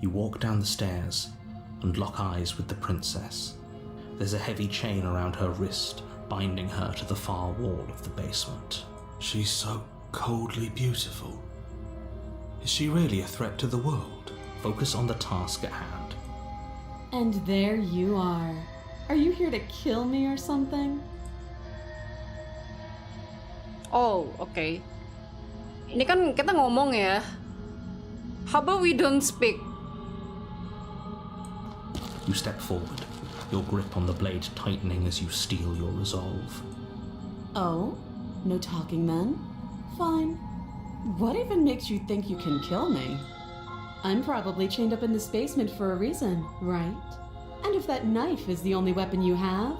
You walk down the stairs and lock eyes with the princess. There's a heavy chain around her wrist, binding her to the far wall of the basement. She's so coldly beautiful. Is she really a threat to the world? Focus on the task at hand. And there you are. Are you here to kill me or something? Oh, okay. Ini kan kita ngomong ya. How about we don't speak? You step forward, your grip on the blade tightening as you steel your resolve. Oh? No talking then? Fine. What even makes you think you can kill me? I'm probably chained up in this basement for a reason, right? And if that knife is the only weapon you have,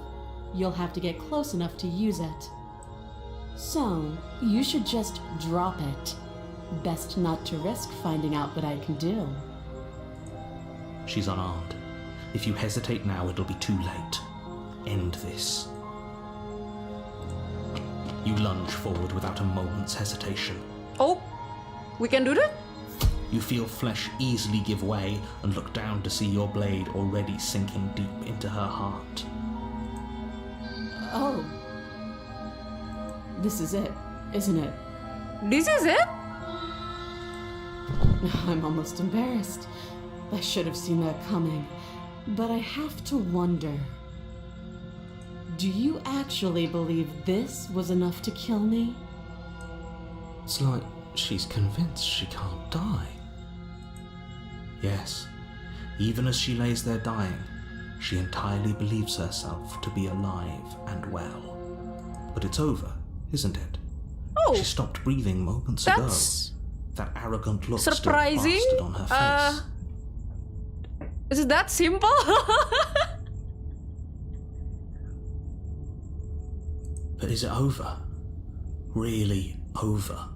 you'll have to get close enough to use it. So, you should just drop it. Best not to risk finding out what I can do. She's unarmed. If you hesitate now, it'll be too late. End this. You lunge forward without a moment's hesitation. Oh, we can do that? You feel flesh easily give way and look down to see your blade already sinking deep into her heart. Oh. This is it, isn't it? This is it? I'm almost embarrassed. I should have seen that coming. But I have to wonder. Do you actually believe this was enough to kill me? It's like she's convinced she can't die. Yes, even as she lays there dying, she entirely believes herself to be alive and well. But it's over, isn't it? Oh, She stopped breathing moments that's ago. That arrogant look surprising. still plastered on her face. Is it that simple? But is it over? Really over?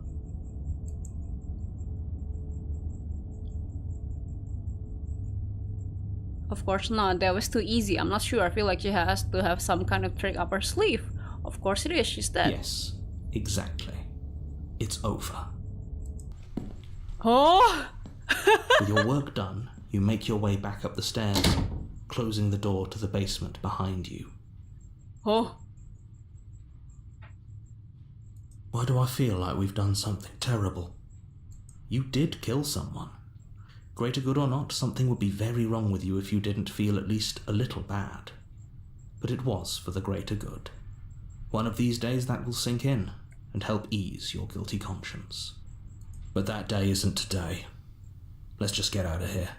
Of course not. That was too easy. I'm not sure. I feel like she has to have some kind of trick up her sleeve. Of course it is. She's dead. Yes, exactly. It's over. Oh! With your work done, you make your way back up the stairs, closing the door to the basement behind you. Oh. Why do I feel like we've done something terrible? You did kill someone. Greater good or not, something would be very wrong with you if you didn't feel at least a little bad. But it was for the greater good. One of these days that will sink in and help ease your guilty conscience. But that day isn't today. Let's just get out of here.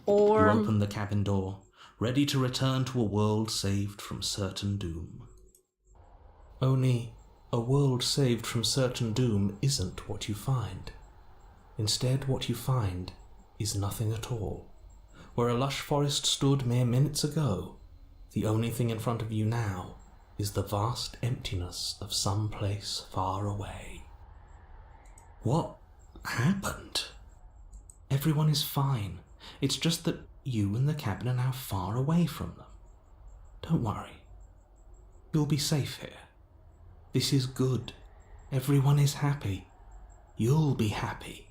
Or... You open the cabin door, ready to return to a world saved from certain doom. Only, a world saved from certain doom isn't what you find. Instead, what you find is nothing at all. Where a lush forest stood mere minutes ago, the only thing in front of you now is the vast emptiness of some place far away. What happened? Everyone is fine. It's just that you and the cabin are now far away from them. Don't worry. You'll be safe here. This is good. Everyone is happy. You'll be happy.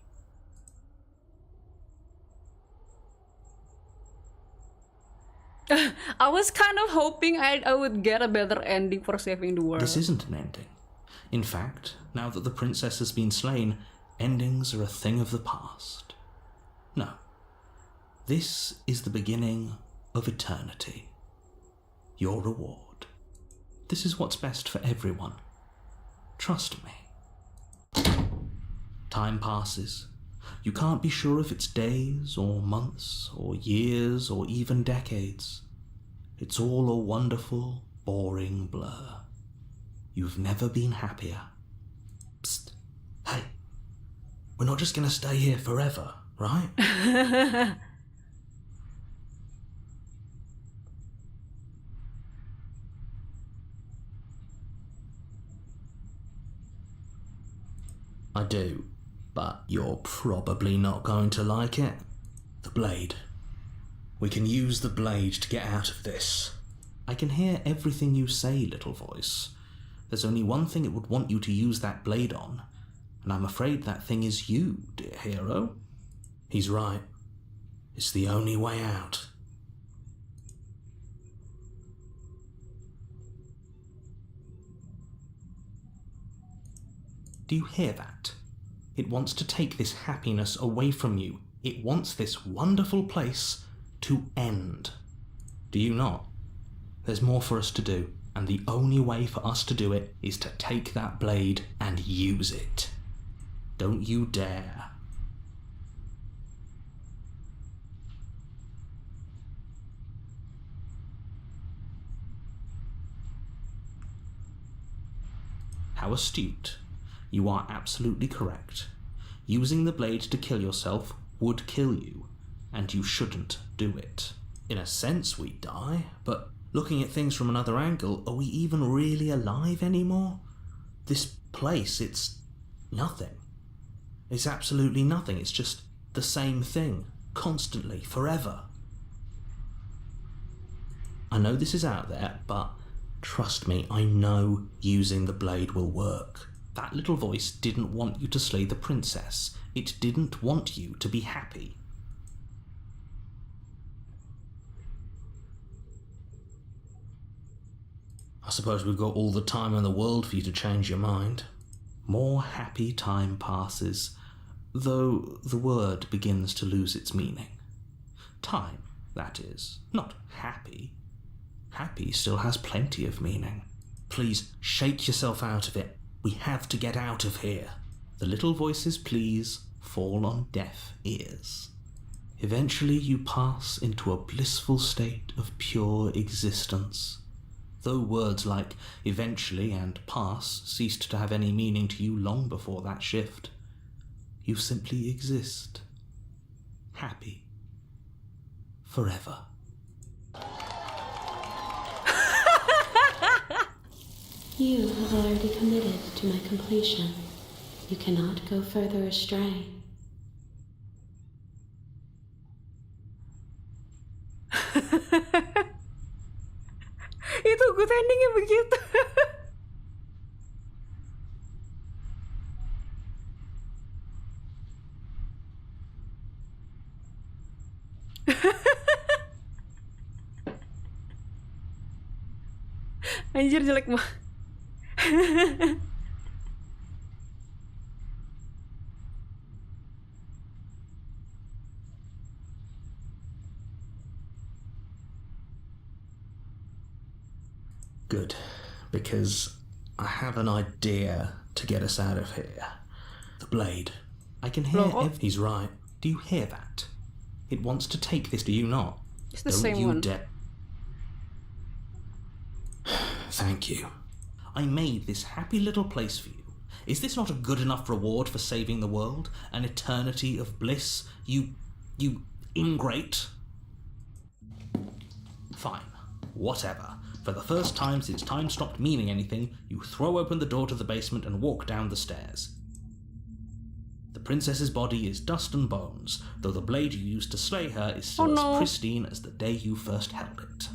I was kind of hoping I would get a better ending for saving the world. This isn't an ending. In fact, now that the princess has been slain, endings are a thing of the past. No. This is the beginning of eternity. Your reward. This is what's best for everyone. Trust me. Time passes. You can't be sure if it's days or months or years or even decades. It's all a wonderful, boring blur. You've never been happier. Psst. Hey, we're not just gonna stay here forever, right? I do, but you're probably not going to like it. The blade. We can use the blade to get out of this. I can hear everything you say, little voice. There's only one thing it would want you to use that blade on, and I'm afraid that thing is you, dear hero. He's right. It's the only way out. Do you hear that? It wants to take this happiness away from you. It wants this wonderful place to end. Do you not? There's more for us to do, and the only way for us to do it is to take that blade and use it. Don't you dare. How astute. You are absolutely correct. Using the blade to kill yourself would kill you, and you shouldn't do it. In a sense, we die, but looking at things from another angle, are we even really alive anymore? This place, it's nothing. It's absolutely nothing. It's just the same thing, constantly, forever. I know this is out there, but trust me, I know using the blade will work. That little voice didn't want you to slay the princess. It didn't want you to be happy. I suppose we've got all the time in the world for you to change your mind. More happy time passes, though the word begins to lose its meaning. Time, that is, not happy. Happy still has plenty of meaning. Please shake yourself out of it. We have to get out of here. The little voice's pleas fall on deaf ears. Eventually you pass into a blissful state of pure existence. Though words like eventually and pass ceased to have any meaning to you long before that shift, you simply exist. Happy. Forever. You have already committed to my completion. You cannot go further astray. Itu good endingnya begitu. Anjir jelek mah. Good, because I have an idea to get us out of here. The blade. I can hear he's right. Do you hear that? It wants to take this, do you not? It's the same one. Thank you. I made this happy little place for you. Is this not a good enough reward for saving the world? An eternity of bliss? You ingrate? Fine. Whatever. For the first time since time stopped meaning anything, you throw open the door to the basement and walk down the stairs. The princess's body is dust and bones, though the blade you used to slay her is still as pristine as the day you first held it.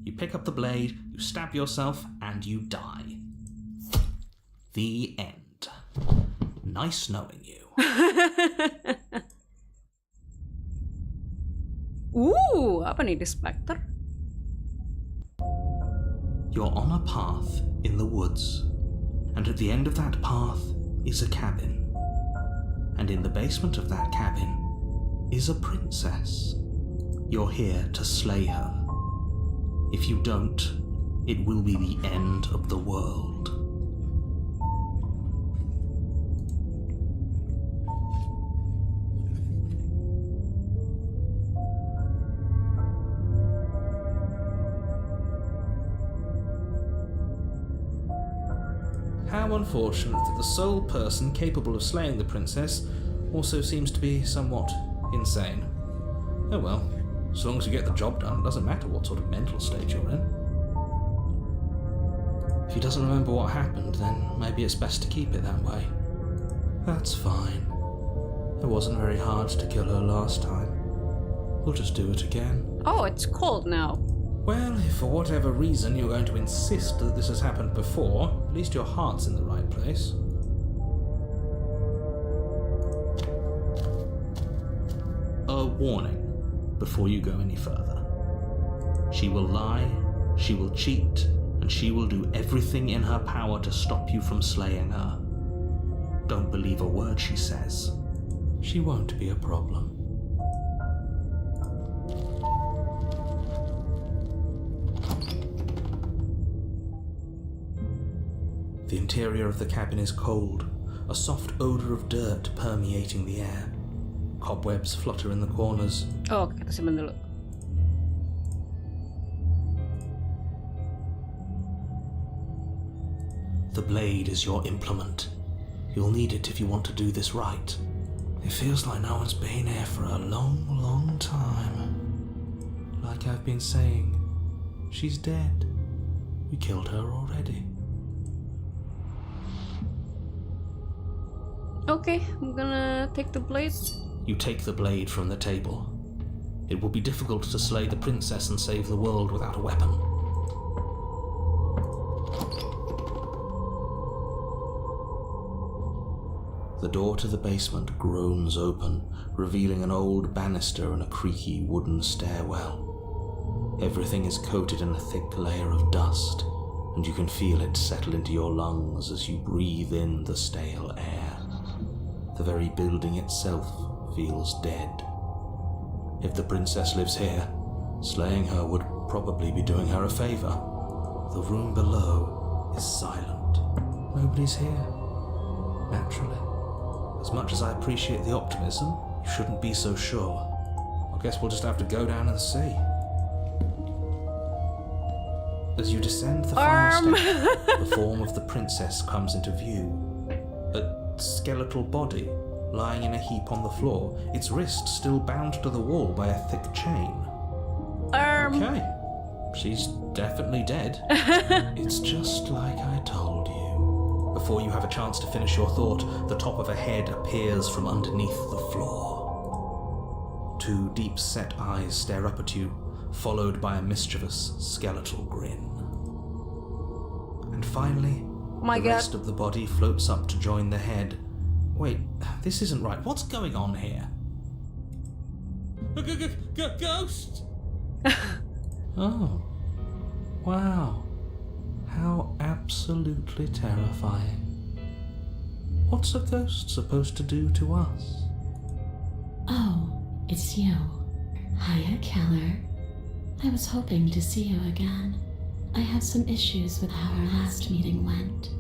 You pick up the blade, you stab yourself, and you die. The end. Nice knowing you. Apa nih di Spectre? You're on a path in the woods, and at the end of that path is a cabin. And in the basement of that cabin is a princess. You're here to slay her. If you don't, it will be the end of the world. How unfortunate that the sole person capable of slaying the princess also seems to be somewhat insane. Oh well, as long as you get the job done, it doesn't matter what sort of mental state you're in. If he doesn't remember what happened, then maybe it's best to keep it that way. That's fine. It wasn't very hard to kill her last time. We'll just do it again. Oh, it's cold now. Well, if for whatever reason you're going to insist that this has happened before, at least your heart's in the right place. A warning before you go any further. She will lie, she will cheat, and she will do everything in her power to stop you from slaying her. Don't believe a word she says. She won't be a problem. The interior of the cabin is cold, a soft odor of dirt permeating the air. Cobwebs flutter in the corners. Oh, kita simpan dulu. The blade is your implement. You'll need it if you want to do this right. It feels like no one's been here for a long, long time. Like I've been saying, she's dead. We killed her already. Okay, I'm gonna take the blade. You take the blade from the table. It will be difficult to slay the princess and save the world without a weapon. The door to the basement groans open, revealing an old banister and a creaky wooden stairwell. Everything is coated in a thick layer of dust, and you can feel it settle into your lungs as you breathe in the stale air. The very building itself feels dead. If the princess lives here, slaying her would probably be doing her a favor. The room below is silent. Nobody's here. Naturally. As much as I appreciate the optimism, you shouldn't be so sure. I guess we'll just have to go down and see. As you descend the final step, the form of the princess comes into view. A skeletal body, lying in a heap on the floor, its wrist still bound to the wall by a thick chain. Okay, she's definitely dead. It's just like I told you. Before you have a chance to finish your thought, the top of a head appears from underneath the floor. Two deep-set eyes stare up at you, followed by a mischievous skeletal grin. And finally, the rest of the body floats up to join the head. Wait, this isn't right. What's going on here? Ghost! Oh, wow. How absolutely terrifying. What's a ghost supposed to do to us? Oh, it's you. Hiya, Keller. I was hoping to see you again. I have some issues with how our last meeting went.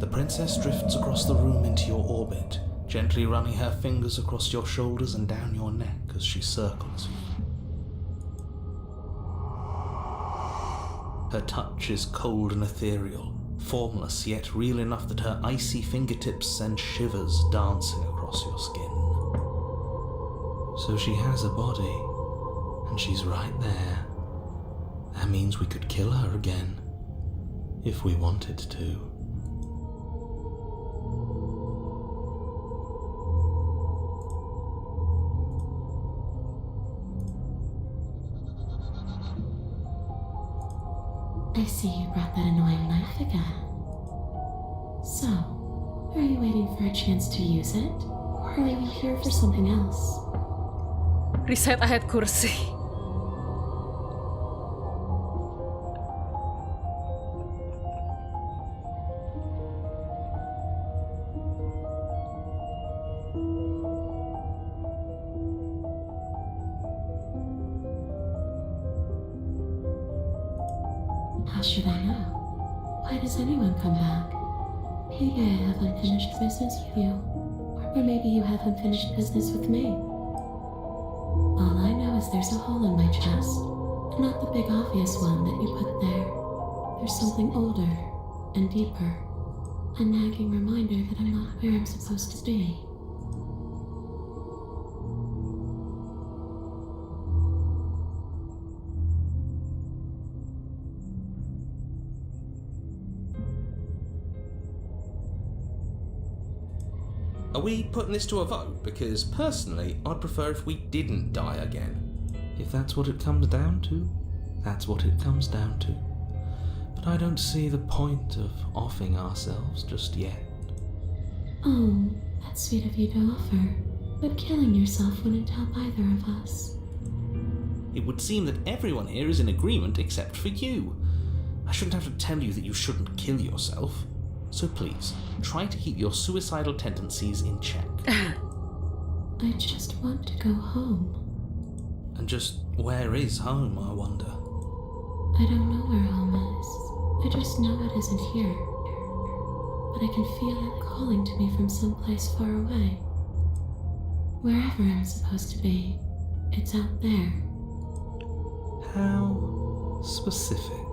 The princess drifts across the room into your orbit, gently running her fingers across your shoulders and down your neck as she circles you. Her touch is cold and ethereal, formless yet real enough that her icy fingertips send shivers dancing across your skin. So she has a body, and she's right there. That means we could kill her again, if we wanted to. I see you brought that annoying knife again. So, are you waiting for a chance to use it? Or are you here for something else? Reset ayat kursi. How should I know? Why does anyone come back? Maybe I have unfinished business with you. Or maybe you have unfinished business with me. All I know is there's a hole in my chest. Not the big obvious one that you put there. There's something older and deeper. A nagging reminder that I'm not where I'm supposed to be. Are we putting this to a vote? Because personally, I'd prefer if we didn't die again. If that's what it comes down to, that's what it comes down to. But I don't see the point of offing ourselves just yet. Oh, that's sweet of you to offer. But killing yourself wouldn't help either of us. It would seem that everyone here is in agreement except for you. I shouldn't have to tell you that you shouldn't kill yourself. So please, try to keep your suicidal tendencies in check. I just want to go home. And just where is home, I wonder? I don't know where home is. I just know it isn't here. But I can feel it calling to me from someplace far away. Wherever I'm supposed to be, it's out there. How specific.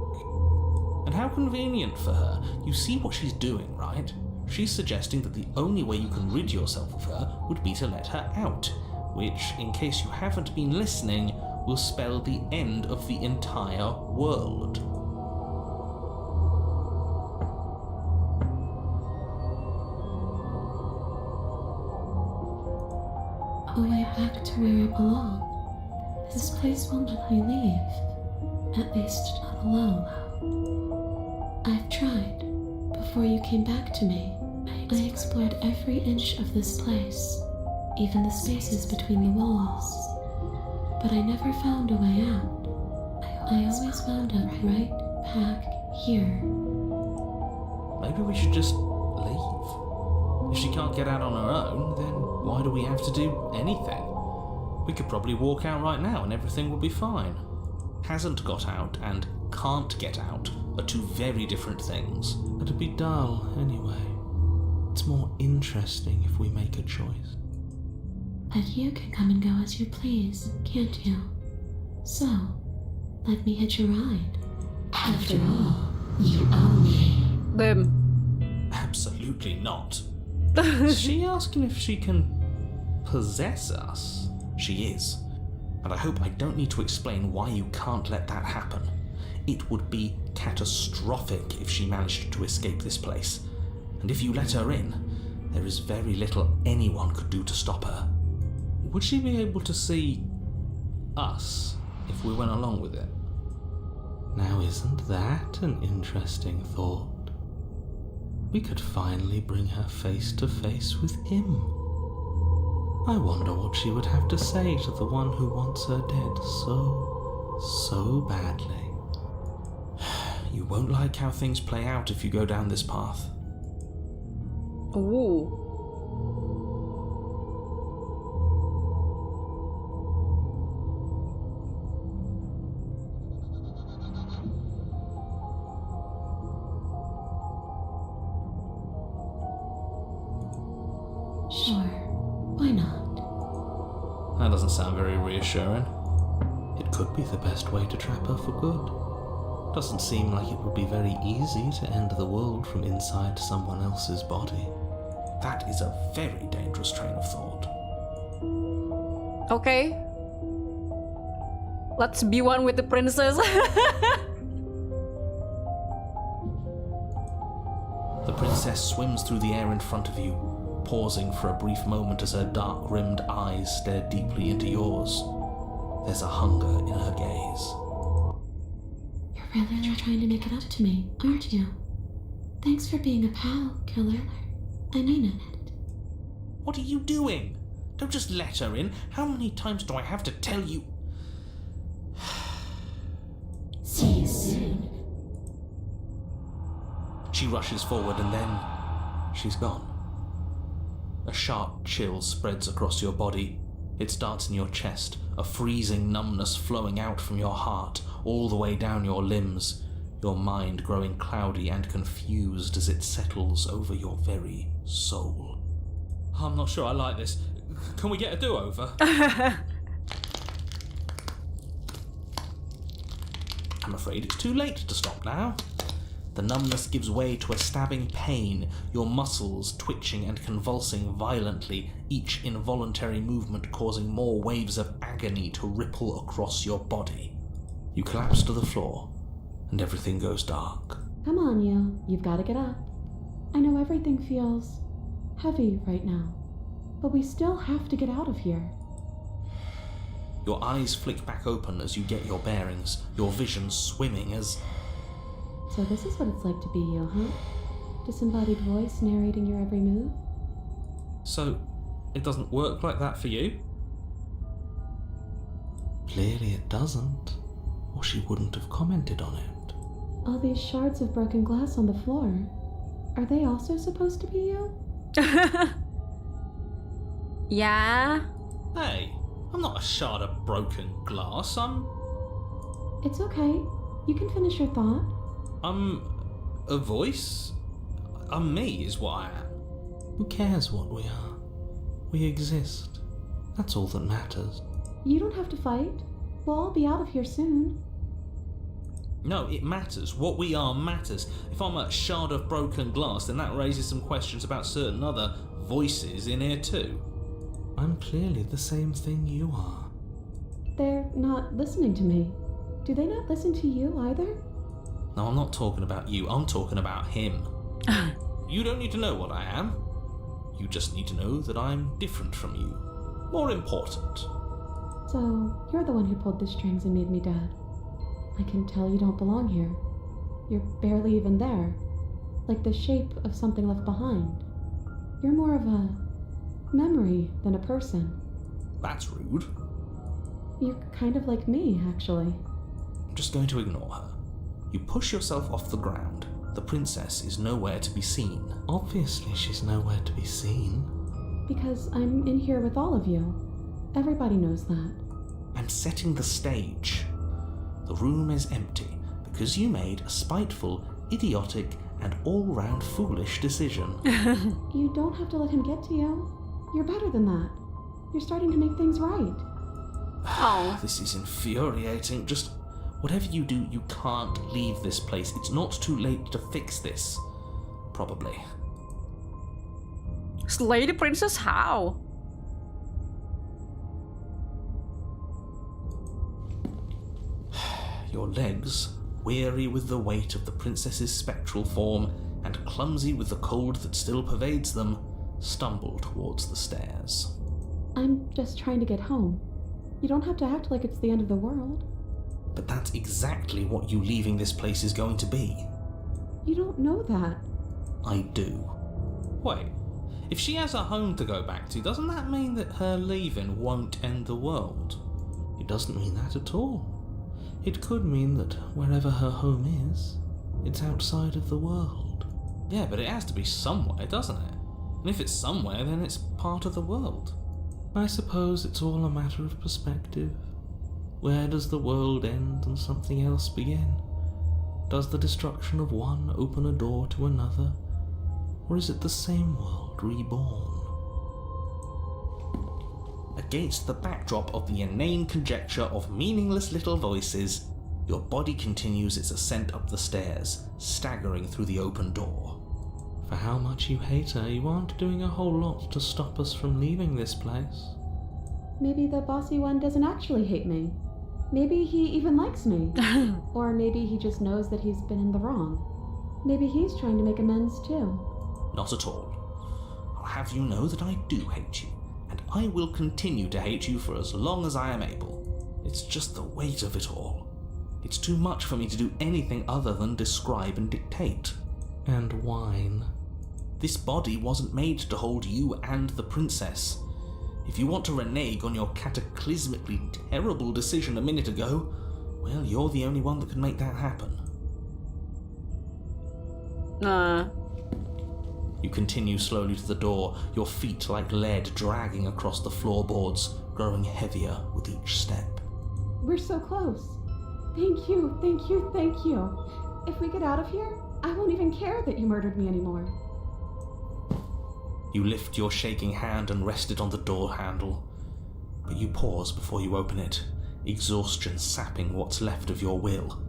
And how convenient for her. You see what she's doing, right? She's suggesting that the only way you can rid yourself of her would be to let her out, which, in case you haven't been listening, will spell the end of the entire world. A way back to where I belong. This place won't let me leave. At least not alone. I've tried. Before you came back to me, I explored every inch of this place, even the spaces between the walls. But I never found a way out. I always wound up right back here. Maybe we should just leave. If she can't get out on her own, then why do we have to do anything? We could probably walk out right now and everything will be fine. Hasn't got out and can't get out are two very different things. It'd be dull anyway. It's more interesting if we make a choice. But you can come and go as you please, can't you? So, let me hitch a ride. After all, you owe me. Them. Absolutely not. Is she asking if she can possess us? She is. And I hope I don't need to explain why you can't let that happen. It would be catastrophic if she managed to escape this place. And if you let her in, there is very little anyone could do to stop her. Would she be able to see us if we went along with it? Now isn't that an interesting thought? We could finally bring her face to face with him. I wonder what she would have to say to the one who wants her dead so badly. You won't like how things play out if you go down this path. Ooh. Sure, why not? That doesn't sound very reassuring. It could be the best way to trap her for good. Doesn't seem like it would be very easy to end the world from inside someone else's body. That is a very dangerous train of thought. Okay. Let's be one with the princess. The princess swims through the air in front of you, pausing for a brief moment as her dark-rimmed eyes stare deeply into yours. There's a hunger in her gaze. You're really trying to make it up to me, aren't you? Thanks for being a pal, killer. I mean it. What are you doing? Don't just let her in. How many times do I have to tell you? See you soon. She rushes forward and then she's gone. A sharp chill spreads across your body. It starts in your chest, a freezing numbness flowing out from your heart, all the way down your limbs, your mind growing cloudy and confused as it settles over your very soul. I'm not sure I like this. Can we get a do-over? I'm afraid it's too late to stop now. The numbness gives way to a stabbing pain, your muscles twitching and convulsing violently, each involuntary movement causing more waves of agony to ripple across your body. You collapse to the floor, and everything goes dark. Come on, you've got to get up. I know everything feels heavy right now, but we still have to get out of here. Your eyes flick back open as you get your bearings, your vision swimming as... So this is what it's like to be you, huh? Disembodied voice narrating your every move? So, it doesn't work like that for you? Clearly it doesn't, or she wouldn't have commented on it. All these shards of broken glass on the floor, are they also supposed to be you? Yeah? Hey, I'm not a shard of broken glass, It's okay. You can finish your thought. I'm a voice? I'm me is what I am. Who cares what we are? We exist. That's all that matters. You don't have to fight. We'll all be out of here soon. No, it matters. What we are matters. If I'm a shard of broken glass, then that raises some questions about certain other voices in here too. I'm clearly the same thing you are. They're not listening to me. Do they not listen to you either? No, I'm not talking about you. I'm talking about him. You don't need to know what I am. You just need to know that I'm different from you. More important. So, you're the one who pulled the strings and made me dead. I can tell you don't belong here. You're barely even there. Like the shape of something left behind. You're more of a memory than a person. That's rude. You're kind of like me, actually. I'm just going to ignore her. You push yourself off the ground. The princess is nowhere to be seen. Obviously she's nowhere to be seen. Because I'm in here with all of you. Everybody knows that. And setting the stage. The room is empty because you made a spiteful, idiotic, and all-round foolish decision. You don't have to let him get to you. You're better than that. You're starting to make things right. Oh. This is infuriating. Just whatever you do, you can't leave this place. It's not too late to fix this. Probably. Slay the princess how? Your legs, weary with the weight of the princess's spectral form and clumsy with the cold that still pervades them, stumble towards the stairs. I'm just trying to get home. You don't have to act like it's the end of the world. But that's exactly what you leaving this place is going to be. You don't know that. I do. Wait, if she has a home to go back to, doesn't that mean that her leaving won't end the world? It doesn't mean that at all. It could mean that wherever her home is, it's outside of the world. Yeah, but it has to be somewhere, doesn't it? And if it's somewhere, then it's part of the world. I suppose it's all a matter of perspective. Where does the world end and something else begin? Does the destruction of one open a door to another? Or is it the same world reborn? Against the backdrop of the inane conjecture of meaningless little voices, your body continues its ascent up the stairs, staggering through the open door. For how much you hate her, you aren't doing a whole lot to stop us from leaving this place. Maybe the bossy one doesn't actually hate me. Maybe he even likes me. Or maybe he just knows that he's been in the wrong. Maybe he's trying to make amends too. Not at all. I'll have you know that I do hate you, and I will continue to hate you for as long as I am able. It's just the weight of it all. It's too much for me to do anything other than describe and dictate. And whine. This body wasn't made to hold you and the princess. If you want to renege on your cataclysmically terrible decision a minute ago, well, you're the only one that can make that happen. Nah. You continue slowly to the door, your feet like lead dragging across the floorboards, growing heavier with each step. We're so close. Thank you, thank you, thank you. If we get out of here, I won't even care that you murdered me anymore. You lift your shaking hand and rest it on the door handle, but you pause before you open it, exhaustion sapping what's left of your will.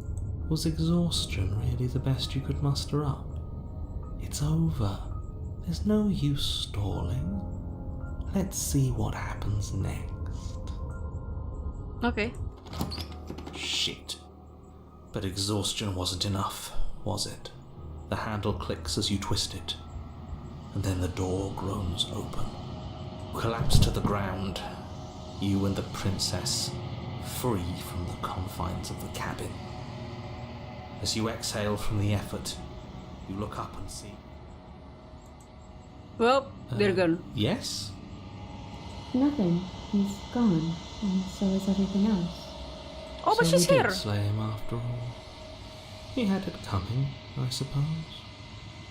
Was exhaustion really the best you could muster up? It's over. There's no use stalling. Let's see what happens next. Okay. Shit. But exhaustion wasn't enough, was it? The handle clicks as you twist it, and then the door groans open. You collapse to the ground, you and the princess, free from the confines of the cabin. As you exhale from the effort, you look up and see... Well, they're gone. Yes? Nothing. He's gone, and so is everything else. Oh, but So she's we here. did slay him after all. He had it coming, I suppose.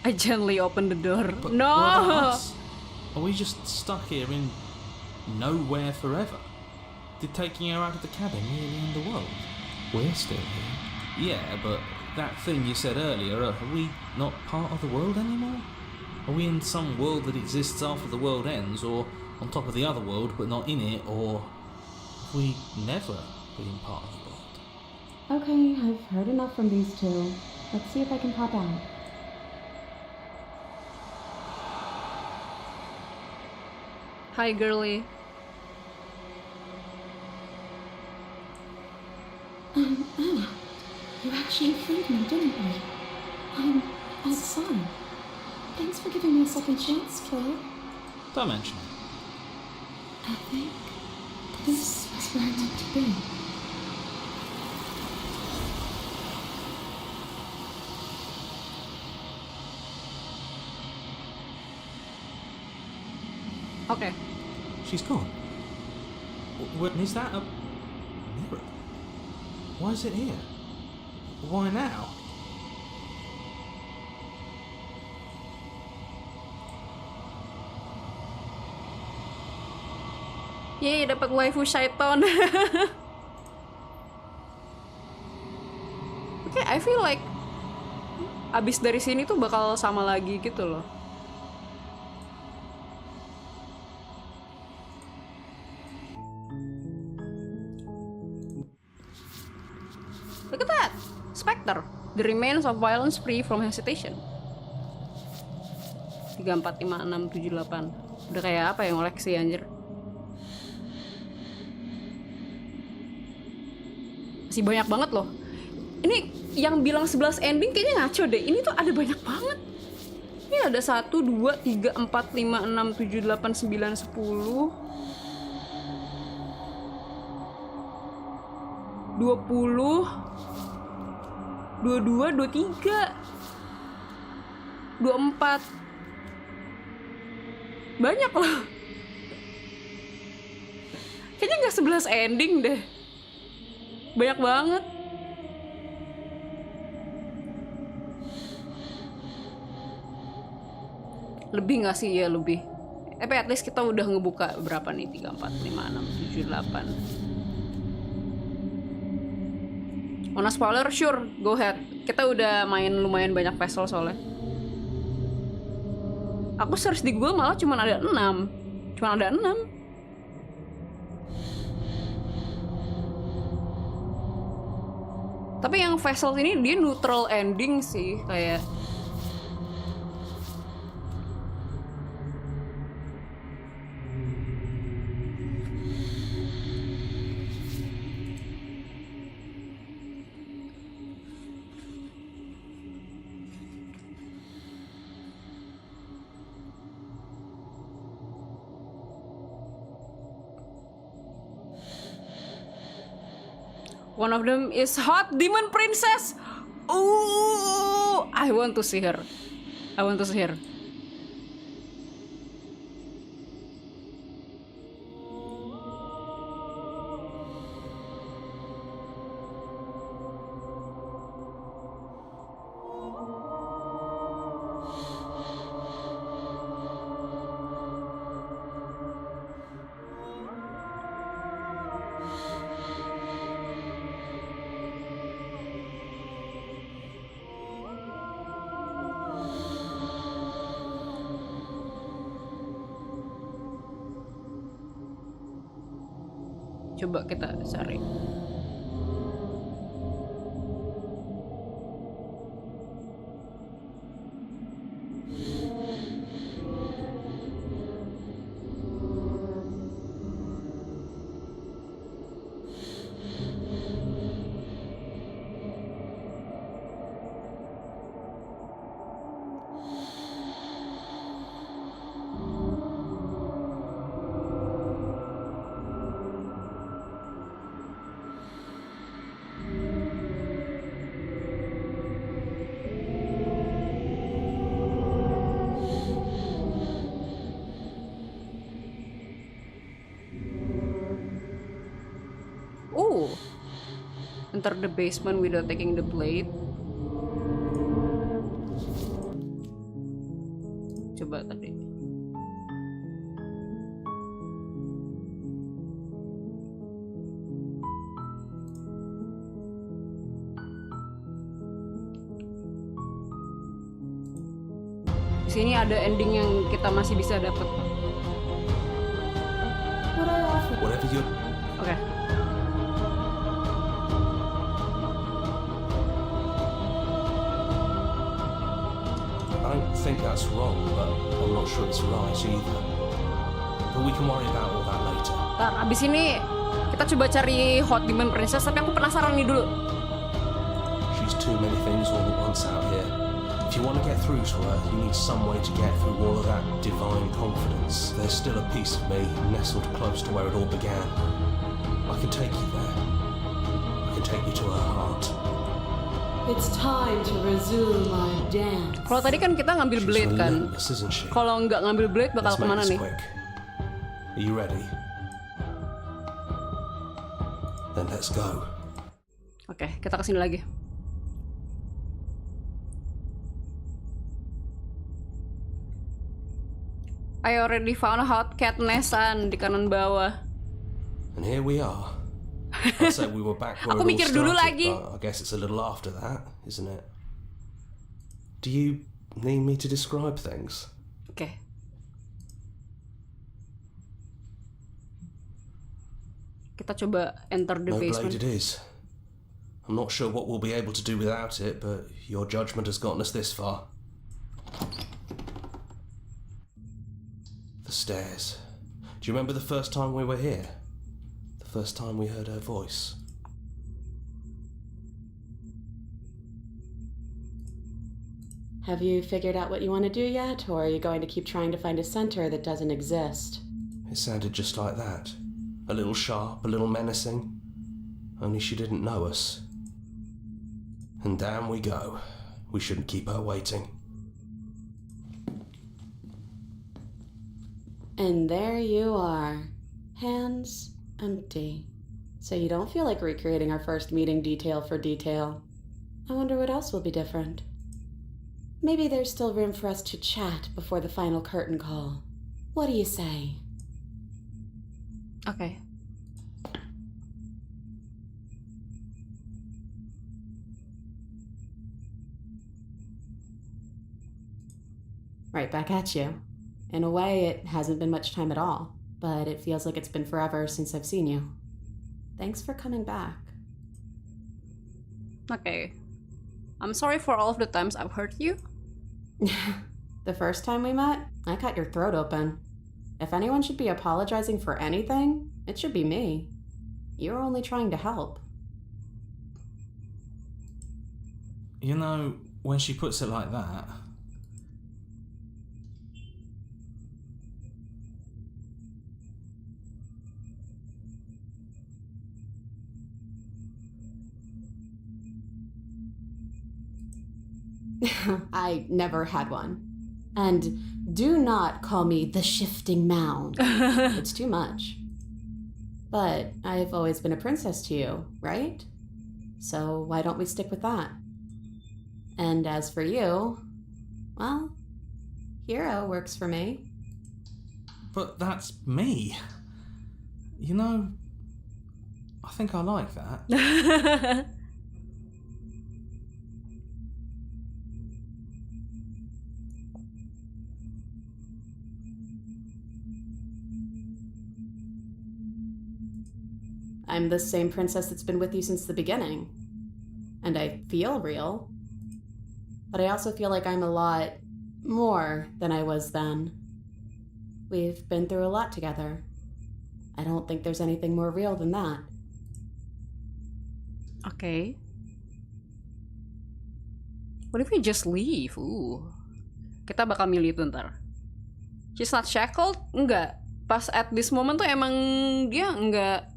I gently opened the door. But No! what about us? Are we just stuck here in nowhere forever? Did taking her out of the cabin really end the world? We're still here. Yeah, but that thing you said earlier, are we not part of the world anymore? Are we in some world that exists after the world ends, or on top of the other world but not in it, or have we never been part of the world? Okay, I've heard enough from these two. Let's see if I can pop out. Hi, girly. Anna, you actually freed me, didn't you? I'm sorry. Thanks for giving me a second chance, killer. Don't mention it. I think this is where I meant to be. Okay. She's gone. Is that a mirror? Why is it here? Why now? Yeay, dapat waifu syaiton. Oke, I feel like abis dari sini tuh bakal sama lagi gitu loh. Look at that! Spectre. The remains of violence free from hesitation. 3, 4, 5, 6, 7, 8. Udah kayak apa ya ngoleksi anjir. Masih banyak banget loh. Ini yang bilang 11 ending kayaknya ngaco deh. Ini tuh ada banyak banget. Ini ada 1, 2, 3, 4, 5, 6, 7, 8, 9, 10 20 22, 23 24 banyak loh. Kayaknya nggak 11 ending deh. Banyak banget. Lebih nggak sih? Ya lebih. Tapi at least kita udah ngebuka berapa nih? 3, 4, 5, 6, 7, 8. Wanna spoiler? Sure, go ahead. Kita udah main lumayan banyak puzzle soalnya. Aku search di Google malah cuma ada 6. Cuma ada 6. Tapi yang puzzle ini dia neutral ending sih, kayak one of them is hot demon princess. Ooh, I want to see her. I want to see her. Coba kita cari. Enter the basement without taking the blade. Coba tadi. Di sini ada ending yang kita masih bisa dapat. Whatever you... Oke. I don't think that's wrong, but I'm not sure it's right either. But we can worry about all that later. Ntar abis ini kita coba cari Hot Demon Princess, tapi aku penasaran nih dulu. She's too many things all at once out here. If you want to get through to her, you need some way to get through all of that divine confidence. There's still a piece of me nestled close to where it all began. I can take you there. I can take you to her heart. It's time to resume my dance. Kalau tadi kan kita ngambil She's blade kan. relentless, isn't she? Kalau nggak ngambil blade bakal Let's make kemana this nih? quick. Are you ready? Then let's go. Oke, kita kesini lagi. I already found a hot cat nestan di kanan bawah. And here we are. I said we were back where Aku it all mikir dulu started, lagi. but I guess it's a little after that, isn't it? Do you need me to describe things? Oke. Kita coba enter the No blade basement. it is. I'm not sure what we'll be able to do without it, but your judgment has gotten us this far. The stairs. Do you remember the first time we were here? The first time we heard her voice? Have you figured out what you want to do yet, or are you going to keep trying to find a center that doesn't exist? It sounded just like that. A little sharp, a little menacing. Only she didn't know us. And down we go. We shouldn't keep her waiting. And there you are, hands empty. So you don't feel like recreating our first meeting detail for detail. I wonder what else will be different. Maybe there's still room for us to chat before the final curtain call. What do you say? Oke. Right back at you. In a way, it hasn't been much time at all, but it feels like it's been forever since I've seen you. Thanks for coming back. Oke. I'm sorry for all of the times I've hurt you. The first time we met, I cut your throat open. If anyone should be apologizing for anything, it should be me. You're only trying to help. You know, when she puts it like that, I never had one. And do not call me the shifting mound. It's too much. But I've always been a princess to you, right? So why don't we stick with that? And as for you, well, hero works for me. but that's me. You know, I think I like that. I'm the same princess that's been with you since the beginning. And I feel real. But I also feel like I'm a lot more than I was then. We've been through a lot together. I don't think there's anything more real than that. Okay. What if we just leave? Kita bakal milih itu ntar. She's not shackled? Enggak. Pas at this moment tuh emang dia enggak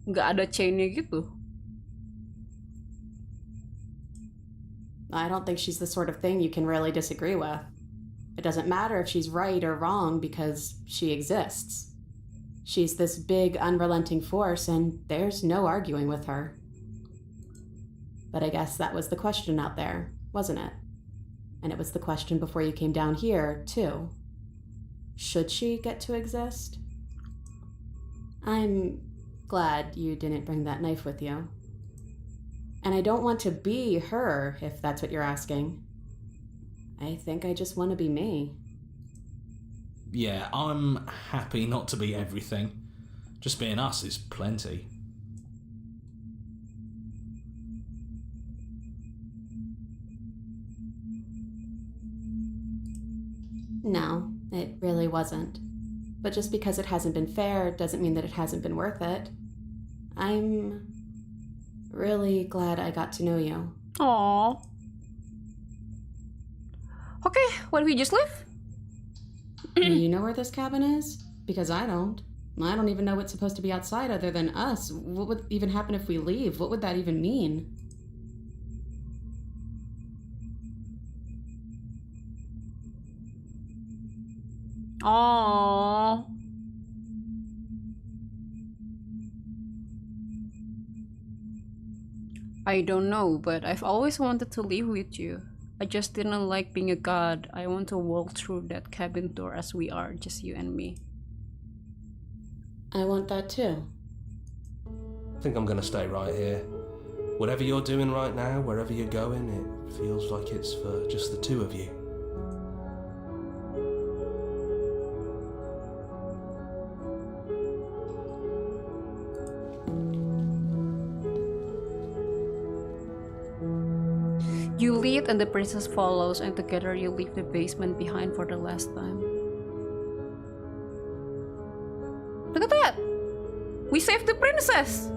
ada chainnya gitu. I don't think she's the sort of thing you can really disagree with. It doesn't matter if she's right or wrong because she exists. She's this big, unrelenting force, and there's no arguing with her. But I guess that was the question out there, wasn't it? And it was the question before you came down here, too. Should she get to exist? I'm glad you didn't bring that knife with you. And I don't want to be her, if that's what you're asking. I think I just want to be me. Yeah, I'm happy not to be everything. Just being us is plenty. No, it really wasn't. But just because it hasn't been fair doesn't mean that it hasn't been worth it. I'm really glad I got to know you. Aww. Okay, what if we just leave? Do you know where this cabin is? Because I don't. I don't even know what's supposed to be outside other than us. What would even happen if we leave? What would that even mean? Aww. I don't know, but I've always wanted to live with you. I just didn't like being a god. I want to walk through that cabin door as we are, just you and me. I want that too. I think I'm gonna stay right here. Whatever you're doing right now, wherever you're going, it feels like it's for just the two of you. You lead and the princess follows, and together you leave the basement behind for the last time. Look at that! We saved the princess!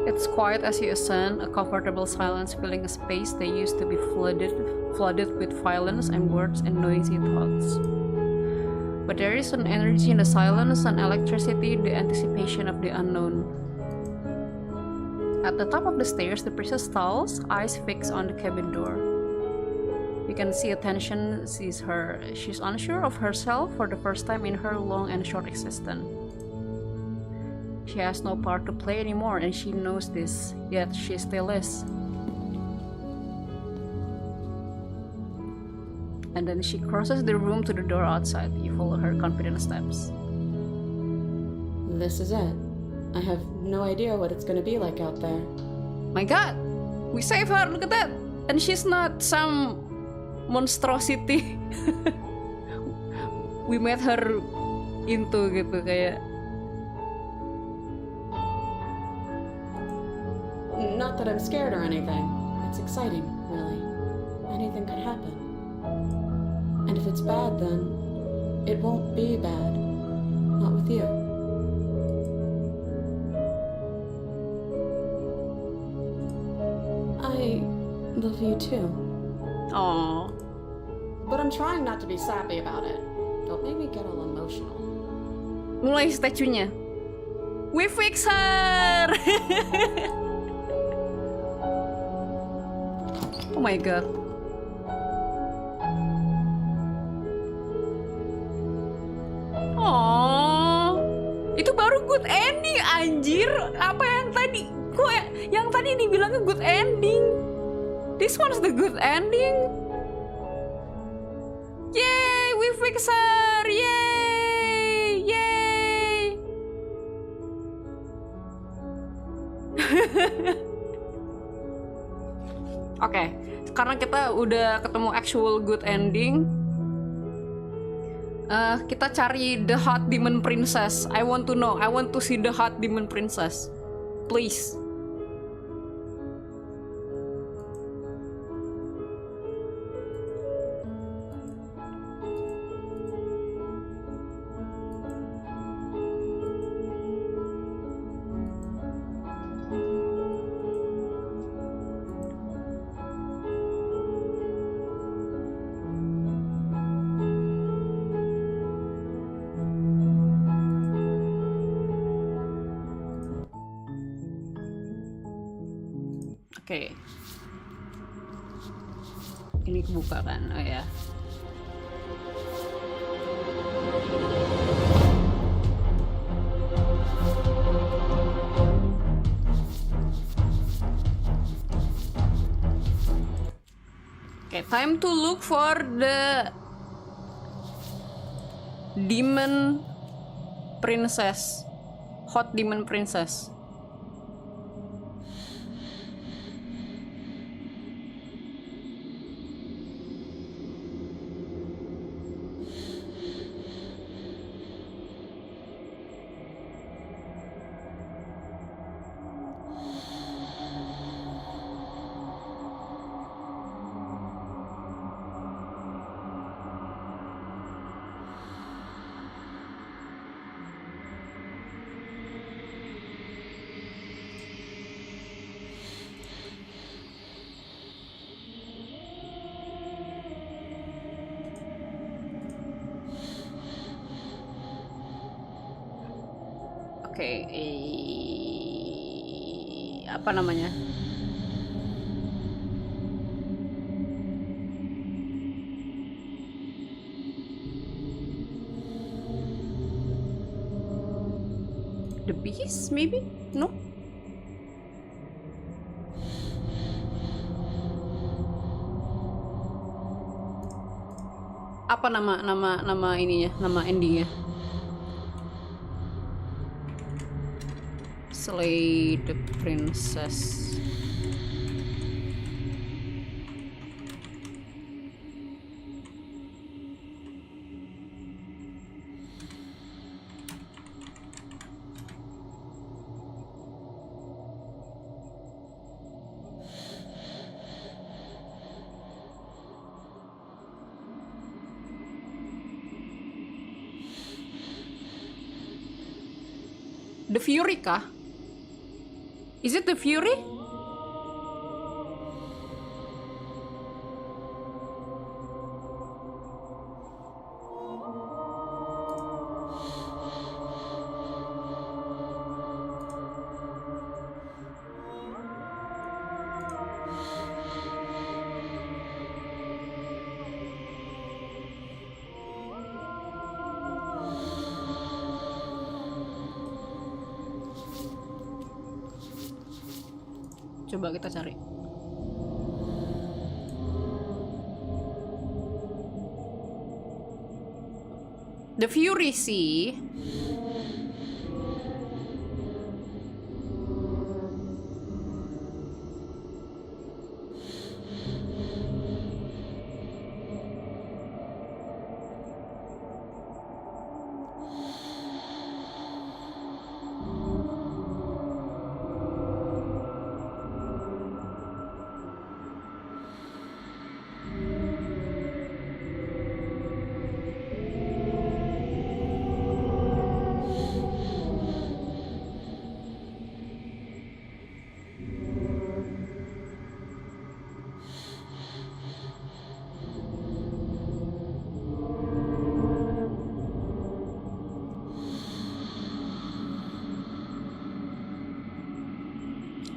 It's quiet as you ascend, a comfortable silence filling a space that used to be flooded with violence and words and noisy thoughts. But there is an energy in the silence, an electricity, the anticipation of the unknown. At the top of the stairs, the princess stalls, eyes fixed on the cabin door. You can see attention sees her. She's unsure of herself for the first time in her long and short existence. She has no part to play anymore, and she knows this, yet she still is. And then she crosses the room to the door outside. You follow her confident steps. This is it. I have no idea what it's gonna be like out there. My god! We save her! Look at that! And she's not some monstrosity. We made her into gitu kayak. Not that I'm scared or anything. It's exciting, really. Anything could happen. And if it's bad, then it won't be bad. Not with you. I love you too. Aww. But I'm trying not to be sappy about it. Don't make me get all emotional. Mulai statunya. We fix her! Oh my god. Oh, itu baru good ending, anjir. Apa yang tadi? Kok yang tadi dibilangnya good ending? This one's the good ending. Yay, we fix her. Yay, yay. Oke, karena kita udah ketemu actual good ending, kita cari the hot demon princess. I want to see the hot demon princess, please. Oke. Ini kebuka kan? Oh ya. Oke, time to look for the demon princess. Hot demon princess. Oke, apa namanya? The beast, maybe? No? Apa nama ininya? Nama endingnya? Slay the princess. The Fury kah? Is it the Fury? Coba kita cari. The Fury sih.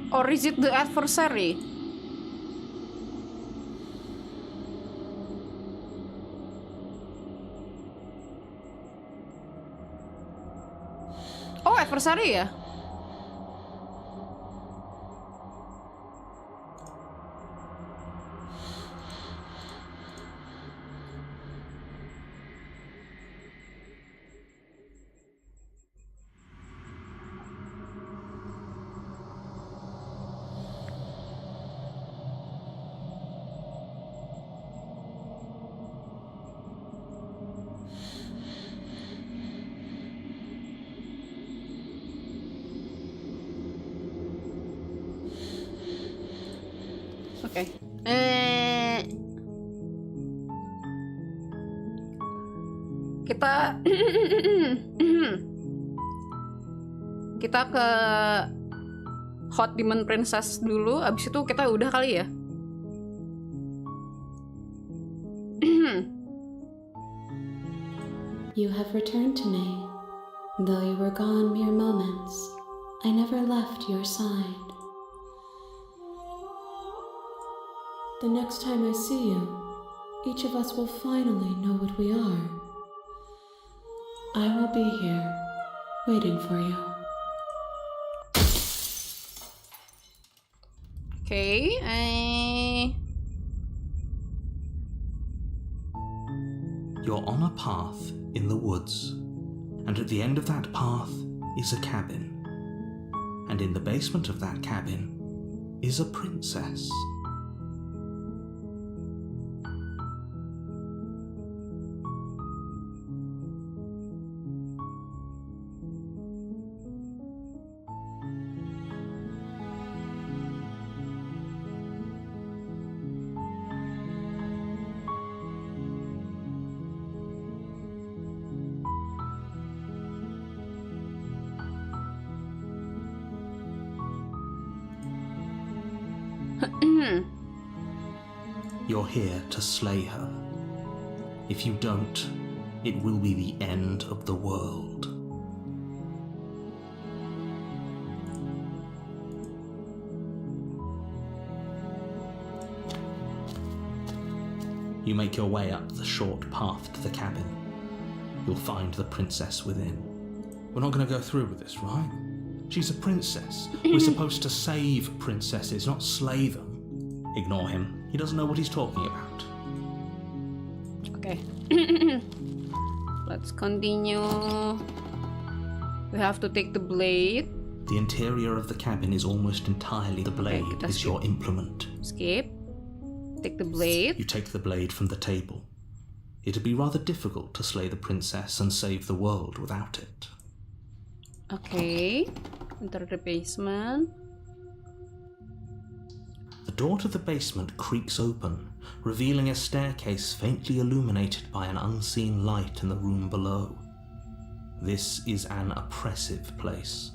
Or is it the adversary? Oh, adversary ya? Oke. Kita kita ke Hot Demon Princess dulu, abis itu kita udah kali ya. You have returned to me. Though you were gone mere moments, I never left your side. The next time I see you, each of us will finally know what we are. I will be here, waiting for you. Okay, You're on a path in the woods, and at the end of that path is a cabin. And in the basement of that cabin is a princess. You're here to slay her. If you don't, it will be the end of the world. You make your way up the short path to the cabin. You'll find the princess within. We're not going to go through with this, right? She's a princess. We're supposed to save princesses, not slay them. Ignore him. He doesn't know what he's talking about. Okay. Let's continue. We have to take the blade. The interior of the cabin is almost entirely the blade that's is your implement. Skip. Take the blade. You take the blade from the table. It'd be rather difficult to slay the princess and save the world without it. Okay. Enter the basement. The door to the basement creaks open, revealing a staircase faintly illuminated by an unseen light in the room below. This is an oppressive place.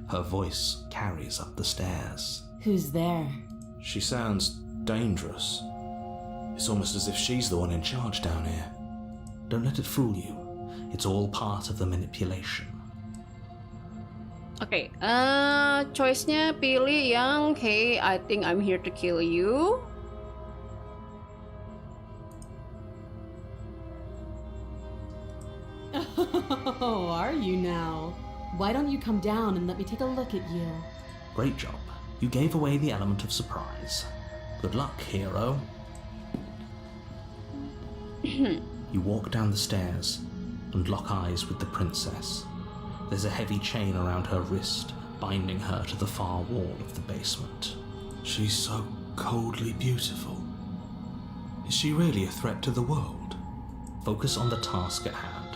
Her voice carries up the stairs. Who's there? She sounds dangerous. It's almost as if she's the one in charge down here. Don't let it fool you. It's all part of the manipulation. Oke, choice-nya pilih yang hey, I think I'm here to kill you. Oh, are you now? Why don't you come down and let me take a look at you? Great job. You gave away the element of surprise. Good luck, hero. You walk down the stairs and lock eyes with the princess. There's a heavy chain around her wrist, binding her to the far wall of the basement. She's so coldly beautiful. Is she really a threat to the world? Focus on the task at hand.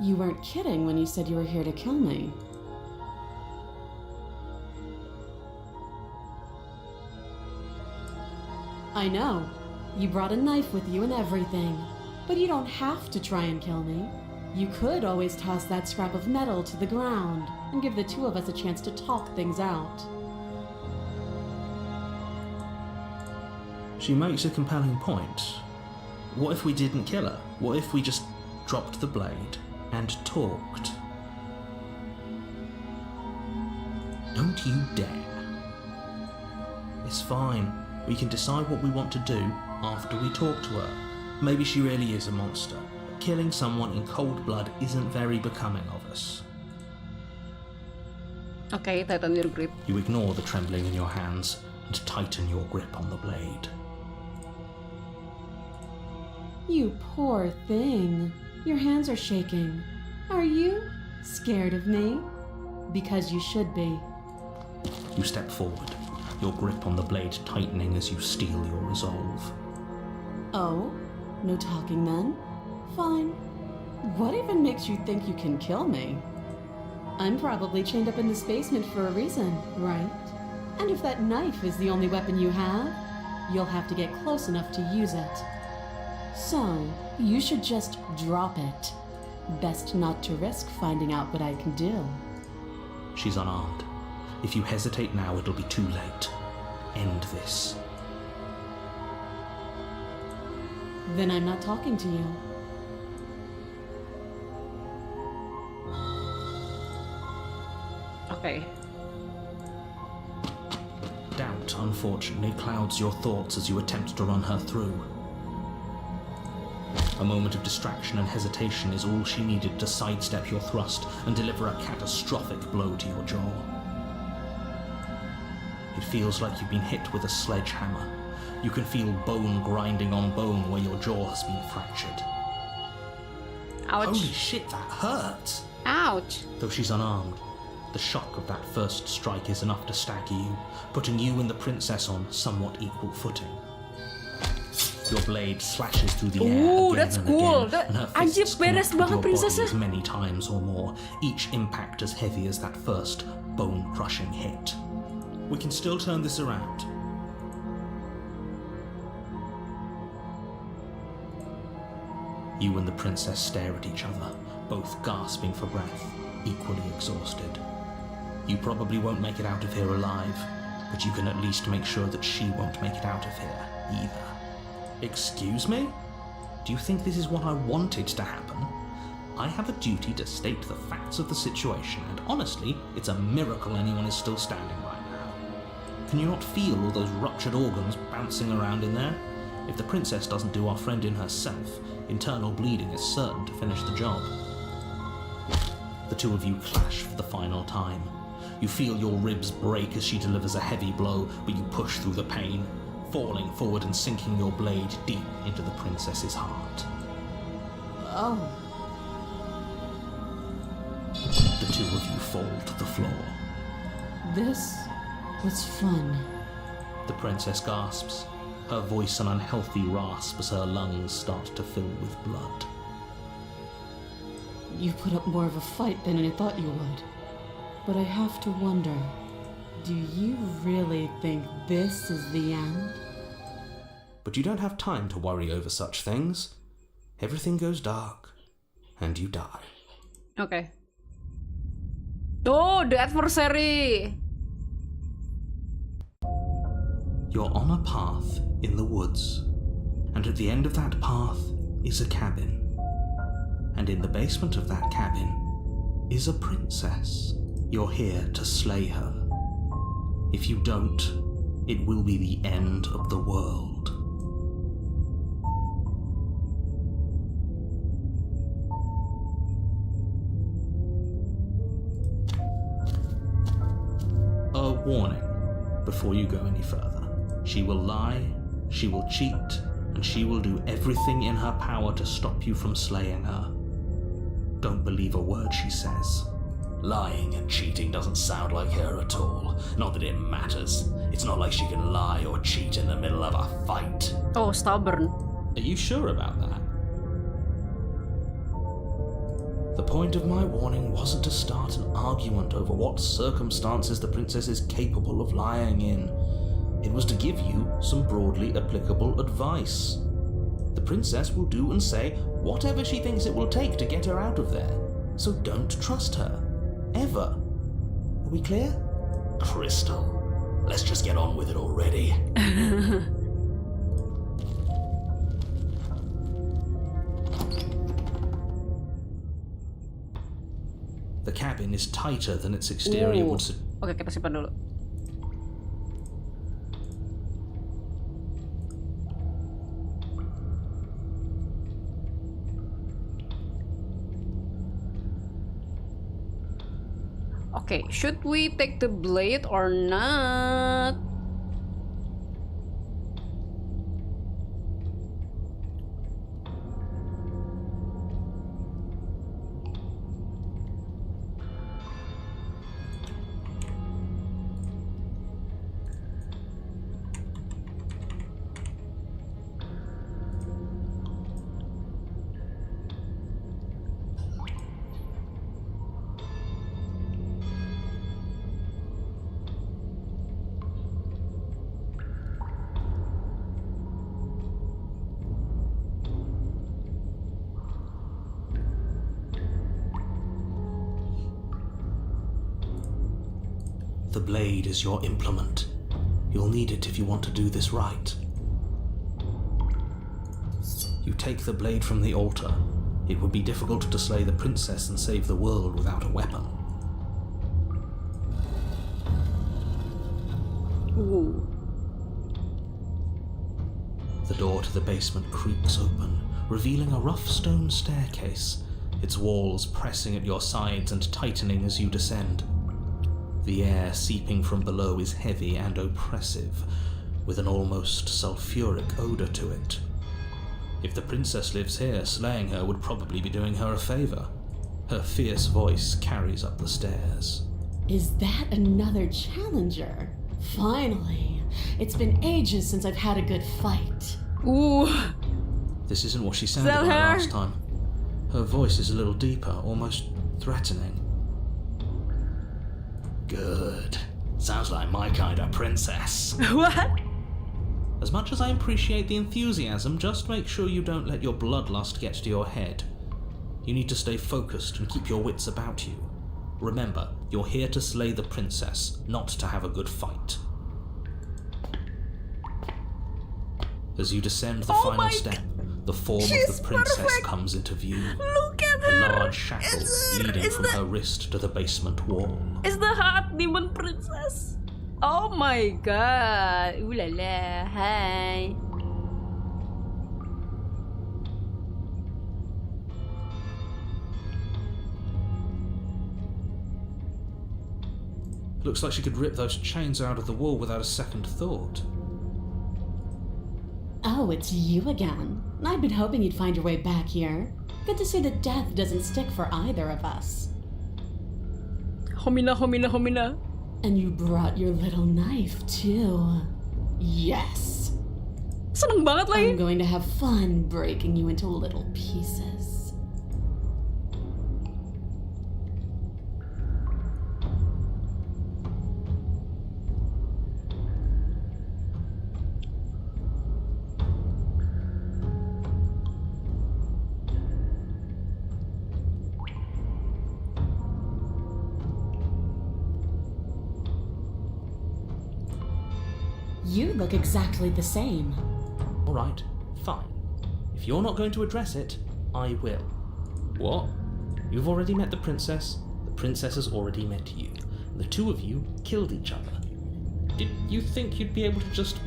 You weren't kidding when you said you were here to kill me. I know. You brought a knife with you and everything. But you don't have to try and kill me. You could always toss that scrap of metal to the ground and give the two of us a chance to talk things out. She makes a compelling point. What if we didn't kill her? What if we just dropped the blade and talked? Don't you dare. It's fine. We can decide what we want to do after we talk to her. Maybe she really is a monster. Killing someone in cold blood isn't very becoming of us. Okay, tighten your grip. You ignore the trembling in your hands and tighten your grip on the blade. You poor thing. Your hands are shaking. Are you scared of me? Because you should be. You step forward, your grip on the blade tightening as you steel your resolve. Oh? No talking then? Fine. What even makes you think you can kill me? I'm probably chained up in this basement for a reason, right? And if that knife is the only weapon you have, you'll have to get close enough to use it. So, you should just drop it. Best not to risk finding out what I can do. She's unarmed. If you hesitate now, it'll be too late. End this. Then I'm not talking to you. Oke. Doubt, unfortunately, clouds your thoughts as you attempt to run her through. A moment of distraction and hesitation is all she needed to sidestep your thrust and deliver a catastrophic blow to your jaw. It feels like you've been hit with a sledgehammer. You can feel bone grinding on bone where your jaw has been fractured. Ouch. Holy shit, that hurts! Ouch. Though she's unarmed, the shock of that first strike is enough to stagger you, putting you and the princess on somewhat equal footing. Your blade slashes through the air Ooh, again that's and cool. again, and her Anjir, fists beres connect banget with your body princessnya. as many times or more, each impact as heavy as that first bone-crushing hit. We can still turn this around. You and the princess stare at each other, both gasping for breath, equally exhausted. You probably won't make it out of here alive, but you can at least make sure that she won't make it out of here either. Excuse me? Do you think this is what I wanted to happen? I have a duty to state the facts of the situation, and honestly, it's a miracle anyone is still standing right now. Can you not feel all those ruptured organs bouncing around in there? If the princess doesn't do our friend in herself, internal bleeding is certain to finish the job. The two of you clash for the final time. You feel your ribs break as she delivers a heavy blow, but you push through the pain, falling forward and sinking your blade deep into the princess's heart. Oh. The two of you fall to the floor. This was fun. The princess gasps, her voice an unhealthy rasp as her lungs start to fill with blood. You put up more of a fight than I thought you would. But I have to wonder, do you really think this is the end? But you don't have time to worry over such things. Everything goes dark, and you die. Oke. Tuh, the adversary. You're on a path in the woods, and at the end of that path is a cabin. And in the basement of that cabin is a princess. You're here to slay her. If you don't, it will be the end of the world. A warning before you go any further. She will lie, she will cheat, and she will do everything in her power to stop you from slaying her. Don't believe a word she says. Lying and cheating doesn't sound like her at all. Not that it matters. It's not like she can lie or cheat in the middle of a fight. Oh, stubborn. Are you sure about that? The point of my warning wasn't to start an argument over what circumstances the princess is capable of lying in. It was to give you some broadly applicable advice. The princess will do and say whatever she thinks it will take to get her out of there. So don't trust her. Ever. Are we clear? Crystal. Let's just get on with it already. The cabin is tighter than its exterior would suggest. Oke, kita simpan dulu. Okay, should we take the blade or not? The blade is your implement. You'll need it if you want to do this right. You take the blade from the altar. It would be difficult to slay the princess and save the world without a weapon. Ooh. The door to the basement creaks open, revealing a rough stone staircase, its walls pressing at your sides and tightening as you descend. The air seeping from below is heavy and oppressive, with an almost sulphuric odour to it. If the princess lives here, slaying her would probably be doing her a favour. Her fierce voice carries up the stairs. Is that another challenger? Finally. It's been ages since I've had a good fight. Ooh. This isn't what she sounded that like her? last time. Her voice is a little deeper, almost threatening. Good. Sounds like my kind of princess. What? As much as I appreciate the enthusiasm, just make sure you don't let your bloodlust get to your head. You need to stay focused and keep your wits about you. Remember, you're here to slay the princess, not to have a good fight. As you descend the final step, the form of the princess comes into view. Look at A her! large shackle leading from her wrist to the basement wall. It's the hot demon princess. Oh my god. Ooh la la. Hi. Looks like she could rip those chains out of the wall without a second thought. Oh, it's you again. I've been hoping you'd find your way back here. Good to see that death doesn't stick for either of us. Homina, homina, homina. And you brought your little knife, too. Yes. Seneng banget lagi. I'm going to have fun breaking you into little pieces. You look exactly the same. Alright, fine. If you're not going to address it, I will. What? You've already met the princess has already met you. The two of you killed each other. Did you think you'd be able to just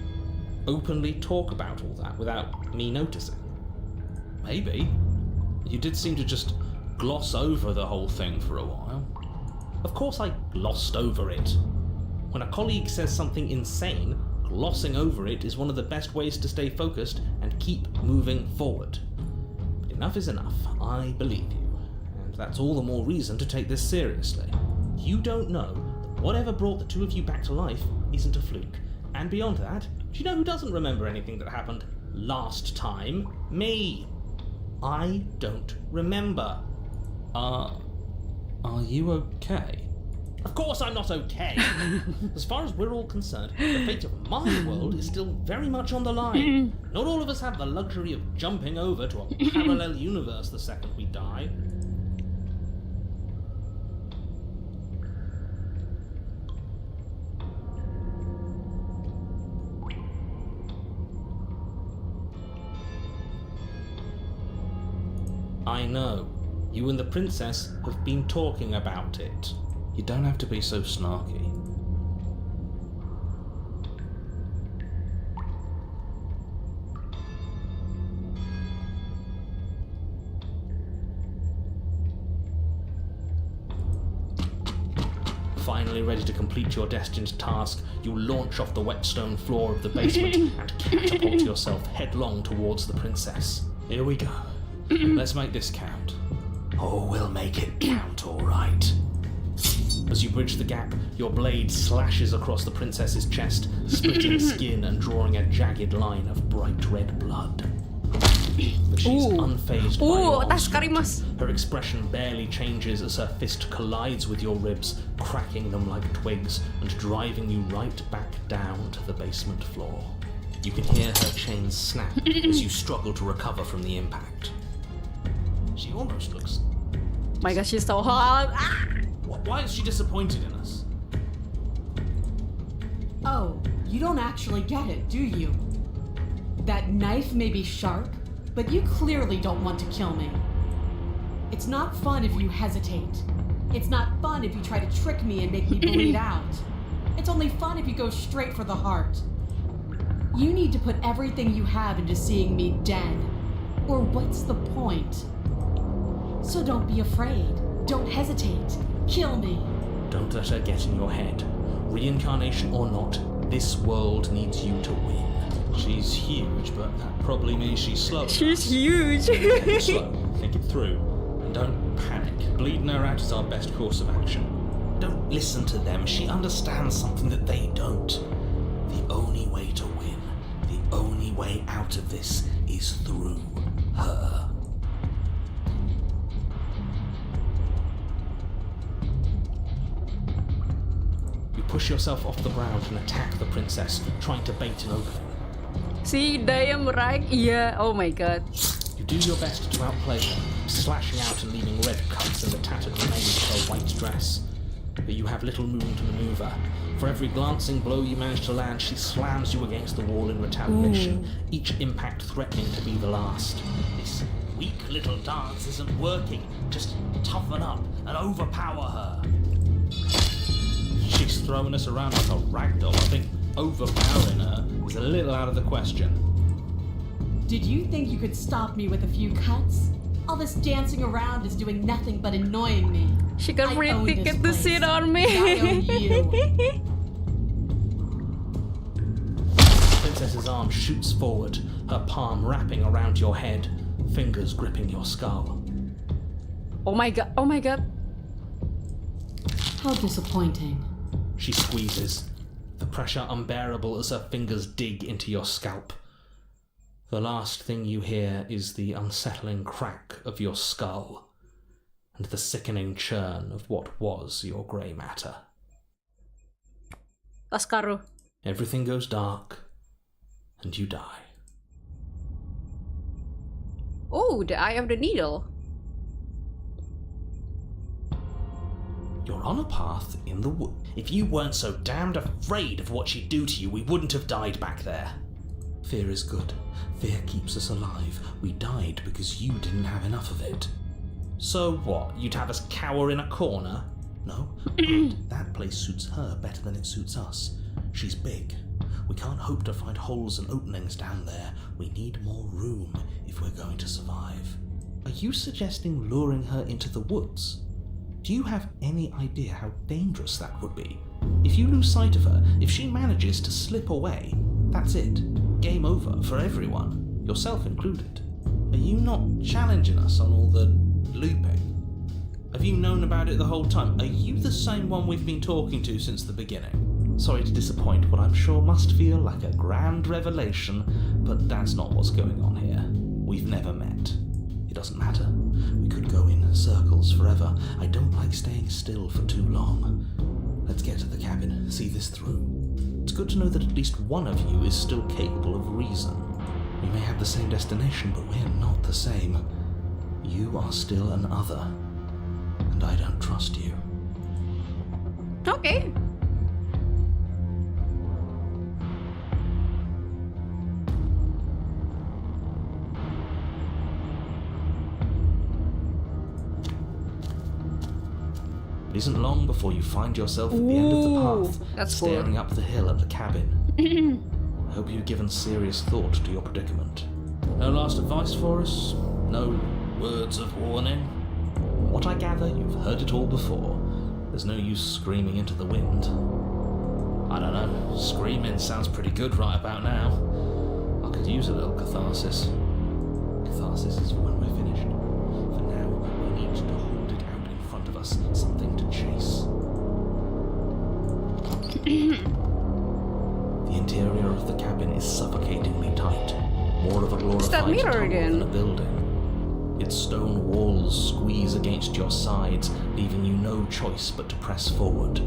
openly talk about all that without me noticing? Maybe. You did seem to just gloss over the whole thing for a while. Of course I glossed over it. When a colleague says something insane, glossing over it is one of the best ways to stay focused and keep moving forward. But enough is enough. I believe you. And that's all the more reason to take this seriously. You don't know that whatever brought the two of you back to life isn't a fluke. And beyond that, do you know who doesn't remember anything that happened last time? Me. I don't remember. Are you okay? Of course I'm not okay. As far as we're all concerned, the fate of my world is still very much on the line. Not all of us have the luxury of jumping over to a parallel universe the second we die. I know. You and the princess have been talking about it. You don't have to be so snarky. Finally ready to complete your destined task, you launch off the wet stone floor of the basement and catapult yourself headlong towards the princess. Here we go. Let's make this count. Oh, we'll make it count, all right. As you bridge the gap, your blade slashes across the princess's chest, splitting skin and drawing a jagged line of bright red blood. But she's unfazed by your tas karimas. Her expression barely changes as her fist collides with your ribs, cracking them like twigs and driving you right back down to the basement floor. You can hear her chains snap as you struggle to recover from the impact. She almost looks... My gosh, she's so hot. Ah! Why is she disappointed in us? Oh, you don't actually get it, do you? That knife may be sharp, but you clearly don't want to kill me. It's not fun if you hesitate. It's not fun if you try to trick me and make me bleed out. It's only fun if you go straight for the heart. You need to put everything you have into seeing me dead. Or what's the point? So don't be afraid. Don't hesitate. Kill me. Don't let her get in your head. Reincarnation or not, this world needs you to win. She's huge, but that probably means she's slow. She's huge. Take it slow, think it through, and don't panic. Bleeding her out is our best course of action. Don't listen to them. She understands something that they don't. The only way to win, the only way out of this is through her. You push yourself off the ground and attack the princess, trying to bait an opening. Si Daya merayap, iya. Oh my god. You do your best to outplay her, slashing out and leaving red cuts in the tattered remains of her white dress. But you have little room to maneuver. For every glancing blow you manage to land, she slams you against the wall in retaliation, each impact threatening to be the last. This weak little dance isn't working. Just toughen up and overpower her. She's throwing us around like a ragdoll. I think overpowering her is a little out of the question. Did you think you could stop me with a few cuts? All this dancing around is doing nothing but annoying me. She got I free own ticket to this sit place, on me. and I own you. The princess's arm shoots forward, her palm wrapping around your head, fingers gripping your skull. Oh my god, oh my god. How disappointing. She squeezes, the pressure unbearable as her fingers dig into your scalp. The last thing you hear is the unsettling crack of your skull and the sickening churn of what was your grey matter. Lascaru. Everything goes dark, and you die. Oh, the eye of the needle. You're on a path in the wood. If you weren't so damned afraid of what she'd do to you, we wouldn't have died back there. Fear is good. Fear keeps us alive. We died because you didn't have enough of it. So what? You'd have us cower in a corner? No, but that place suits her better than it suits us. She's big. We can't hope to find holes and openings down there. We need more room if we're going to survive. Are you suggesting luring her into the woods? Do you have any idea how dangerous that would be? If you lose sight of her, if she manages to slip away, that's it. Game over for everyone, yourself included. Are you not challenging us on all the looping? Have you known about it the whole time? Are you the same one we've been talking to since the beginning? Sorry to disappoint what I'm sure must feel like a grand revelation, but that's not what's going on here. We've never met. It doesn't matter. We could go in circles forever. I don't like staying still for too long. Let's get to the cabin, see this through. It's good to know that at least one of you is still capable of reason. We may have the same destination, but we're not the same. You are still an other, and I don't trust you. Okay. It isn't long before you find yourself at the end of the path, that's staring cool. up the hill at the cabin. I hope you've given serious thought to your predicament. No last advice for us? No words of warning? From what I gather, you've heard it all before. There's no use screaming into the wind. I don't know, screaming sounds pretty good right about now. I could use a little catharsis. Catharsis is for when we're finished. For now, we need to hold it out in front of us, something to chase. The interior of the cabin is suffocatingly tight, more of a that glorified mirror tunnel again? than a building. Its stone walls squeeze against your sides, leaving you no choice but to press forward.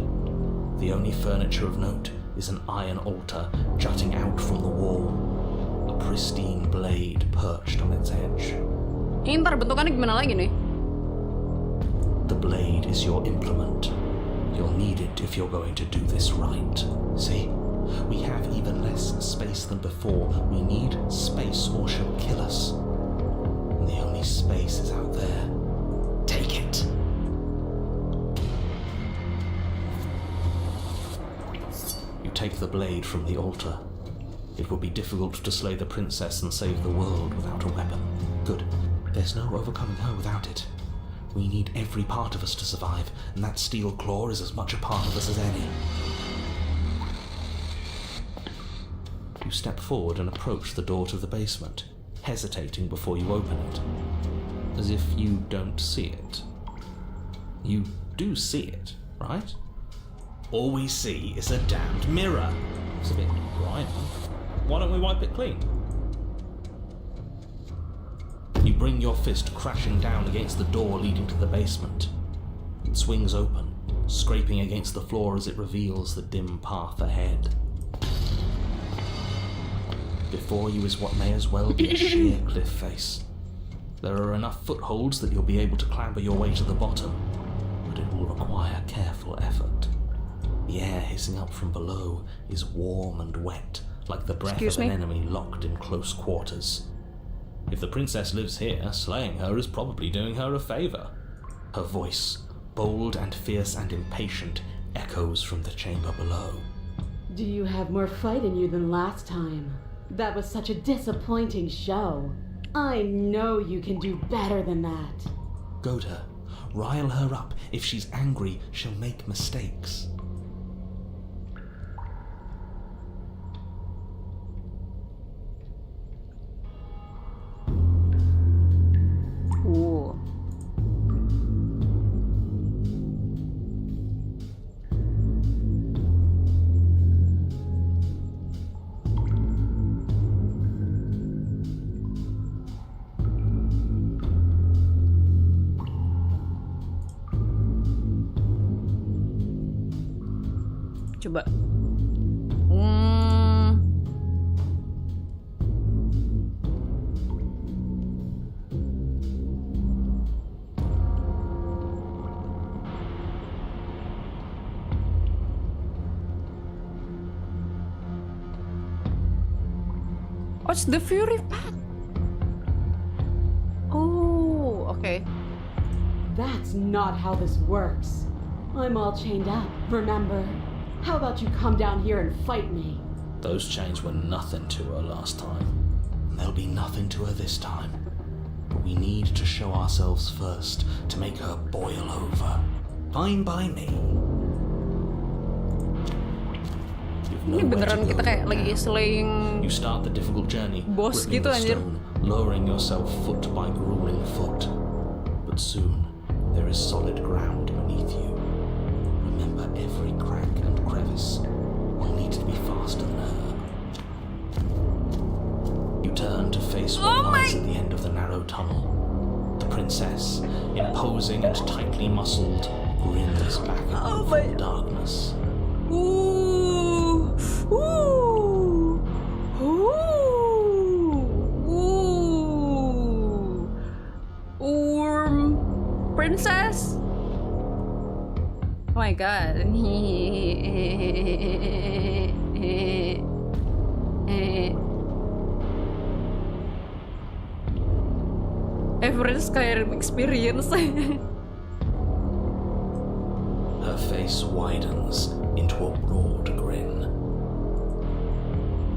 The only furniture of note is an iron altar jutting out from the wall, a pristine blade perched on its edge. Ini ntar bentukannya gimana lagi nih? The blade is your implement. You'll need it if you're going to do this right. See? space than before. We need space or she'll kill us. And the only space is out there. Take it. You take the blade from the altar. It would be difficult to slay the princess and save the world without a weapon. Good. There's no overcoming her without it. We need every part of us to survive, and that steel claw is as much a part of us as any. You step forward and approach the door to the basement, hesitating before you open it, as if you don't see it. You do see it, right? All we see is a damned mirror. It's a bit grimy. Why don't we wipe it clean? You bring your fist crashing down against the door leading to the basement. It swings open, scraping against the floor as it reveals the dim path ahead. Before you is what may as well be a sheer cliff face. There are enough footholds that you'll be able to clamber your way to the bottom, but it will require careful effort. The air hissing up from below is warm and wet, like the breath of an enemy locked in close quarters. If the princess lives here, slaying her is probably doing her a favour. Her voice, bold and fierce and impatient, echoes from the chamber below. Do you have more fight in you than last time? That was such a disappointing show. I know you can do better than that. Goad her. Rile her up. If she's angry, she'll make mistakes. Ooh. Coba. What's the Fury Path? Oh, okay. That's not how this works. I'm all chained up, remember? How about you come down here and fight me? Those chains were nothing to her last time. And there'll be nothing to her this time. But we need to show ourselves first to make her boil over. Fine by me. Ini beneran kita kayak lagi slaying You start the difficult journey, boss gripping gitu the anjir. stone, lowering yourself foot by grueling foot. But soon, there is solid ground beneath you. Remember, every crack and crevice will need to be faster than her. You turn to face what lies at the end of the narrow tunnel. The princess, imposing and tightly muscled, grins back at you from the darkness. Ooh. Ooh. Ooh. Princess. Oh my god. Average Skyrim experience. Her face widens into a broad grin.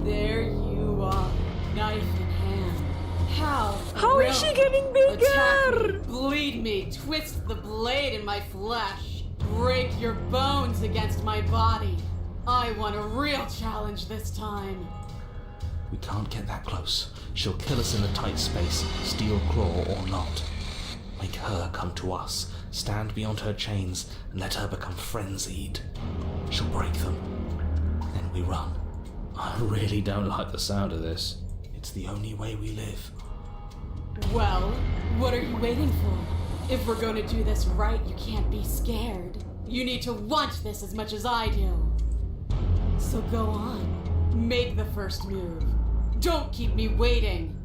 There you are, knife in hand. How is she getting bigger? Attack me, bleed me, twist the blade in my flesh, break your bones against my body. I want a real challenge this time. We can't get that close. She'll kill us in the tight space, steel claw or not. Make her come to us, stand beyond her chains, and let her become frenzied. She'll break them. Then we run. I really don't like the sound of this. It's the only way we live. Well, what are you waiting for? If we're going to do this right, you can't be scared. You need to want this as much as I do. So go on. Make the first move. Don't keep me waiting.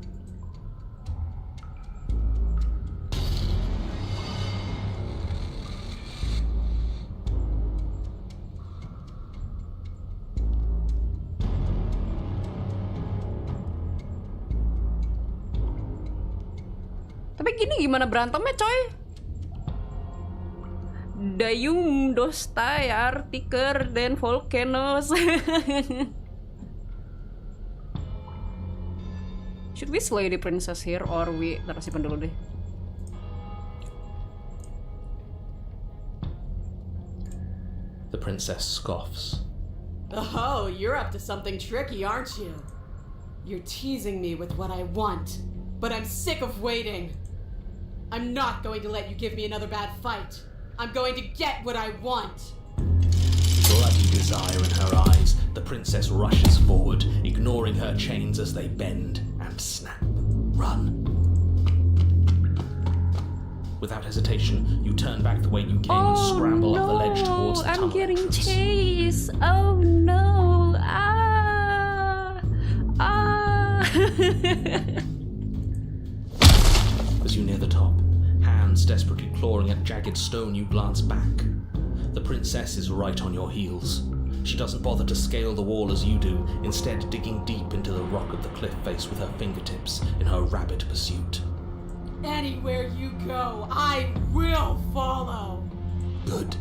Tapi gini gimana berantemnya coy? Dayung dostai artiker dan volcanoes. Should we slay the princess here or we taruh simpan dulu deh. The princess scoffs. Oh, you're up to something tricky, aren't you? You're teasing me with what I want, but I'm sick of waiting. I'm not going to let you give me another bad fight. I'm going to get what I want. Bloody desire in her eyes, the princess rushes forward, ignoring her chains as they bend and snap. Run. Without hesitation, you turn back the way you came and scramble up the ledge towards the tunnel I'm getting entrance. chased. Oh no. As you near the top, hands desperately clawing at jagged stone, you glance back. The princess is right on your heels. She doesn't bother to scale the wall as you do, instead digging deep into the rock of the cliff face with her fingertips in her rabid pursuit. Anywhere you go, I will follow. Good.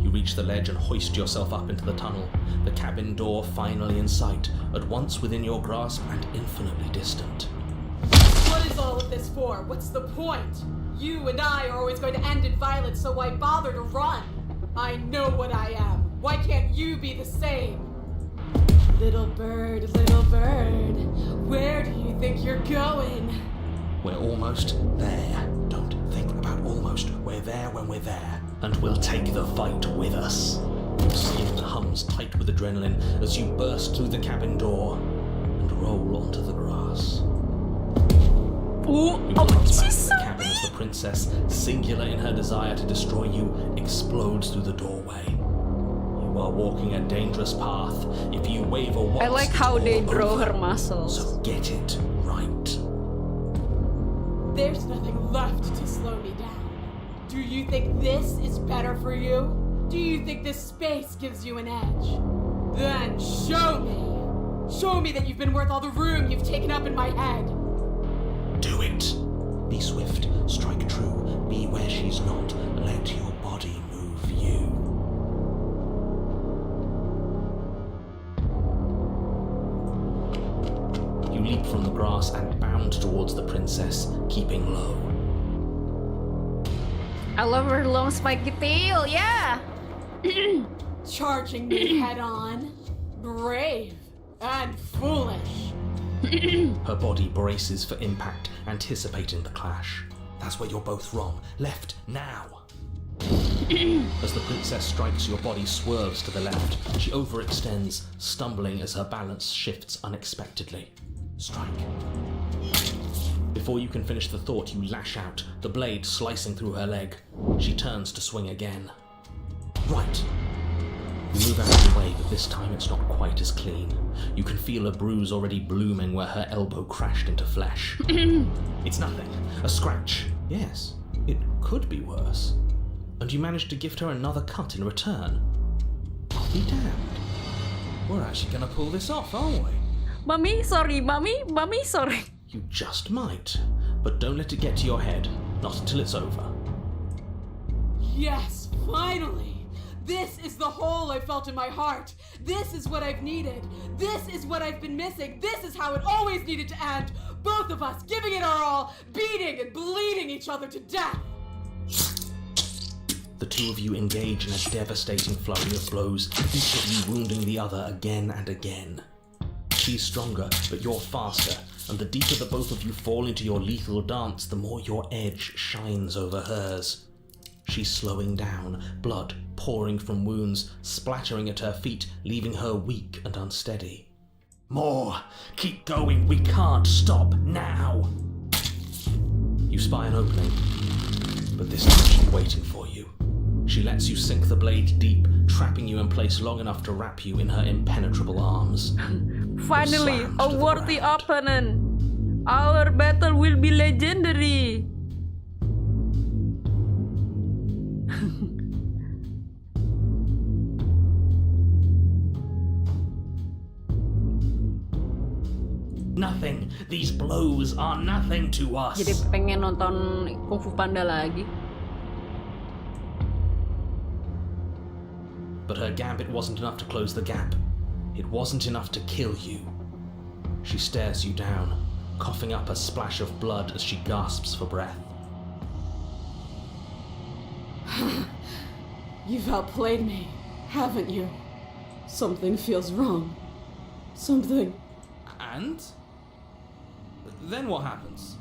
You reach the ledge and hoist yourself up into the tunnel, the cabin door finally in sight, at once within your grasp and infinitely distant. What is all of this for? What's the point? You and I are always going to end in violence, so why bother to run? I know what I am. Why can't you be the same? Little bird, where do you think you're going? We're almost there. Don't think about almost. We're there when we're there. And we'll take the fight with us. Your skin hums tight with adrenaline as you burst through the cabin door and roll onto the grass. Oh, You glance back she's at the so cabin as the princess, singular in her desire to destroy you, explodes through the doorway. You are walking a dangerous path. If you waver once, I like it's how they all draw over. her muscles. So get it right. There's nothing left to slow me down. Do you think this is better for you? Do you think this space gives you an edge? Then show me! Show me that you've been worth all the room you've taken up in my head! Do it. Be swift, strike true, be where she's not, let your body move you. You leap from the grass and bound towards the princess, keeping low. I love her long spiky tail, yeah! Charging me head on? Brave and foolish. Her body braces for impact, anticipating the clash. That's where you're both wrong. Left, now! As the princess strikes, your body swerves to the left. She overextends, stumbling as her balance shifts unexpectedly. Strike. Before you can finish the thought, you lash out, the blade slicing through her leg. She turns to swing again. Right. You move out of the way, but this time it's not quite as clean. You can feel a bruise already blooming where her elbow crashed into flesh. It's nothing. A scratch. Yes, it could be worse. And you manage to gift her another cut in return. I'll be damned. We're actually gonna pull this off, aren't we? Mommy, sorry, mommy, sorry. You just might. But don't let it get to your head. Not until it's over. Yes, finally! This is the hole I felt in my heart. This is what I've needed. This is what I've been missing. This is how it always needed to end. Both of us giving it our all, beating and bleeding each other to death. The two of you engage in a devastating flurry of blows, each of you wounding the other again and again. She's stronger, but you're faster, and the deeper the both of you fall into your lethal dance, the more your edge shines over hers. She's slowing down, blood pouring from wounds, splattering at her feet, leaving her weak and unsteady. More! Keep going! We can't stop now! You spy an opening, but this time she's waiting for you. She lets you sink the blade deep, trapping you in place long enough to wrap you in her impenetrable arms. Finally, Slammed a to the worthy ground. opponent. Our battle will be legendary. Nothing. These blows are nothing to us. Jadi pengen nonton Kung Fu Panda lagi. But her gambit wasn't enough to close the gap. It wasn't enough to kill you. She stares you down, coughing up a splash of blood as she gasps for breath. You've outplayed me, haven't you? Something feels wrong. Something. And? Then what happens?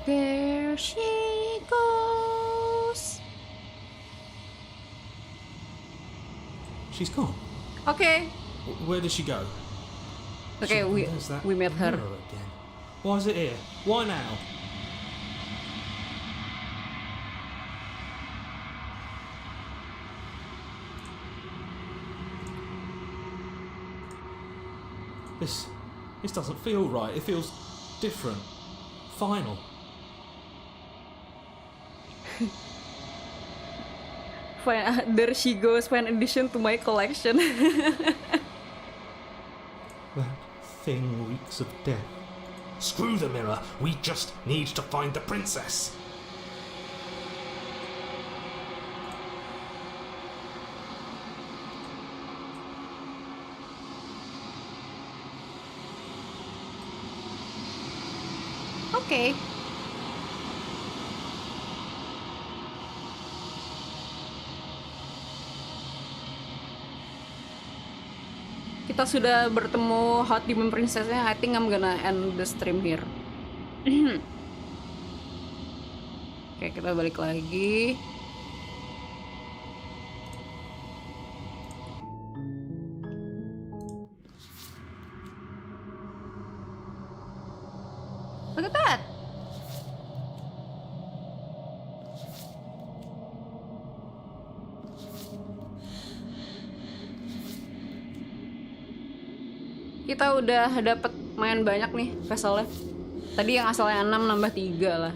There she goes. She's gone. Okay. Where did she go? Okay, So we there's that we met her. mirror again. Why is it here? Why now? This doesn't feel right. It feels different. Final. There she goes, fan addition to my collection. That thing reeks of death. Screw the mirror. We just need to find the princess. Okay. Kita sudah bertemu Hot Demon Princess-nya. I think I'm gonna end the stream here. Oke, kita balik lagi. Look at that. Kita udah dapet main banyak nih vesselnya. Tadi yang asalnya 6 nambah 3 lah.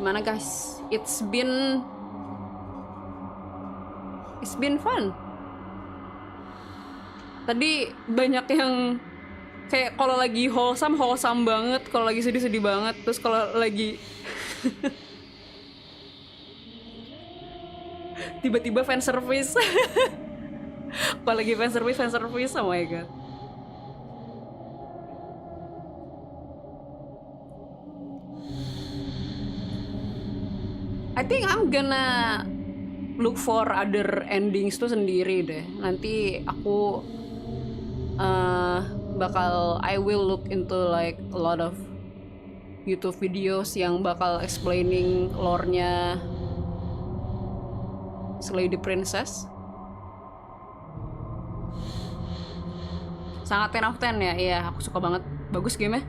Gimana guys? It's been fun. Tadi banyak yang kayak kalau lagi wholesome banget, kalau lagi sedih banget, terus kalau lagi tiba-tiba fan service. Apalagi fan service, oh my god. I think I'm gonna look for other endings tuh sendiri deh. Nanti aku I will look into like a lot of YouTube videos yang bakal explaining lore-nya Lady Princess. Sangat 10 of 10 ya. Iya, aku suka banget. Bagus game-nya.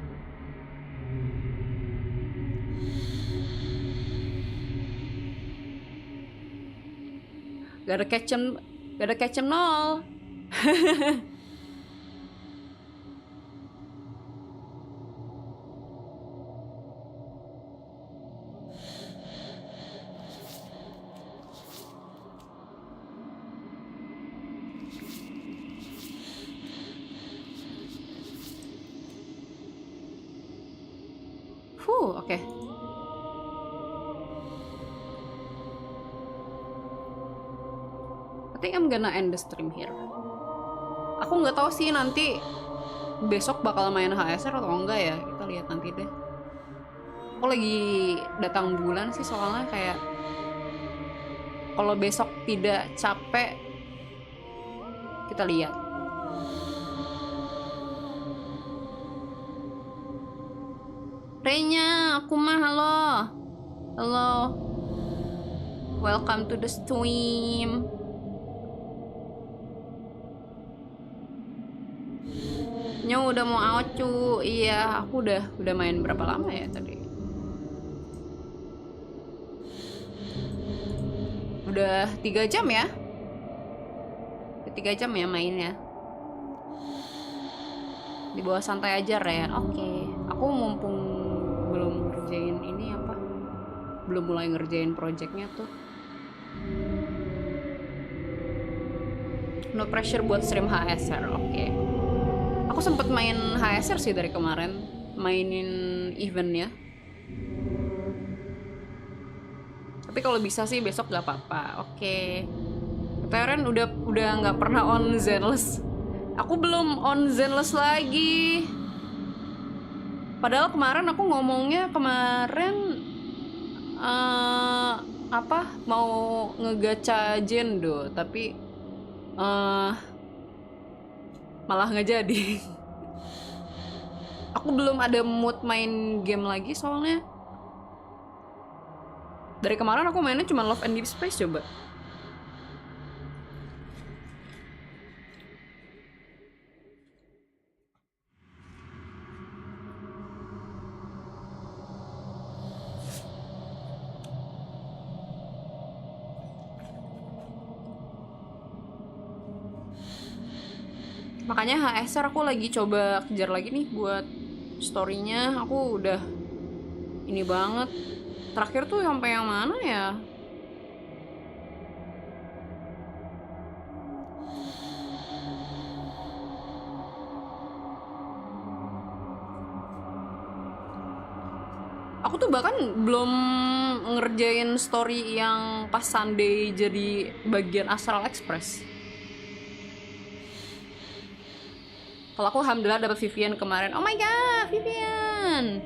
Gak ada catch 'em nol. Oke. I think I'm gonna end the stream here. Aku nggak tahu sih nanti besok bakal main HSR atau enggak ya. Kita lihat nanti deh. Aku lagi datang bulan sih soalnya kayak kalau besok tidak capek kita lihat. Renya, aku mah halo. Welcome to the stream. Nyo udah mau out cu. Iya, aku udah main berapa lama ya tadi? Udah 3 jam ya? Udah 3 jam ya mainnya. Di bawah santai aja Ren. Oke. Aku mumpung belum kerjain ini apa? belum mulai ngerjain projectnya tuh. No pressure buat stream HSR, oke. Aku sempet main HSR sih dari kemarin, mainin eventnya. Tapi kalau bisa sih besok gak apa-apa, oke. Teren udah nggak pernah on Zenless. Aku belum on Zenless lagi. Padahal kemarin aku ngomongnya mau ngegacha Jendo, tapi malah nggak jadi. Aku belum ada mood main game lagi soalnya. Dari kemarin aku mainnya cuma Love and Deep Space coba. Makanya HSR aku lagi coba kejar lagi nih buat story-nya. Aku udah ini banget. Terakhir tuh sampai yang mana ya? Aku tuh bahkan belum ngerjain story yang pas Sunday jadi bagian Astral Express. Kalau aku alhamdulillah dapat Vivian kemarin. Oh my god, Vivian.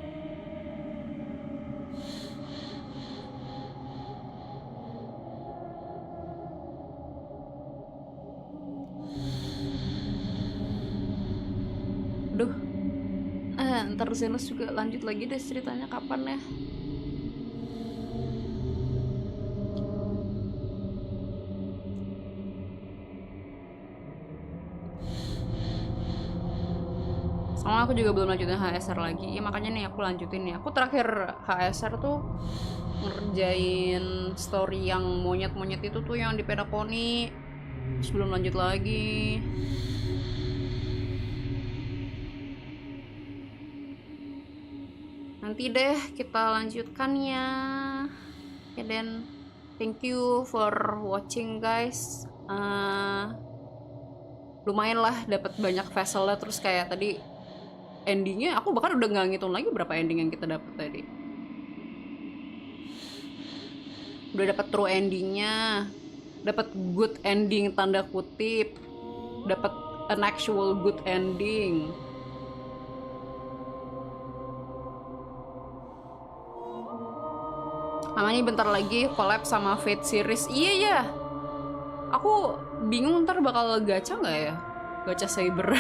Aduh. Ntar Zelos juga lanjut lagi deh ceritanya kapan ya. Soalnya aku juga belum lanjutin HSR lagi. Ya makanya nih aku lanjutin nih. Aku terakhir HSR tuh ngerjain story yang monyet-monyet itu tuh yang di pedakoni. Terus belum lanjut lagi. Nanti deh kita lanjutkan ya. Ya dan thank you for watching guys. Lumayan lah dapat banyak vesselnya. Terus kayak tadi endingnya aku bahkan udah nggak ngitung lagi berapa ending yang kita dapat tadi. Udah dapat true endingnya, dapat good ending tanda kutip, dapat an actual good ending. Namanya bentar lagi collab sama Fate series. Iya ya. Aku bingung ntar bakal gacha nggak ya? Gacha Saber.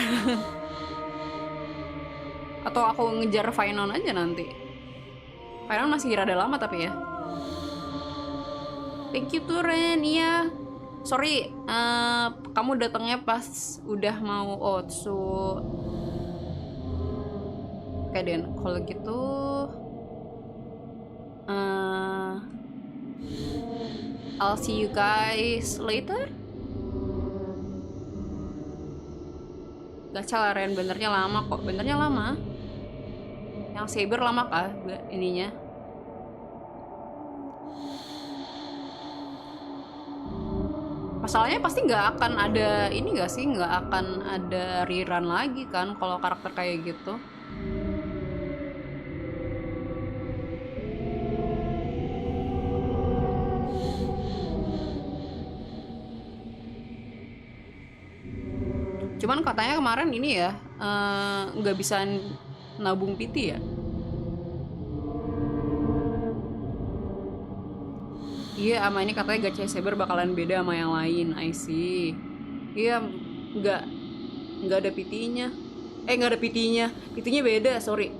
Atau aku ngejar Finon aja nanti. Finon masih rada lama tapi ya. Thank you Turen, iya. Sorry, kamu datangnya pas udah mau Otsu. Oke Den, kalau gitu I'll see you guys later. Gacha lah Ren, benernya lama kok, benernya lama. Yang Saber lama kah ininya? Masalahnya pasti nggak akan ada ini nggak sih, nggak akan ada rerun lagi kan kalau karakter kayak gitu. Cuman katanya kemarin ini ya nggak bisa nabung PT ya. Iya, sama ini katanya gacha Saber bakalan beda sama yang lain. I see. Iya, nggak ada PT-nya. Nggak ada PT-nya. PT-nya beda, sorry.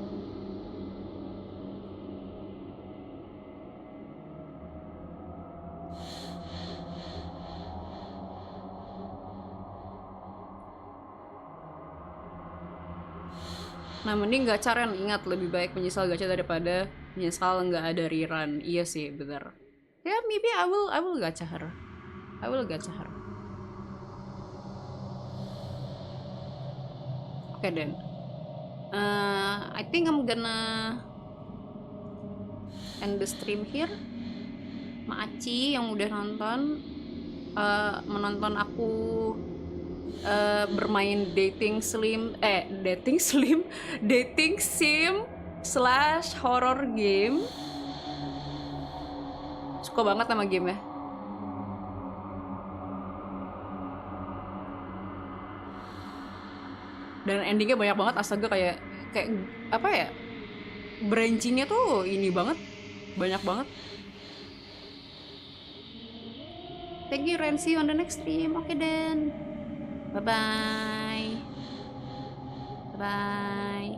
Nah, mending gacha Ren. Ingat, lebih baik menyesal gacha daripada menyesal nggak ada rerun. Iya sih, bener. Yeah, maybe I will gacha her. I will gacha her. Okay then. I think I'm gonna end the stream here. Maci yang udah menonton aku bermain dating sim / horror game. Suka banget sama game ya. Dan endingnya banyak banget, astaga, kayak apa ya, branchingnya tuh ini banget, banyak banget. Thank you Ren, see you on the next stream. Oke then, bye bye.